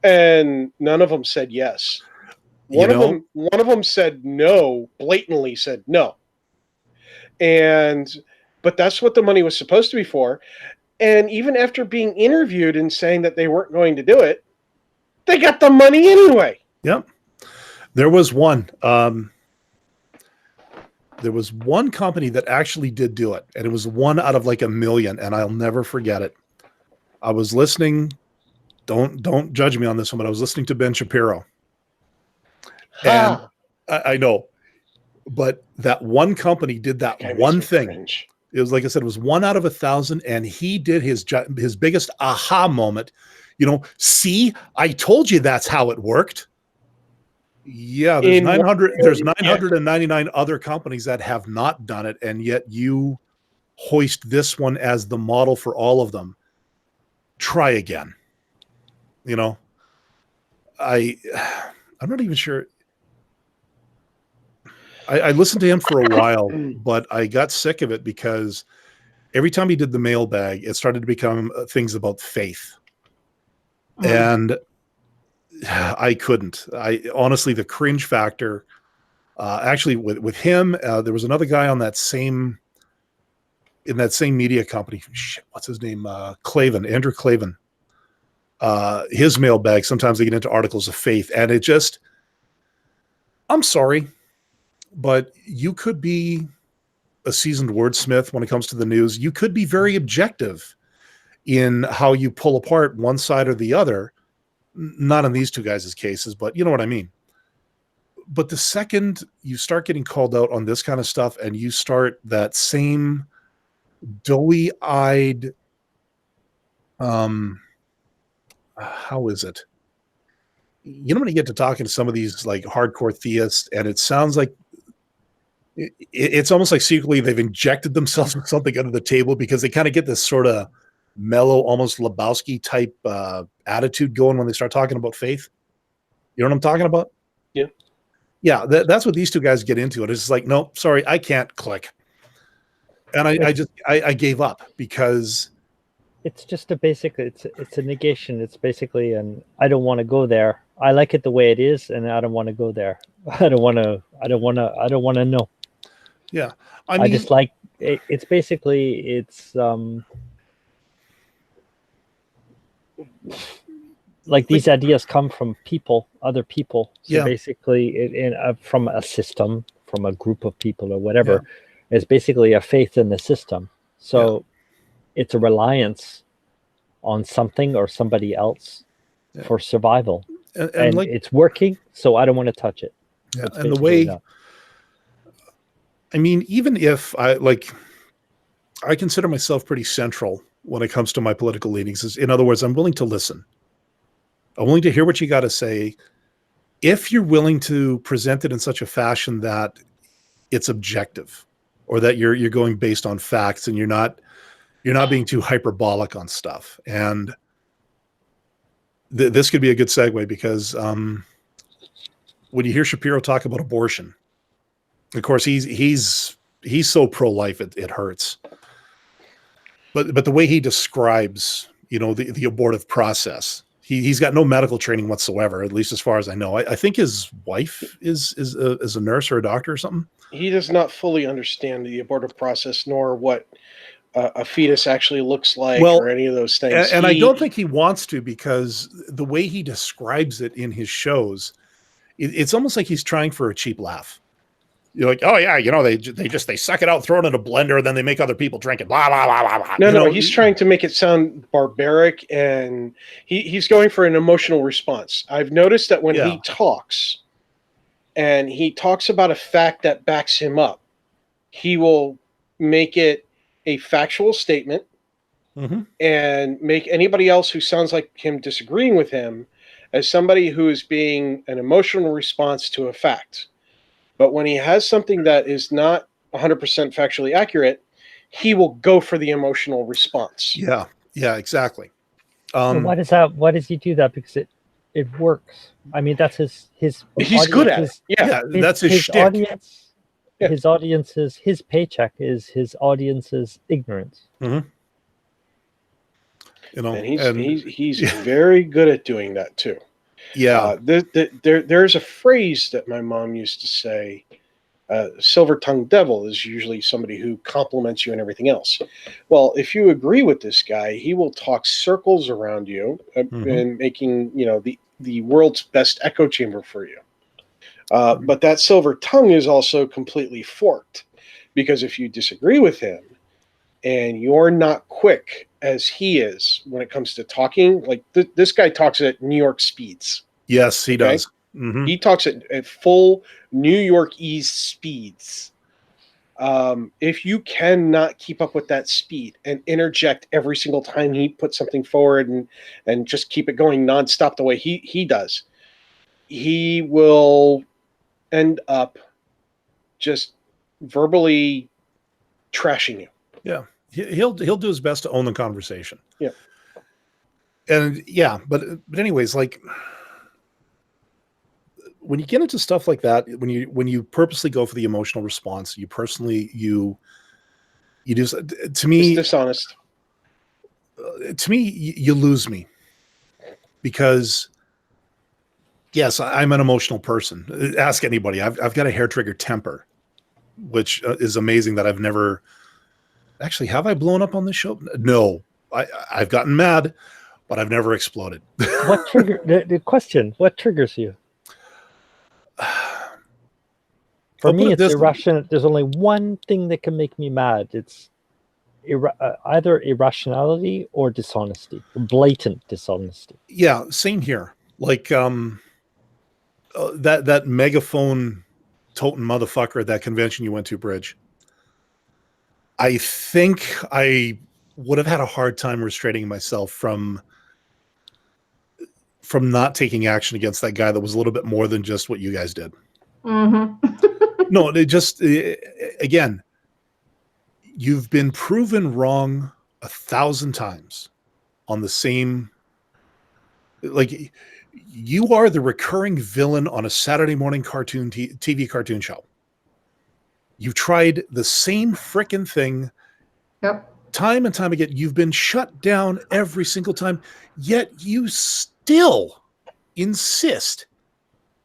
And none of them said yes. One of them said no, blatantly said no. But that's what the money was supposed to be for. And even after being interviewed and saying that they weren't going to do it, they got the money anyway. Yep. There was one. There was one company that actually did do it, and it was one out of like a million, and I'll never forget it. I was listening. Don't judge me on this one, but I was listening to Ben Shapiro. And I know, but that one company did that one thing. Cringe. It was, like I said, it was 1 out of 1,000, and he did his biggest aha moment. See, I told you that's how it worked. Yeah, there's 999 other companies that have not done it, and yet you hoist this one as the model for all of them. Try again. I'm not even sure. I listened to him for a while, but I got sick of it because every time he did the mailbag, it started to become things about faith. And I couldn't. Honestly, the cringe factor, actually with him, there was another guy on that same media company. Shit, what's his name? Andrew Clavin. His mailbag, sometimes they get into articles of faith, and it just, I'm sorry, but you could be a seasoned wordsmith when it comes to the news. You could be very objective in how you pull apart one side or the other. Not in these two guys' cases, but you know what I mean. but the second you start getting called out on this kind of stuff, and you start that same doughy-eyed, how is it? You know, when you get to talking to some of these like hardcore theists, and it sounds like it's almost like secretly they've injected themselves with something under the table, because they kind of get this sort of mellow, almost Lebowski type attitude going when they start talking about faith. You know what I'm talking about? Yeah. Yeah, that's what these two guys get into. It is like, no, sorry, I can't click. And I gave up, because it's just a basic, it's a negation. It's basically I don't want to go there. I like it the way it is, and I don't want to go there. I don't want to know. Yeah. I just like it's basically like these ideas come from other people. So basically from a system, from a group of people or whatever, it's basically a faith in the system. So it's a reliance on something or somebody else for survival. And like, it's working, so I don't want to touch it. Yeah, and the way, I mean, even if I consider myself pretty central when it comes to my political leanings. In other words, I'm willing to listen. I'm willing to hear what you got to say. If you're willing to present it in such a fashion that it's objective, or that you're going based on facts, and you're not being too hyperbolic on stuff. And this could be a good segue, because when you hear Shapiro talk about abortion, of course he's so pro-life it hurts. But the way he describes, the abortive process, he's got no medical training whatsoever, at least as far as I know. I think his wife is a nurse or a doctor or something. He does not fully understand the abortive process, nor what a fetus actually looks like, or any of those things. And I don't think he wants to, because the way he describes it in his shows, it's almost like he's trying for a cheap laugh. You're like, oh yeah, they suck it out, throw it in a blender, then they make other people drink it. Blah blah blah blah blah. No, he's trying to make it sound barbaric, and he's going for an emotional response. I've noticed that when he talks, and he talks about a fact that backs him up, he will make it a factual statement, and make anybody else who sounds like him disagreeing with him as somebody who is being an emotional response to a fact. But when he has something that is not 100% factually accurate, he will go for the emotional response. Yeah, exactly. Why does he do that? Because it works. I mean, that's his he's good at it. Yeah, that's his shtick. Audience. Yeah. His audience's, his paycheck is his audience's ignorance. And he's very good at doing that too. Yeah. There's a phrase that my mom used to say, silver-tongued devil is usually somebody who compliments you and everything else. Well, if you agree with this guy, he will talk circles around you and making, the world's best echo chamber for you. But that silver tongue is also completely forked, because if you disagree with him and you're not quick as he is when it comes to talking, like this guy talks at New York speeds. Yes, he does. He talks at full New York-ese speeds. If you cannot keep up with that speed and interject every single time he puts something forward and just keep it going nonstop the way he does, he will end up just verbally trashing you. Yeah. He'll do his best to own the conversation. Yeah. And but anyways, like, when you get into stuff like that, when you purposely go for the emotional response, you do, to me, it's dishonest. To me, you lose me, because yes, I'm an emotional person. Ask anybody. I've got a hair trigger temper, which is amazing that I've never actually, have I blown up on this show? No, I've gotten mad, but I've never exploded. What trigger? The question: what triggers you? For me, it's irrational. There's only one thing that can make me mad. It's either irrationality or dishonesty, blatant dishonesty. Yeah, same here. Like, that megaphone toting motherfucker at that convention you went to, Bridge. I think I would have had a hard time restraining myself from not taking action against that guy that was a little bit more than just what you guys did. No, they just, again, you've been proven wrong 1,000 times on the same, like, you are the recurring villain on a Saturday morning cartoon TV cartoon show. You've tried the same frickin' thing. Yep. Time and time again. You've been shut down every single time, yet you still insist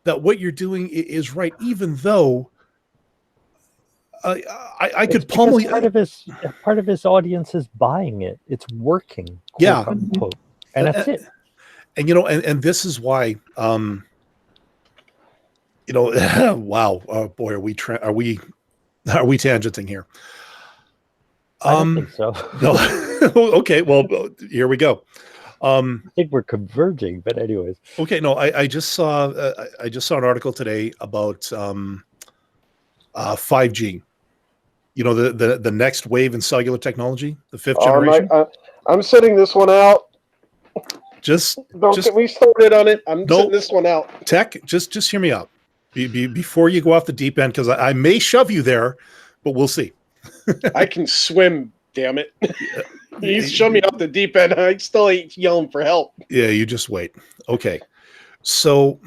that what you're doing is right, even though I could pummel you. Part of his audience is buying it. It's working. Yeah. Unquote. And that's it. And you know, and this is why, you know, wow, boy, are we tangenting here? I don't think so. No. Okay, well, here we go. I think we're converging, but anyways. Okay, no, I just saw an article today about 5G. You know, the next wave in cellular technology, the 5th generation. I'm sitting this one out. Don't get me started on it. I'm sitting this one out. Tech, just hear me out before you go off the deep end, because I may shove you there, but we'll see. I can swim, damn it. You show me off the deep end, I still ain't yelling for help. Yeah, you just wait. Okay. So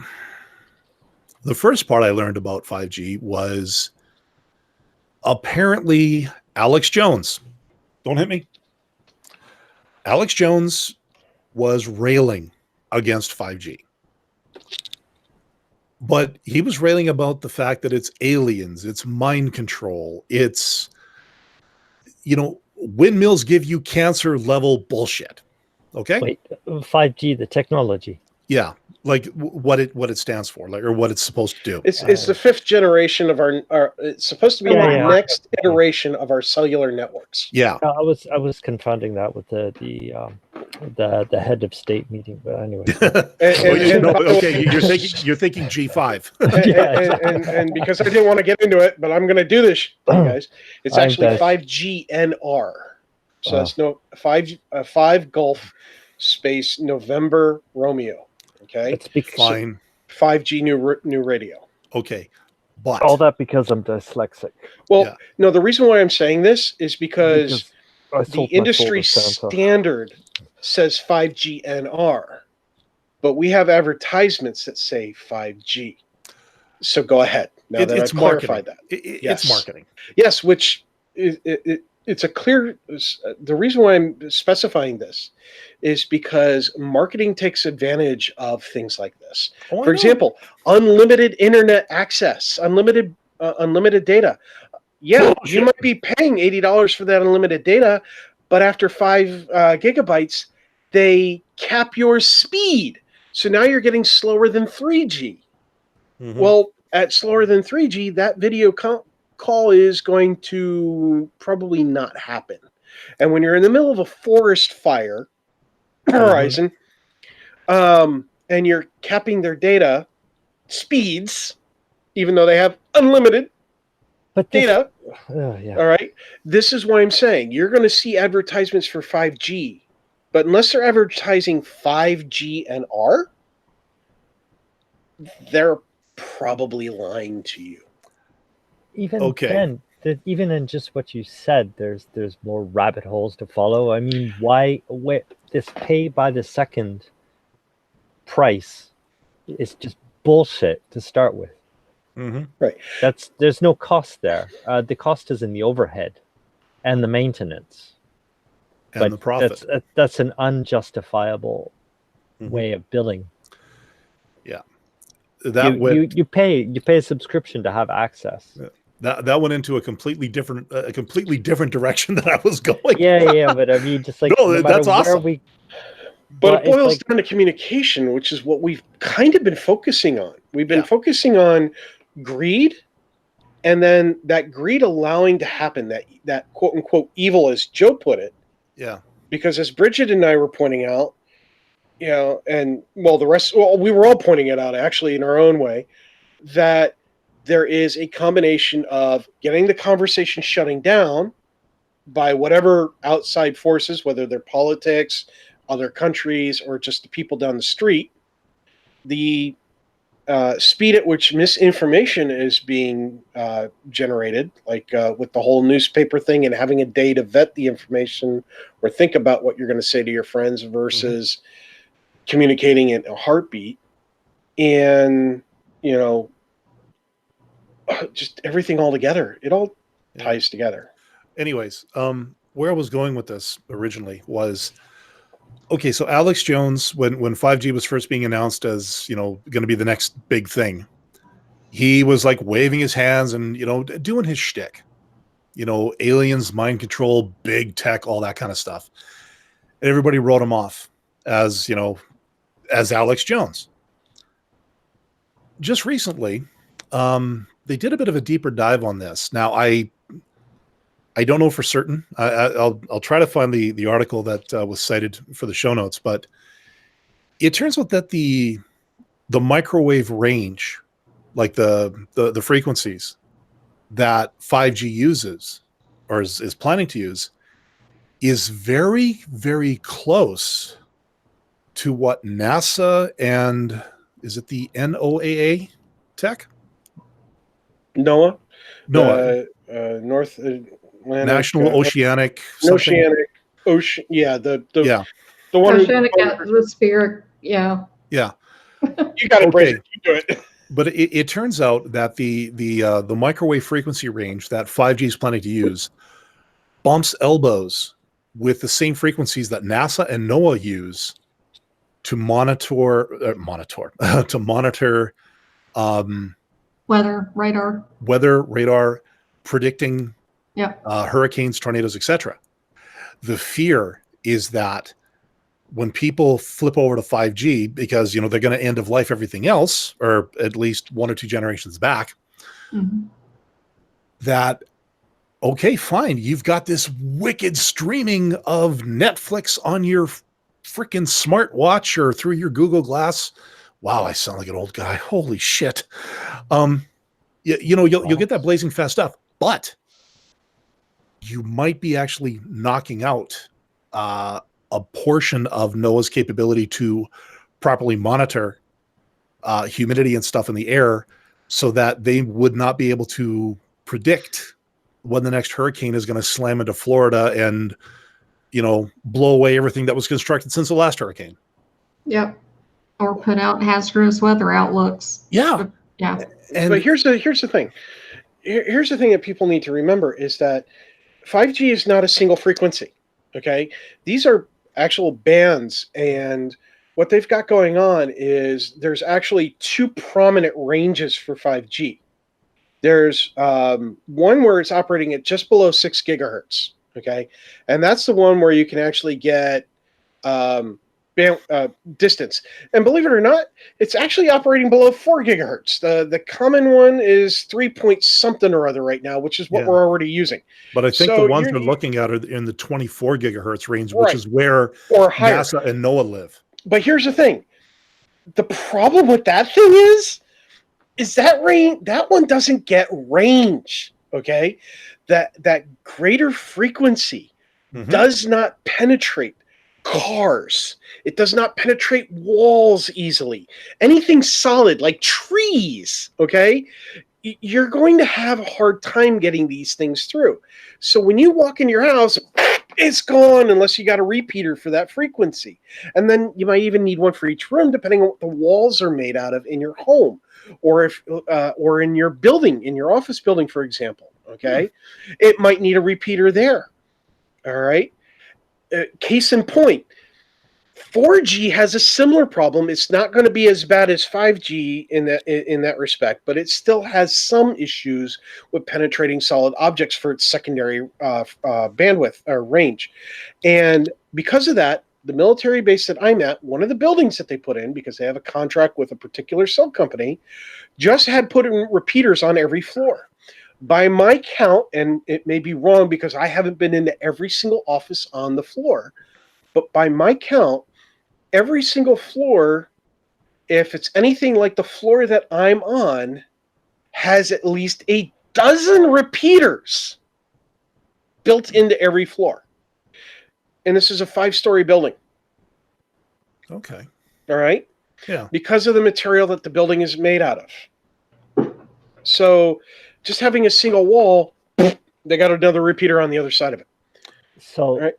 the first part I learned about 5G was apparently Alex Jones. Don't hit me. Alex Jones was railing against 5G. But he was railing about the fact that it's aliens, it's mind control, it's, you know, windmills give you cancer level bullshit. Okay. Wait, 5G, the technology. Yeah. Like what it stands for, like, or what it's supposed to do. It's the 5th generation of our it's supposed to be the next iteration of our cellular networks. Yeah. I was confounding that with the head of state meeting, but anyway. Okay, you're thinking G5. and because I didn't want to get into it, but I'm going to do this, you guys. It's actually 5GNR. So that's 5 Golf space November Romeo. Okay. Fine. 5G new radio. Okay. But all that because I'm dyslexic. Well, no, the reason why I'm saying this is because the industry standard says 5GNR, but we have advertisements that say 5G. So go ahead. Now that I've clarified that. It's marketing. Yes, which it's a clear. The reason why I'm specifying this is because marketing takes advantage of things like this. For example, unlimited internet access, unlimited data. Yeah, you might be paying $80 for that unlimited data, but after 5 gigabytes, they cap your speed. So now you're getting slower than 3G. Mm-hmm. Well, at slower than 3G, that video call is going to probably not happen. And when you're in the middle of a forest fire, Horizon, and you're capping their data speeds, even though they have unlimited data. All right. This is why I'm saying you're going to see advertisements for 5G, but unless they're advertising 5G and R, they're probably lying to you. Even then, even in just what you said, there's more rabbit holes to follow. I mean, why this pay by the second price is just bullshit to start with. Mm-hmm. Right. There's no cost there. The cost is in the overhead and the maintenance and the profit. That's an unjustifiable way of billing. Yeah, you pay a subscription to have access. Yeah. That went into a completely different direction that I was going. Yeah, but I mean, just like no that's awesome. But it boils down to communication, which is what we've kind of been focusing on. We've been focusing on greed, and then that greed allowing to happen, that quote unquote evil, as Joe put it. Yeah. Because as Brigid and I were pointing out, you know, and well, the rest, well, we were all pointing it out actually in our own way, that there is a combination of getting the conversation shutting down by whatever outside forces, whether they're politics, other countries, or just the people down the street, the speed at which misinformation is being generated, like with the whole newspaper thing and having a day to vet the information or think about what you're going to say to your friends versus communicating in a heartbeat, and, you know, just everything all together. It all ties together. Anyways, where I was going with this originally was, okay, so Alex Jones, when 5G was first being announced as, you know, going to be the next big thing, he was like waving his hands and, you know, doing his shtick, you know, aliens, mind control, big tech, all that kind of stuff. And everybody wrote him off as, you know, as Alex Jones. Just recently, they did a bit of a deeper dive on this. Now, I don't know for certain. I'll try to find the article that was cited for the show notes, but it turns out that the microwave range, like the frequencies that 5G uses or is planning to use, is very, very close to what NASA and is it the NOAA tech? NOAA? NOAA. North Atlantic, National Oceanic. Oceanic Ocean. Yeah, the one Oceanic atmospheric. Yeah. Yeah. You got it, Brigid. You do it. But it turns out that the microwave frequency range that 5G is planning to use bumps elbows with the same frequencies that NASA and NOAA use to monitor Weather radar, predicting hurricanes, tornadoes, etc. The fear is that when people flip over to 5G, because, you know, they're going to end of life everything else, or at least one or two generations back, that, okay, fine, you've got this wicked streaming of Netflix on your freaking smartwatch or through your Google Glass. Wow, I sound like an old guy. Holy shit. You know, you'll get that blazing fast stuff, but you might be actually knocking out a portion of NOAA's capability to properly monitor humidity and stuff in the air, so that they would not be able to predict when the next hurricane is going to slam into Florida and, you know, blow away everything that was constructed since the last hurricane. Yep. Or put out hazardous weather outlooks. Yeah. Yeah. But here's the thing. Here's the thing that people need to remember is that 5G is not a single frequency. Okay. These are actual bands, and what they've got going on is there's actually two prominent ranges for 5G. There's one where it's operating at just below 6 gigahertz. Okay. And that's the one where you can actually get distance. And believe it or not, it's actually operating below 4 gigahertz. The common one is 3 point something or other right now, which is what we're already using. But I think the ones they're looking at are in the 24 gigahertz range, which is where NASA and NOAA live. But here's the thing. The problem with that thing is that that one doesn't get range. Okay. That greater frequency does not penetrate cars. It does not penetrate walls easily. Anything solid like trees, okay? You're going to have a hard time getting these things through. So when you walk in your house, it's gone unless you got a repeater for that frequency. And then you might even need one for each room, depending on what the walls are made out of in your home, or if or in your building, in your office building, for example. Okay, it might need a repeater there. All right. Case in point, 4G has a similar problem. It's not going to be as bad as 5G in that respect, but it still has some issues with penetrating solid objects for its secondary bandwidth or range. And because of that, the military base that I'm at, one of the buildings that they put in, because they have a contract with a particular cell company, just had put in repeaters on every floor. By my count, and it may be wrong because I haven't been into every single office on the floor, but by my count, every single floor, if it's anything like the floor that I'm on, has at least a dozen repeaters built into every floor. And this is a 5-story building. Okay. All right? Yeah. Because of the material that the building is made out of. So just having a single wall, they got another repeater on the other side of it. So, all right?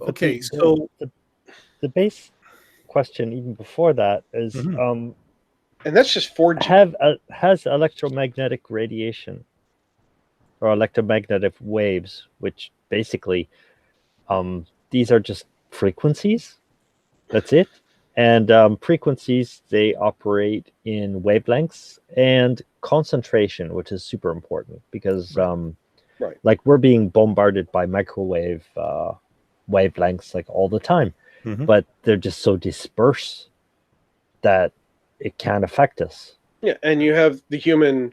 Okay. So the base question, even before that, is and that's just 4G. Has electromagnetic radiation or electromagnetic waves, which basically these are just frequencies. That's it. And frequencies, they operate in wavelengths and concentration, which is super important because like we're being bombarded by microwave wavelengths like all the time, but they're just so dispersed that it can't affect us. Yeah, and you have the human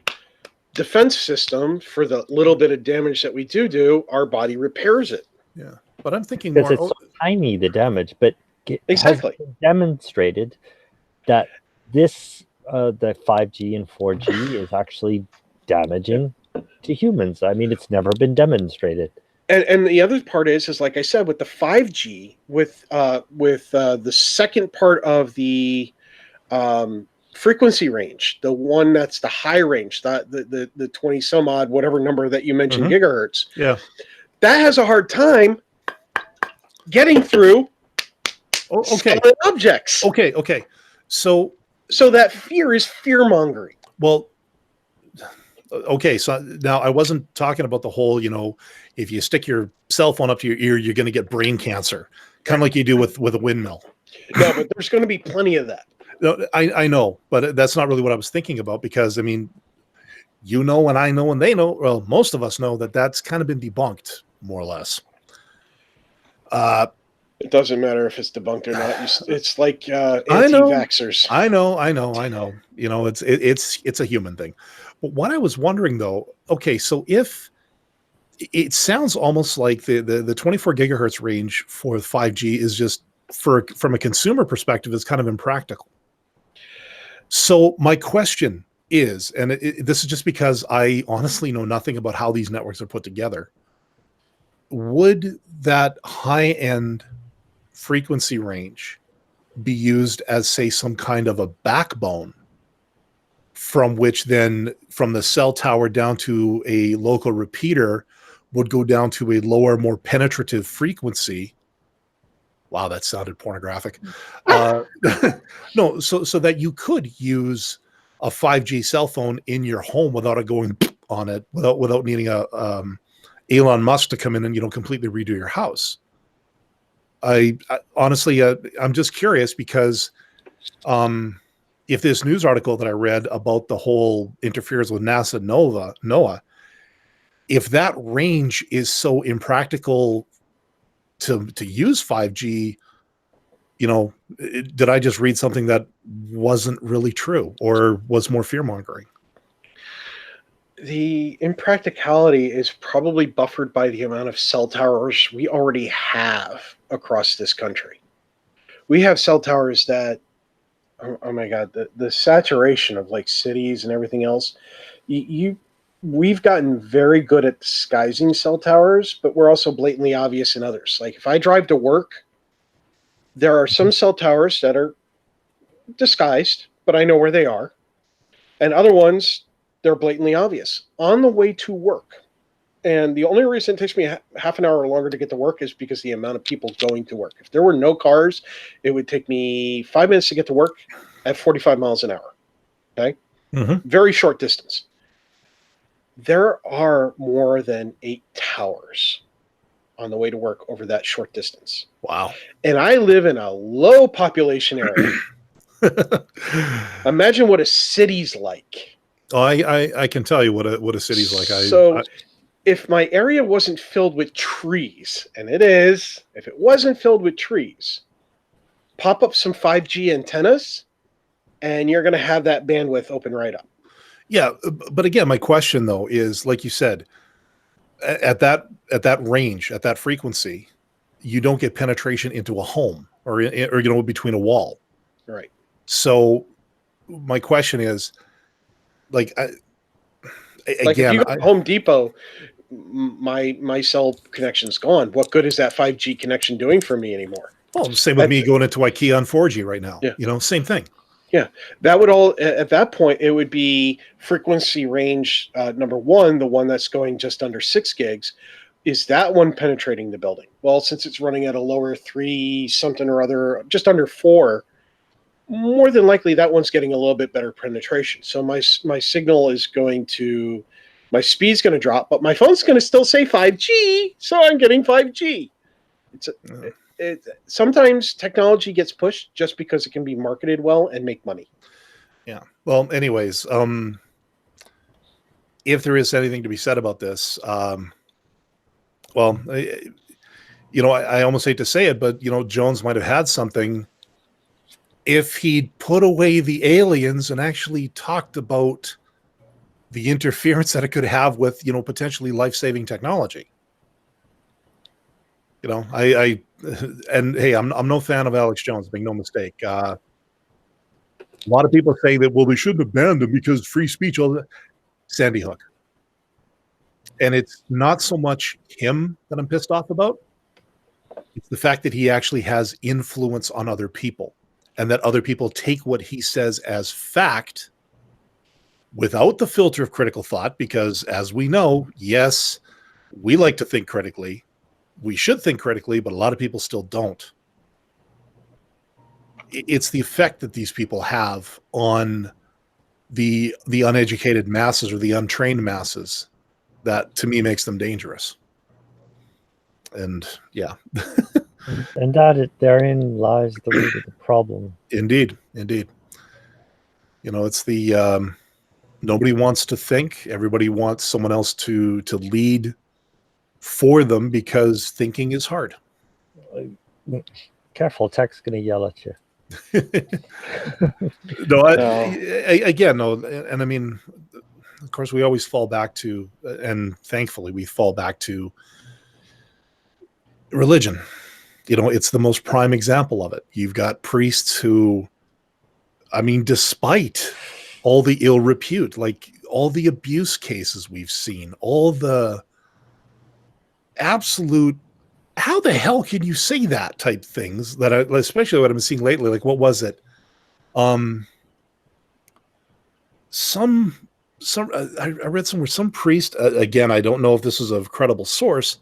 defense system for the little bit of damage that we do, our body repairs it. Yeah, but I'm thinking because more. It's so tiny, the damage, but exactly has been demonstrated that this the 5G and 4G is actually damaging to humans. I mean, it's never been demonstrated. And the other part is like I said, with the 5G, with the second part of the frequency range, the one that's the high range, the 20 some odd, whatever number that you mentioned, gigahertz. Yeah, that has a hard time getting through. Okay. Objects. Okay. So that fear is fear mongering. Well, okay. So now I wasn't talking about the whole, if you stick your cell phone up to your ear, you're going to get brain cancer, kind of like you do with a windmill. No, but there's going to be plenty of that. No, I know, but that's not really what I was thinking about because, I mean, and I know and they know, well, most of us know that that's kind of been debunked, more or less. It doesn't matter if it's debunked or not. It's like anti-vaxxers. I know. It's a human thing. But what I was wondering though, okay, so if it sounds almost like the 24 gigahertz range for 5G is just from a consumer perspective is kind of impractical. So my question is, and this is just because I honestly know nothing about how these networks are put together. Would that high-end frequency range be used as, say, some kind of a backbone from which then from the cell tower down to a local repeater would go down to a lower, more penetrative frequency? Wow, that sounded pornographic. No, so that you could use a 5G cell phone in your home without it going on it, without needing a Elon Musk to come in and completely redo your house. I honestly, I'm just curious because if this news article that I read about the whole interference with NASA NOAA, if that range is so impractical to use 5G, did I just read something that wasn't really true or was more fear-mongering? The impracticality is probably buffered by the amount of cell towers we already have across this country. We have cell towers that, oh my God, the saturation of like cities and everything else, we've gotten very good at disguising cell towers, but we're also blatantly obvious in others. Like if I drive to work, there are some cell towers that are disguised, but I know where they are. And other ones, they're blatantly obvious on the way to work. And the only reason it takes me half an hour longer to get to work is because the amount of people going to work. If there were no cars, it would take me 5 minutes to get to work at 45 miles an hour. Okay. Very short distance. There are more than 8 towers on the way to work over that short distance. Wow. And I live in a low population area. Imagine what a city's like. Oh, I can tell you what a city's like. If my area wasn't filled with trees, and it is, if it wasn't filled with trees, pop up some 5G antennas, and you're going to have that bandwidth open right up. Yeah, but again, my question though is, like you said, at that range, at that frequency, you don't get penetration into a home. or between a wall. Right. So my question is, like, Like if you go to Home Depot, my cell connection's gone. What good is that 5G connection doing for me anymore? Well, same with me going into IKEA on 4G right now. Yeah. Same thing. Yeah, that would all, at that point, it would be frequency range number one, the one that's going just under 6 gigs. Is that one penetrating the building? Well, since it's running at a lower 3 something or other, just under 4, more than likely that one's getting a little bit better penetration. So my signal is going to, my speed's going to drop, but my phone's going to still say 5G, so I'm getting 5G. Sometimes technology gets pushed just because it can be marketed well and make money. Yeah. Well, anyways, if there is anything to be said about this, well, I almost hate to say it, but, Jones might have had something if he'd put away the aliens and actually talked about the interference that it could have with, potentially life-saving technology. And hey, I'm no fan of Alex Jones, make no mistake. A lot of people say that, well, they shouldn't have banned him because free speech, all that. Sandy Hook. And it's not so much him that I'm pissed off about. It's the fact that he actually has influence on other people, and that other people take what he says as fact without the filter of critical thought, because as we know, yes, we like to think critically. We should think critically, but a lot of people still don't. It's the effect that these people have on the uneducated masses or the untrained masses that, to me, makes them dangerous. And yeah. And therein lies the root of the problem. Indeed. It's the nobody wants to think. Everybody wants someone else to lead for them because thinking is hard. Careful, Tech's going to yell at you. No. And I mean, of course, we always fall back to, and thankfully we fall back to religion. It's the most prime example of it. You've got priests who, despite all the ill repute, like all the abuse cases we've seen, all the absolute, how the hell can you say that type things that especially what I've been seeing lately, like what was it? I read somewhere some priest, again, I don't know if this is a credible source,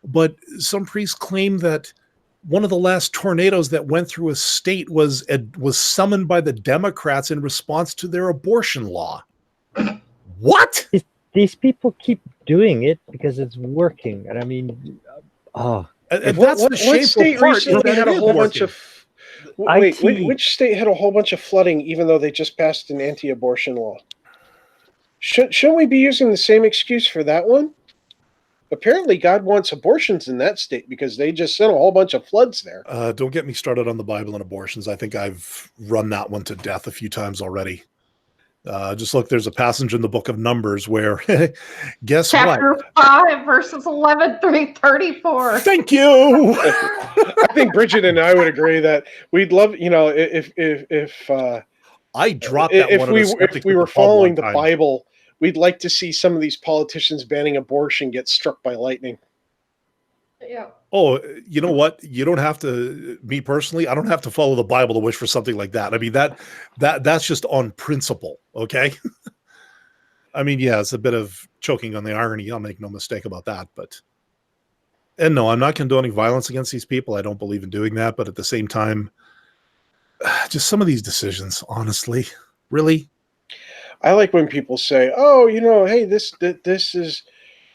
but some priest claimed that one of the last tornadoes that went through a state was summoned by the Democrats in response to their abortion law. What? These people keep doing it because it's working. And that's the shameful part. Recently had a whole bunch of which state had a whole bunch of flooding, even though they just passed an anti-abortion law? Shouldn't we be using the same excuse for that one? Apparently, God wants abortions in that state because they just sent a whole bunch of floods there. Don't get me started on the Bible and abortions. I think I've run that one to death a few times already. Just look, there's a passage in the book of Numbers where, guess Chapter what? 5, verses 11 through 34. Thank you. I think Brigid and I would agree that we'd love, if I dropped that one. If we were following the Bible, we'd like to see some of these politicians banning abortion get struck by lightning. Yeah. Oh, you know what? You don't have to, me personally, I don't have to follow the Bible to wish for something like that. That's just on principle. Okay. Yeah, it's a bit of choking on the irony. I'll make no mistake about that, and no, I'm not condoning violence against these people. I don't believe in doing that. But at the same time, just some of these decisions, honestly, really. I like when people say, oh, hey, this is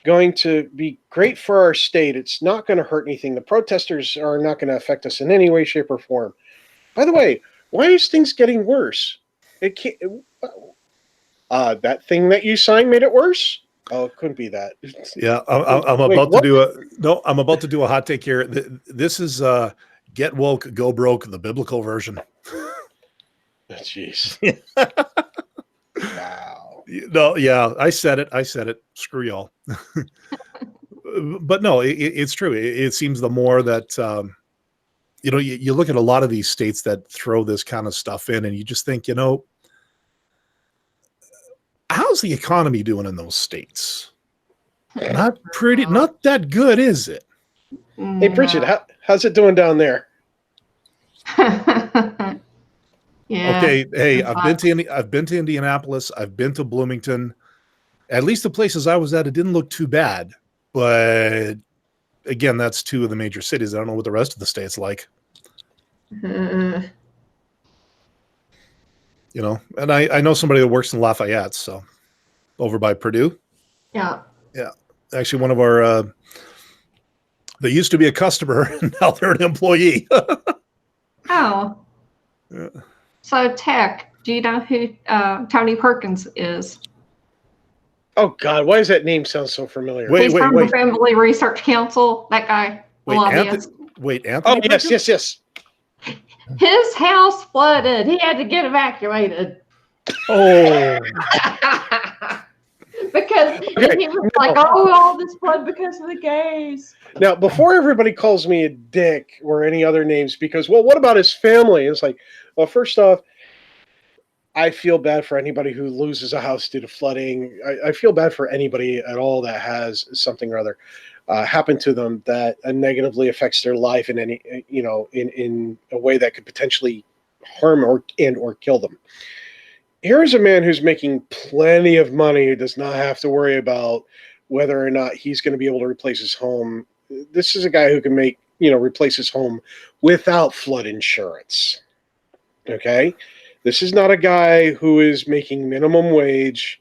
going to be great for our state. It's not going to hurt anything. The protesters are not going to affect us in any way, shape, or form. By the way, why is things getting worse? It can't. That thing that you signed made it worse? Oh, it couldn't be that. Yeah, I'm about to do a hot take here. This is Get Woke, Go Broke, the biblical version. Jeez. Wow. No, yeah, I said it. Screw y'all. But no, it's true. It seems the more that you look at a lot of these states that throw this kind of stuff in, and you just think, how's the economy doing in those states? Not that good, is it? Hey, Brigid, how's it doing down there? Yeah. Okay, hey, I've been to Indianapolis, I've been to Bloomington. At least the places I was at, it didn't look too bad. But again, that's two of the major cities. I don't know what the rest of the state's like. And I know somebody that works in Lafayette, so over by Purdue. Yeah. Yeah. Actually, one of our they used to be a customer, and now they're an employee. Oh. Yeah. So, Tech, do you know who Tony Perkins is? Oh, God, why does that name sound so familiar? He's from the Family Research Council, that guy. Anthony Oh, yes. His house flooded. He had to get evacuated. Oh. Because he was all this flood because of the gays. Now, before everybody calls me a dick or any other names, because, well, what about his family? It's like, well, first off, I feel bad for anybody who loses a house due to flooding. I feel bad for anybody at all that has something or other happen to them that negatively affects their life in any, in a way that could potentially harm or kill them. Here's a man who's making plenty of money, who does not have to worry about whether or not he's going to be able to replace his home. This is a guy who can replace his home without flood insurance. Okay? This is not a guy who is making minimum wage,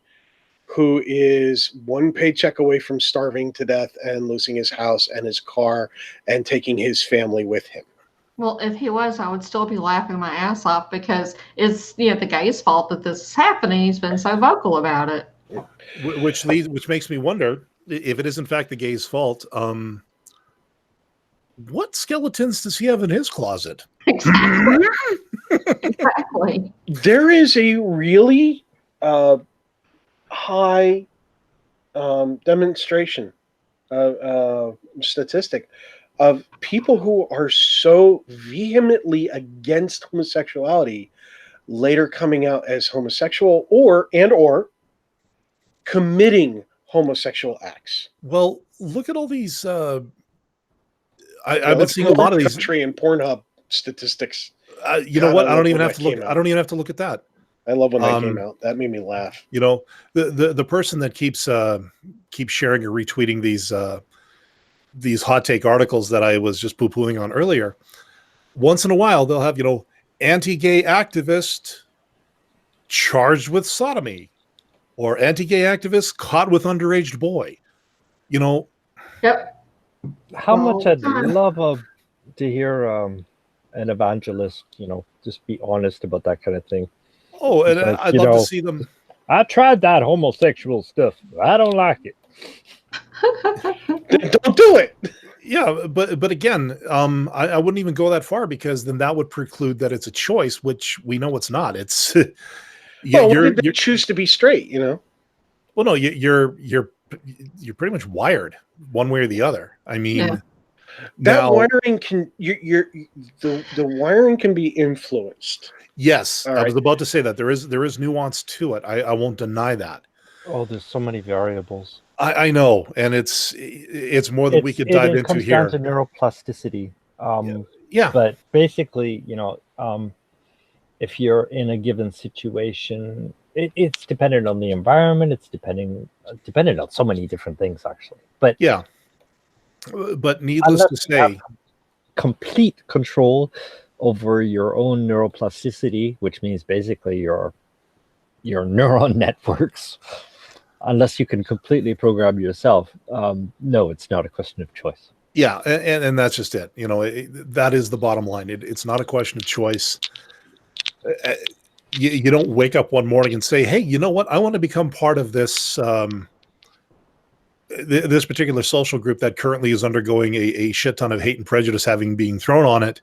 who is one paycheck away from starving to death and losing his house and his car and taking his family with him. Well, if he was, I would still be laughing my ass off because it's the guy's fault that this is happening. He's been so vocal about it. Which makes me wonder if it is in fact the gay's fault. What skeletons does he have in his closet? Exactly. Exactly. There is a really high demonstration statistic of people who are so vehemently against homosexuality later coming out as homosexual or committing homosexual acts. Well, look at all these. I've been seeing a lot of these country and Pornhub statistics. You know what? I don't even have to look. I don't even have to look at that. I love when that came out. That made me laugh. The person that keeps sharing or retweeting these hot take articles that I was just poo-pooing on earlier, once in a while they'll have, anti-gay activist charged with sodomy or anti-gay activist caught with underage boy. Yep. How much I'd love to hear an evangelist, just be honest about that kind of thing. Oh, and I'd love to see them. I tried that homosexual stuff. I don't like it. Don't do it. Yeah, but again, I wouldn't even go that far because then that would preclude that it's a choice, which we know it's not. It's you choose to be straight, Well, no, you're pretty much wired one way or the other. I mean, that wiring can the wiring can be influenced. Yes, I was about to say that there is nuance to it. I won't deny that. Oh, there's so many variables. I know, and it's more than we could dive into here. It comes down to neuroplasticity. Yeah. But basically, if you're in a given situation, it's dependent on the environment. It's dependent on so many different things, actually. But yeah. But needless to say, complete control over your own neuroplasticity, which means basically your neuron networks. Unless you can completely program yourself, no, it's not a question of choice. Yeah, and that's just it. That is the bottom line. It's not a question of choice. You don't wake up one morning and say, "Hey, you know what? I want to become part of this this particular social group that currently is undergoing a shit ton of hate and prejudice being thrown on it."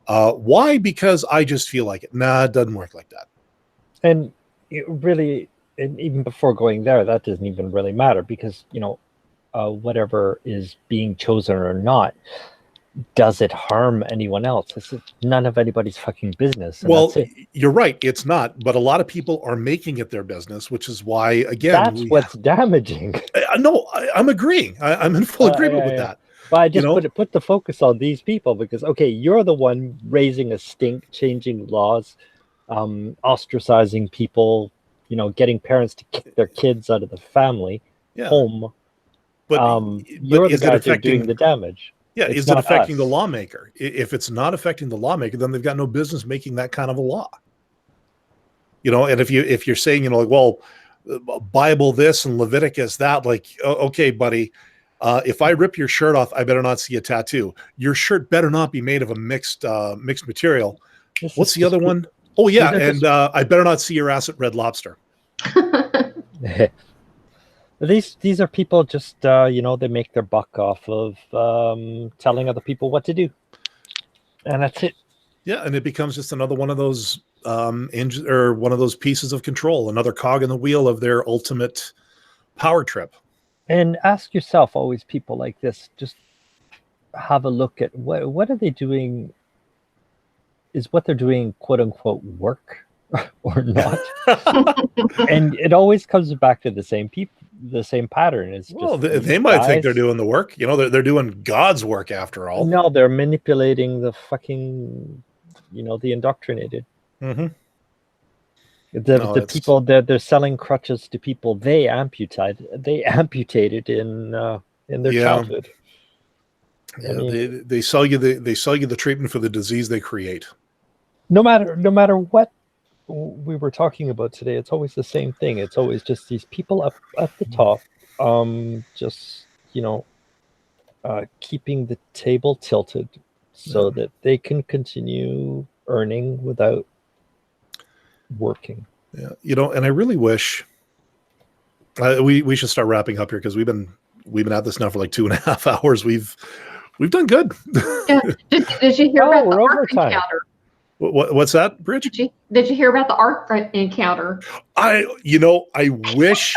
Why? Because I just feel like it. Nah, it doesn't work like that. And it really. And even before going there, that doesn't even really matter because, whatever is being chosen or not, does it harm anyone else? It's none of anybody's fucking business. And Well, that's it. you're right. It's not, but a lot of people are making it their business, which is why, again, That's what's damaging. No, I'm agreeing. I'm in full agreement with that. But I just put the focus on these people because, okay, you're the one raising a stink, changing laws, ostracizing people, getting parents to kick their kids out of the family home. But you're the guys who are doing the damage. Yeah, is it affecting the lawmaker? If it's not affecting the lawmaker, then they've got no business making that kind of a law. And if you're saying, like, well, Bible this and Leviticus that, like, okay, buddy, if I rip your shirt off, I better not see a tattoo. Your shirt better not be made of a mixed material. What's the other one? Oh yeah, and I better not see your ass at Red Lobster. These are people just they make their buck off of telling other people what to do, and that's it. Yeah, and it becomes just another one of those one of those pieces of control, another cog in the wheel of their ultimate power trip. And ask yourself, always, people like this, just have a look at what are they doing? Is what they're doing, quote unquote, work or not? And it always comes back to the same people. The same pattern is just they might think they're doing the work. They're doing God's work after all. No, they're manipulating the fucking the indoctrinated. Mm-hmm. The people that they're selling crutches to people they amputated in their childhood. Yeah, I mean, they sell you the treatment for the disease they create. No matter what we were talking about today, it's always the same thing. It's always just these people up at the top, just keeping the table tilted so that they can continue earning without working. Yeah, and I really wish we should start wrapping up here because we've been at this now for like 2.5 hours. We've done good. Yeah. Did you hear about the Ark encounter? What's that, Bridge? Did you hear about the Ark encounter? I wish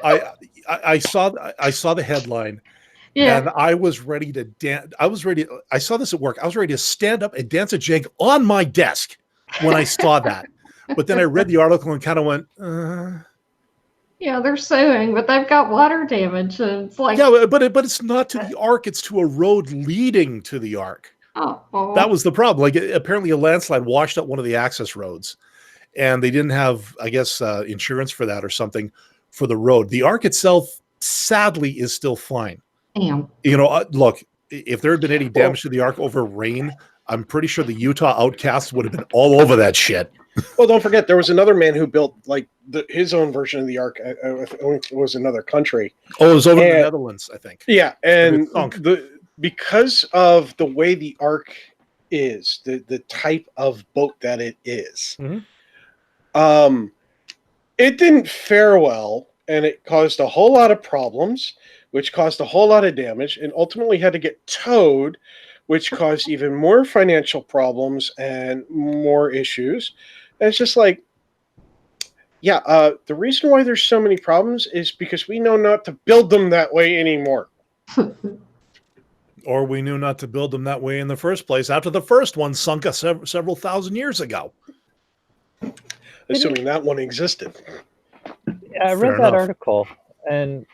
I saw the headline. Yeah. And I was ready to dance. I saw this at work. I was ready to stand up and dance a jig on my desk when I saw that. But then I read the article and kind of went, Yeah, they're suing, but they've got water damage. And it's like, yeah, but it's not to the Ark. It's to a road leading to the Ark. Oh. That was the problem. Like, apparently a landslide washed out one of the access roads, and they didn't have, I guess, insurance for that or something for the road. The Ark itself, sadly, is still fine. Damn. Look, if there had been any damage to the Ark over rain, I'm pretty sure the Utah Outcasts would have been all over that shit. Well, don't forget, there was another man who built like his own version of the Ark. It was another country. Oh, it was over in the Netherlands, I think. Yeah, and because of the way the Ark is, the type of boat that it is, it didn't fare well, and it caused a whole lot of problems, which caused a whole lot of damage, and ultimately had to get towed, which caused even more financial problems and more issues. And it's just like, yeah, the reason why there's so many problems is because we know not to build them that way anymore. Or we knew not to build them that way in the first place after the first one sunk us several thousand years ago. Assuming that one existed. I read that article, and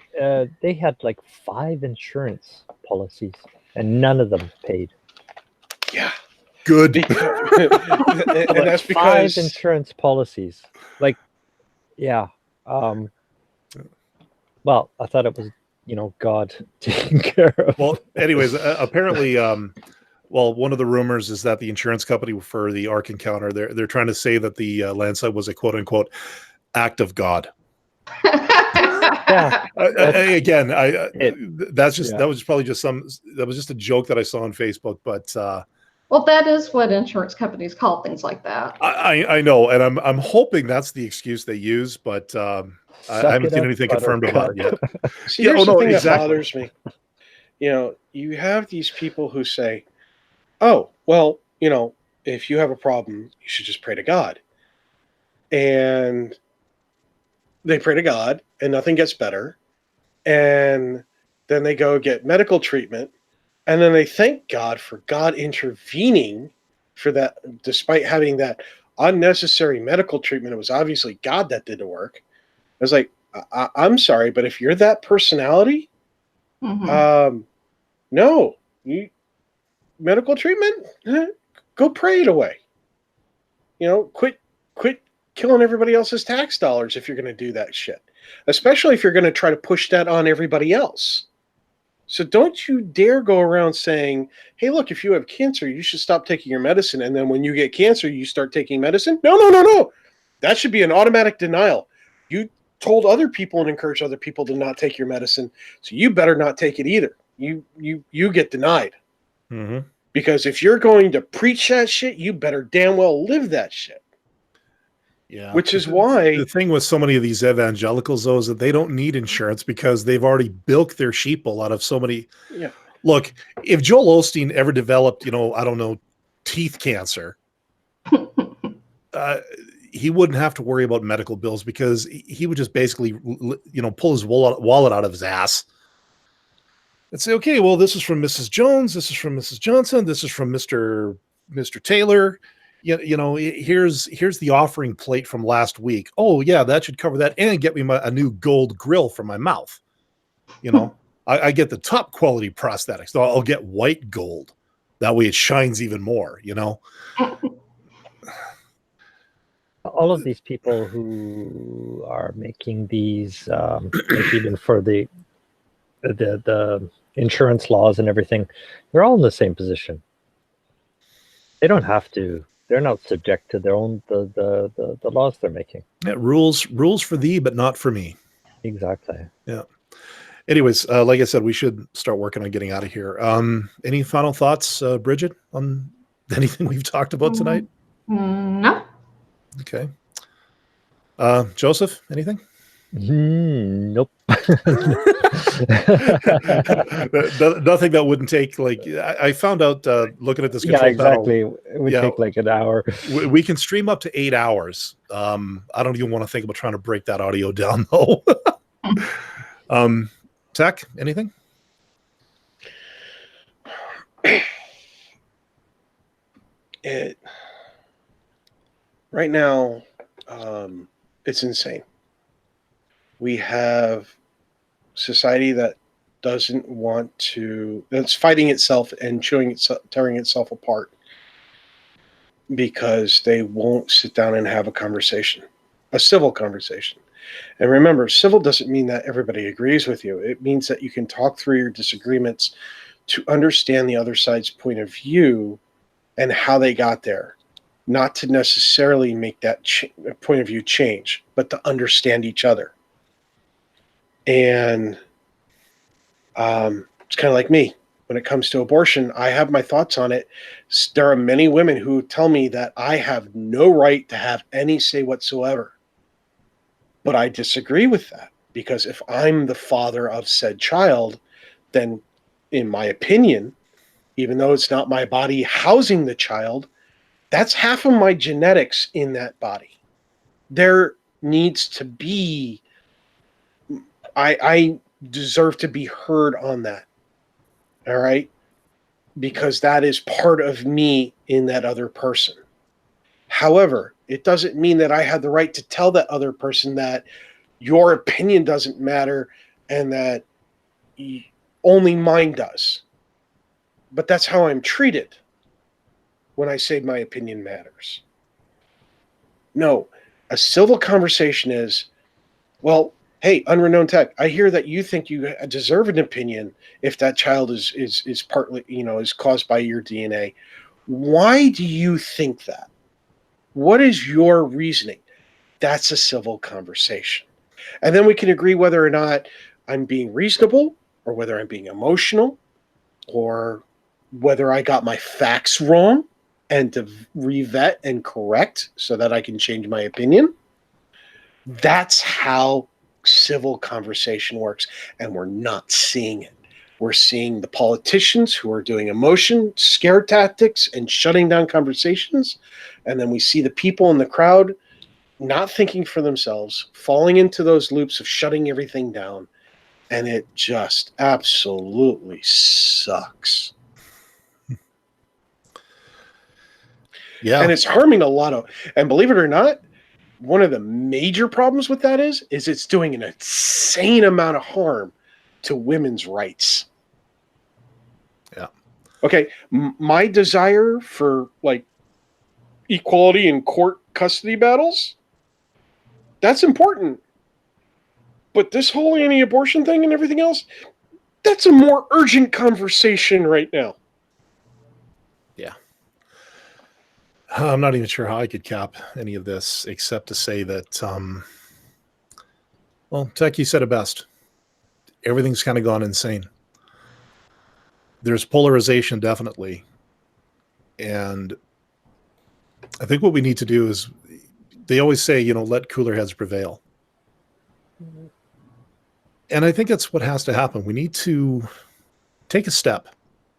they had like 5 insurance policies, and none of them paid. Yeah. Good. And that's because 5 insurance policies. Like, yeah. Well, I thought it was, God taking care of. Well, anyways, apparently, one of the rumors is that the insurance company for the Ark encounter, they're trying to say that the landslide was a quote unquote act of God. Yeah. That was just a joke that I saw on Facebook, but well, that is what insurance companies call things like that. I know, and I'm hoping that's the excuse they use, but I haven't seen anything confirmed about it yet. See, here's the thing that bothers me. You have these people who say, "Oh, well, if you have a problem, you should just pray to God," and they pray to God, and nothing gets better, and then they go get medical treatment, And then they thank God for God intervening for that, despite having that unnecessary medical treatment. It was obviously God that did the work. I was like, I'm sorry, but if you're that personality, no, medical treatment, go pray it away. Quit killing everybody else's tax dollars if you're going to do that shit, especially if you're going to try to push that on everybody else. So don't you dare go around saying, hey, look, if you have cancer, you should stop taking your medicine. And then when you get cancer, you start taking medicine. No. That should be an automatic denial. You told other people and encouraged other people to not take your medicine. So you better not take it either. You get denied. Mm-hmm. Because if you're going to preach that shit, you better damn well live that shit. Yeah. Which is why the thing with so many of these evangelicals, though, is that they don't need insurance because they've already bilked their sheeple out of so many. Yeah. Look, if Joel Osteen ever developed, I don't know, teeth cancer, he wouldn't have to worry about medical bills because he would just basically, pull his wallet out of his ass and say, okay, well, this is from Mrs. Jones, this is from Mrs. Johnson, this is from Mr. Taylor. Here's the offering plate from last week. Oh yeah, that should cover that and get me a new gold grill for my mouth. I get the top quality prosthetics. So I'll get white gold. That way it shines even more, All of these people who are making these, like even for the insurance laws and everything, they're all in the same position. They don't have to. They're not subject to their own the laws they're making. Yeah, rules for thee, but not for me. Exactly. Yeah. Anyways, like I said, we should start working on getting out of here. Any final thoughts, Brigid, on anything we've talked about tonight? No. Okay. Joseph, anything? Nope. Nothing that wouldn't take I found out looking at this control exactly panel, it would take like an hour. We can stream up to 8 hours. I don't even want to think about trying to break that audio down though. Tech, anything? Right now, it's insane. We have society that doesn't want to, that's fighting itself and tearing itself apart because they won't sit down and have a conversation, a civil conversation. And remember, civil doesn't mean that everybody agrees with you. It means that you can talk through your disagreements to understand the other side's point of view and how they got there. Not to necessarily make that point of view change, but to understand each other. And it's kind of like me. When it comes to abortion, I have my thoughts on it. There are many women who tell me that I have no right to have any say whatsoever. But I disagree with that because if I'm the father of said child, then in my opinion, even though it's not my body housing the child, that's half of my genetics in that body. There needs to be, I deserve to be heard on that. All right? Because that is part of me in that other person. However, it doesn't mean that I have the right to tell that other person that your opinion doesn't matter and that only mine does. But that's how I'm treated when I say my opinion matters. No, a civil conversation is, well, hey, UnrenownedTech, I hear that you think you deserve an opinion if that child is partly, is caused by your DNA. Why do you think that? What is your reasoning? That's a civil conversation. And then we can agree whether or not I'm being reasonable or whether I'm being emotional or whether I got my facts wrong and to revet and correct so that I can change my opinion. That's how civil conversation works. And we're not seeing it. We're seeing the politicians who are doing emotion, scare tactics, and shutting down conversations. And then we see the people in the crowd not thinking for themselves, falling into those loops of shutting everything down. And it just absolutely sucks. Yeah. And it's harming a lot of, and believe it or not, one of the major problems with that is it's doing an insane amount of harm to women's rights. Yeah. Okay. My desire for like equality in court custody battles, that's important. But this whole anti-abortion thing and everything else, that's a more urgent conversation right now. Yeah. I'm not even sure how I could cap any of this except to say that, well, Tech, you said it best. Everything's kind of gone insane. There's polarization, definitely. And I think what we need to do is, they always say, let cooler heads prevail. Mm-hmm. And I think that's what has to happen. We need to take a step.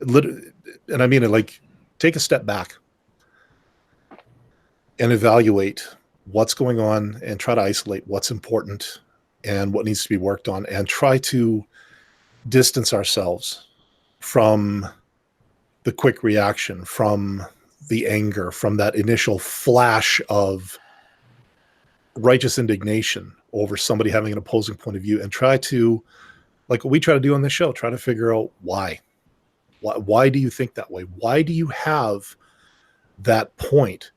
And I mean it, like, take a step back and evaluate what's going on and try to isolate what's important and what needs to be worked on, and try to distance ourselves from the quick reaction, from the anger, from that initial flash of righteous indignation over somebody having an opposing point of view, and try to, like what we try to do on this show, try to figure out why. Why do you think that way? Why do you have that point?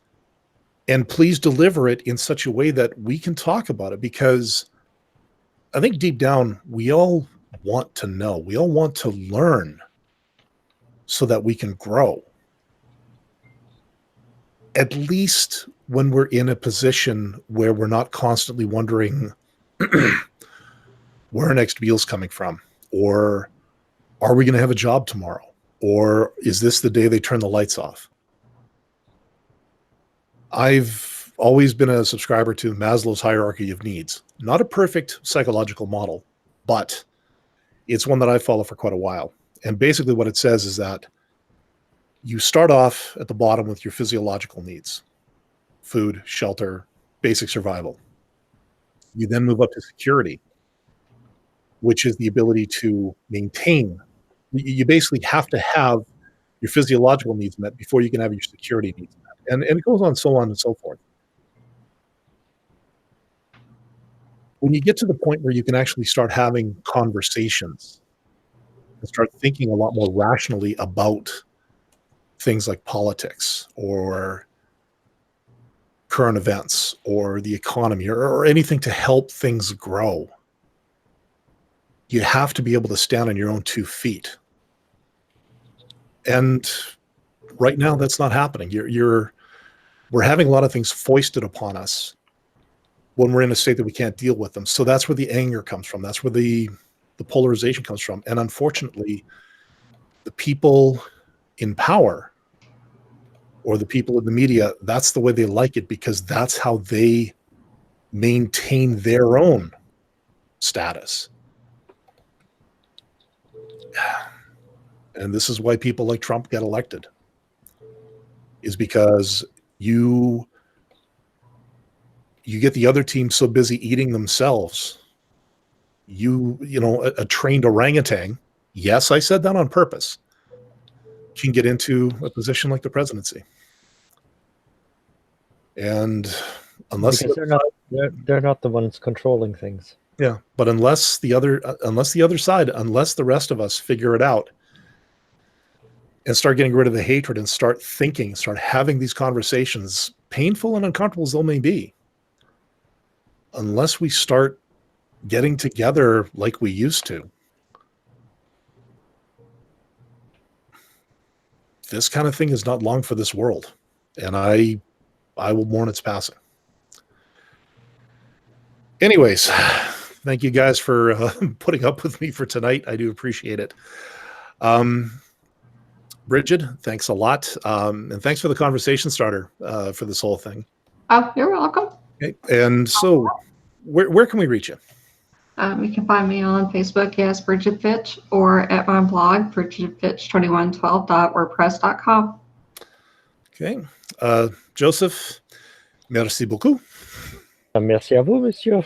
And please deliver it in such a way that we can talk about it, because I think deep down, we all want to know. We all want to learn so that we can grow. At least when we're in a position where we're not constantly wondering where our next meal's coming from, or are we going to have a job tomorrow? Or is this the day they turn the lights off? I've always been a subscriber to Maslow's hierarchy of needs. Not a perfect psychological model, but it's one that I follow for quite a while. And basically what it says is that you start off at the bottom with your physiological needs: food, shelter, basic survival. You then move up to security, which is the ability to maintain. You basically have to have your physiological needs met before you can have your security needs met. And it goes on and so forth. When you get to the point where you can actually start having conversations and start thinking a lot more rationally about things like politics or current events or the economy or anything to help things grow, you have to be able to stand on your own 2 feet. And right now that's not happening. We're having a lot of things foisted upon us when we're in a state that we can't deal with them. So that's where the anger comes from. That's where the polarization comes from. And unfortunately, the people in power or the people in the media, that's the way they like it, because that's how they maintain their own status. And this is why people like Trump get elected, is because you get the other team so busy eating themselves. A trained orangutan, yes, I said that on purpose, can get into a position like the presidency. And unless because they're not the ones controlling things. Yeah, but unless the rest of us figure it out and start getting rid of the hatred and start having these conversations, painful and uncomfortable as they may be, unless we start getting together like we used to, this kind of thing is not long for this world. And I will mourn its passing. Anyways, thank you guys for putting up with me for tonight. I do appreciate it. Brigid, thanks a lot. And thanks for the conversation starter for this whole thing. Oh, you're welcome. Okay. And so where can we reach you? You can find me on Facebook as Brigid Fitch, or at my blog, brigidfitch2112.wordpress.com. Okay. Joseph, merci beaucoup. Merci à vous, monsieur.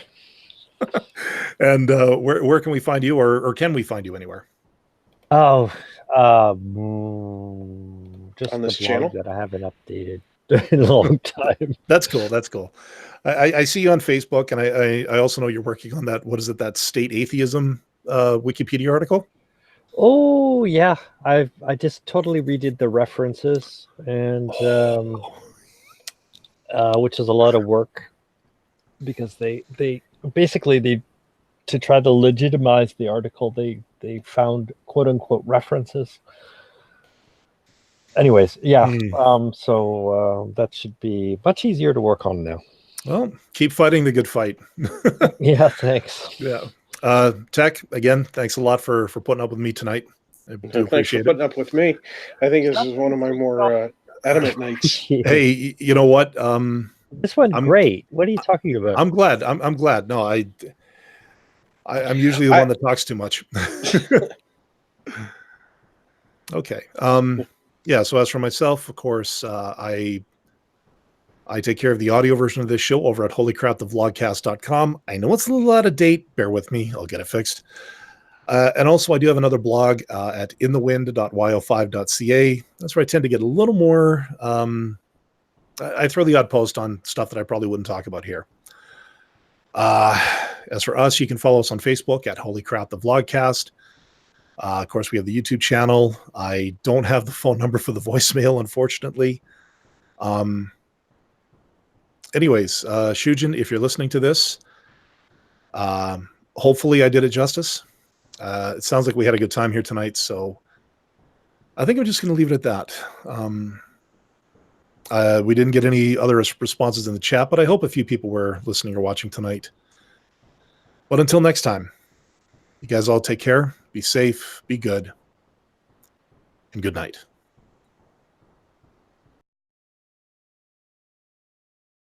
And where can we find you, or can we find you anywhere? Oh, just on the this blog channel that I haven't updated. in a long time. That's cool. That's cool. I see you on Facebook, and I also know you're working on that. What is it? That state atheism Wikipedia article? Oh yeah, I just totally redid the references, and which is a lot of work, because they basically to try to legitimize the article, they found quote unquote references. Anyways, yeah. So that should be much easier to work on now. Well, keep fighting the good fight. Yeah, thanks. Yeah. Tech, again, thanks a lot for putting up with me tonight. I do Thanks for appreciate putting it. up with me. I think this is one of my more adamant nights. Hey, you know what? This one's great. What are you talking about? I'm glad. I'm glad. No, I'm usually the one that talks too much. Okay. Yeah. So as for myself, of course, I take care of the audio version of this show over at holycrapthevlogcast.com. I know it's a little out of date. Bear with me. I'll get it fixed. And also, I do have another blog at inthewind.yo5.ca. That's where I tend to get a little more. I throw the odd post on stuff that I probably wouldn't talk about here. As for us, you can follow us on Facebook at Holy Crap the Vlogcast. Of course, we have the YouTube channel. I don't have the phone number for the voicemail, unfortunately. Anyways, Shujin, if you're listening to this, hopefully I did it justice. It sounds like we had a good time here tonight, so I think I'm just going to leave it at that. We didn't get any other responses in the chat, but I hope a few people were listening or watching tonight. But until next time, you guys all take care, be safe, be good, and good night.